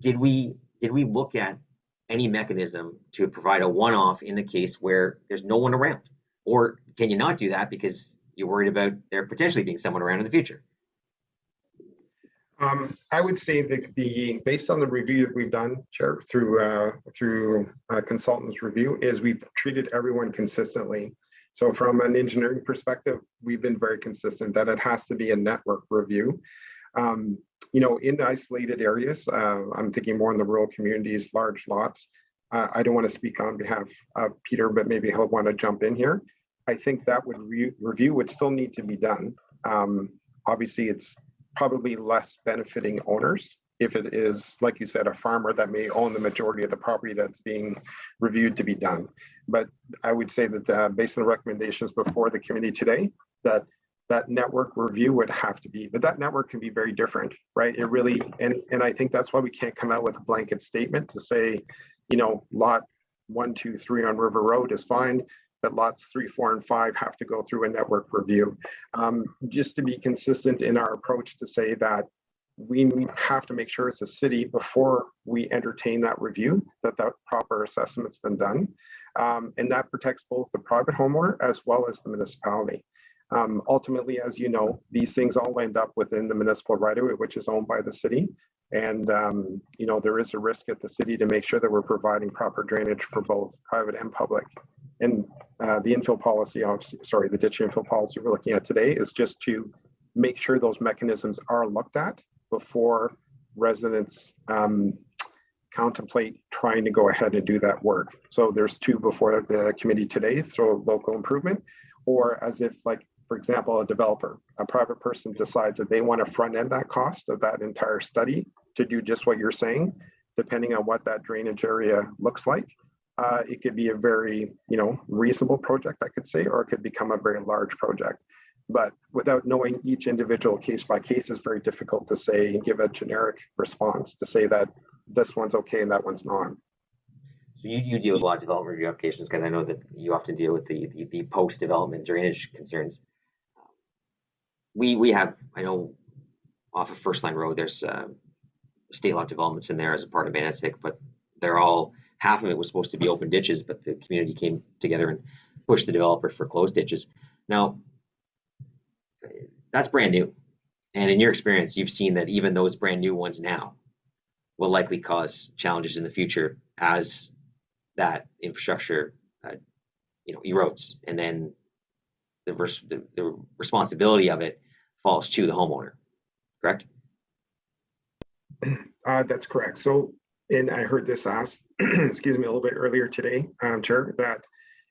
Speaker 1: did we look at any mechanism to provide a one-off in the case where there's no one around? Or can you not do that because you're worried about there potentially being someone around in the future?
Speaker 17: I would say that based on the review that we've done, Chair, through consultants review, is we've treated everyone consistently. So from an engineering perspective, we've been very consistent that it has to be a network review. In the isolated areas, I'm thinking more in the rural communities, large lots. I don't want to speak on behalf of Peter, but maybe he'll want to jump in here. I think that review would still need to be done. Obviously, it's probably less benefiting owners if it is, like you said, a farmer that may own the majority of the property that's being reviewed to be done. But I would say that based on the recommendations before the committee today, that network review would have to be, but that network can be very different, right? It really, and I think that's why we can't come out with a blanket statement to say, lot 1, 2, 3 on River Road is fine, but lots 3, 4, and 5 have to go through a network review. Just to be consistent in our approach to say that we have to make sure as a city, before we entertain that review, that proper assessment's been done. And that protects both the private homeowner as well as the municipality. Ultimately, as you know, these things all end up within the municipal right-of-way, which is owned by the city. And, there is a risk at the city to make sure that we're providing proper drainage for both private and public. And the infill policy, the ditch infill policy we're looking at today is just to make sure those mechanisms are looked at before residents contemplate trying to go ahead and do that work. So there's 2 before the committee today, so local improvement, or as if, like, for example, a private person decides that they want to front end that cost of that entire study to do just what you're saying, depending on what that drainage area looks like. It could be a very, reasonable project, I could say, or it could become a very large project. But without knowing each individual case by case, is very difficult to say and give a generic response to say that this one's okay and that one's not.
Speaker 1: So you deal with a lot of development review applications, because I know that you often deal with the post-development drainage concerns. We have, I know, off of First Line Road, there's state lot developments in there as a part of Banasik, but they're all, half of it was supposed to be open ditches, but the community came together and pushed the developer for closed ditches. Now, that's brand new. And in your experience, you've seen that even those brand new ones now will likely cause challenges in the future as that infrastructure erodes, and then the responsibility of it falls to the homeowner, correct?
Speaker 17: That's correct. So, and I heard this asked, excuse me, a little bit earlier today, Chair, that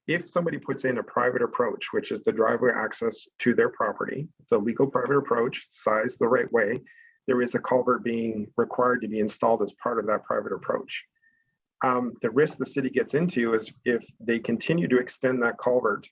Speaker 17: if somebody puts in a private approach, which is the driveway access to their property, it's a legal private approach, sized the right way, there is a culvert being required to be installed as part of that private approach. The risk the city gets into is if they continue to extend that culvert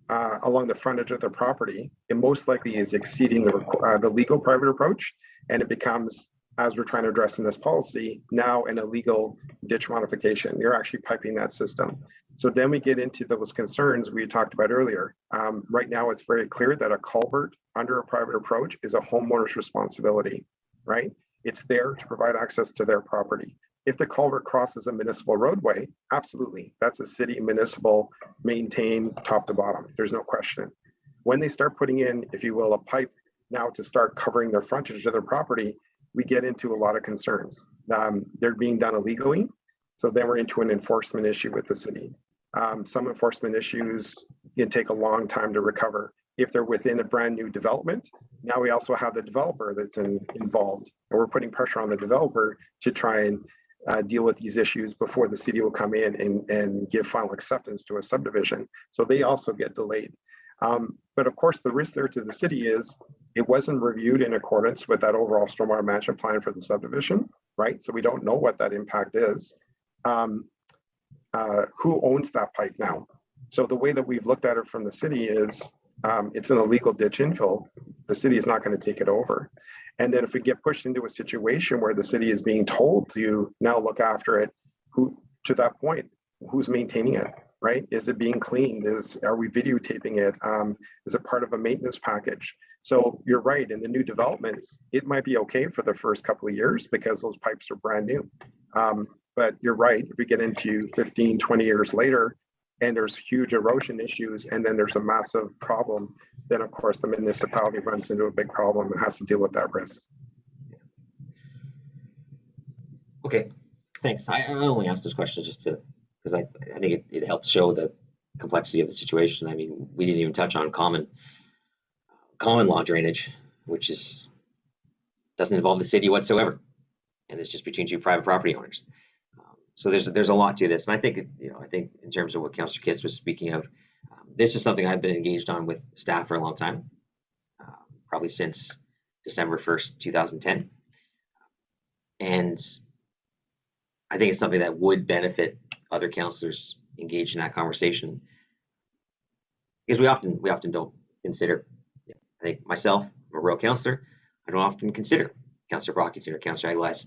Speaker 17: along the frontage of their property, it most likely is exceeding the legal private approach, and it becomes, as we're trying to address in this policy, now an illegal ditch modification. You're actually piping that system. So then we get into those concerns we talked about earlier. Right now, it's very clear that a culvert under a private approach is a homeowner's responsibility, right? It's there to provide access to their property. If the culvert crosses a municipal roadway, absolutely, that's a city municipal maintained top to bottom. There's no question. When they start putting in, if you will, a pipe now to start covering their frontage of their property, we get into a lot of concerns. They're being done illegally. So then we're into an enforcement issue with the city. Some enforcement issues can take a long time to recover. If they're within a brand new development, now we also have the developer that's involved, and we're putting pressure on the developer to try and deal with these issues before the city will come in and give final acceptance to a subdivision. So they also get delayed. But of course, the risk there to the city is it wasn't reviewed in accordance with that overall stormwater management plan for the subdivision, right? So we don't know what that impact is. Who owns that pipe now? So the way that we've looked at it from the city is it's an illegal ditch infill. The city is not going to take it over. And then if we get pushed into a situation where the city is being told to now look after it, who to that point, who's maintaining it, right? Is it being cleaned? Are we videotaping it? Is it part of a maintenance package? So you're right, in the new developments, it might be okay for the first couple of years because those pipes are brand new. But you're right, if we get into 15, 20 years later, and there's huge erosion issues, and then there's a massive problem, then of course the municipality runs into a big problem and has to deal with that risk.
Speaker 1: Okay, thanks. I only asked those questions just to, because I think it helps show the complexity of the situation. I mean, we didn't even touch on common law drainage, which doesn't involve the city whatsoever, and it's just between two private property owners. So there's a lot to this, and I think I think in terms of what Councillor Kitts was speaking of, this is something I've been engaged on with staff for a long time, probably since December 1st, 2010, and I think it's something that would benefit other councillors engaged in that conversation, because we often don't consider. I think myself, I'm a rural councillor, I don't often consider Councillor Brockington or Councillor Aguilar's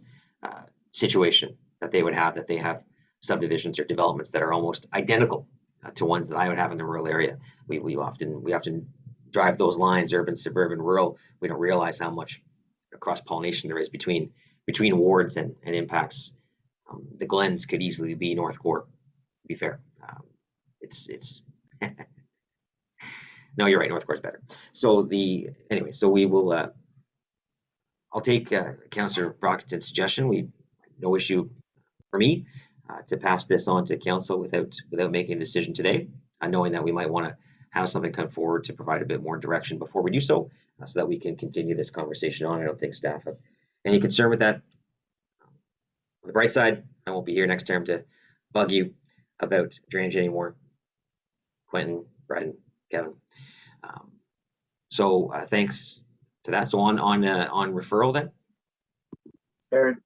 Speaker 1: situation that they have subdivisions or developments that are almost identical to ones that I would have in the rural area. We often drive those lines, urban, suburban, rural. We don't realize how much cross pollination there is between wards and impacts. The Glens could easily be North Core, to be fair. It's no, you're right, North Core is better. So we will I'll take Councillor Brockington's suggestion. No issue for me to pass this on to council without making a decision today, knowing that we might want to have something come forward to provide a bit more direction before we do so, so that we can continue this conversation on. I don't think staff have any concern with that. On the bright side, I won't be here next term to bug you about drainage anymore. Quentin, Brendan, Kevin. Thanks to that. So on referral then.
Speaker 3: Carried.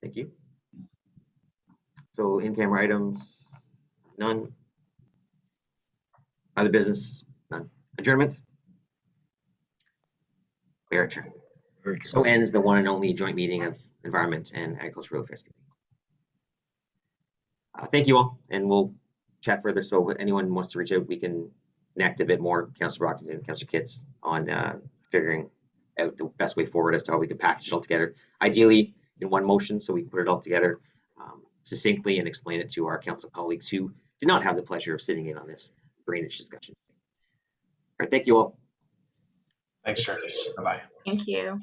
Speaker 1: Thank you. So in-camera items, none. Other business, none. Adjournment. We are adjourned. So ends the one and only joint meeting of Environment and Agricultural Affairs Committee. Thank you all, and we'll chat further. So if anyone wants to reach out, we can connect a bit more, Councillor Brockington and Councillor Kitts, on figuring out the best way forward as to how we can package it all together. Ideally in one motion, so we can put it all together succinctly and explain it to our council colleagues who did not have the pleasure of sitting in on this drainage discussion. All right, thank you all.
Speaker 3: Thanks, Charlie. Bye-bye.
Speaker 10: Thank you.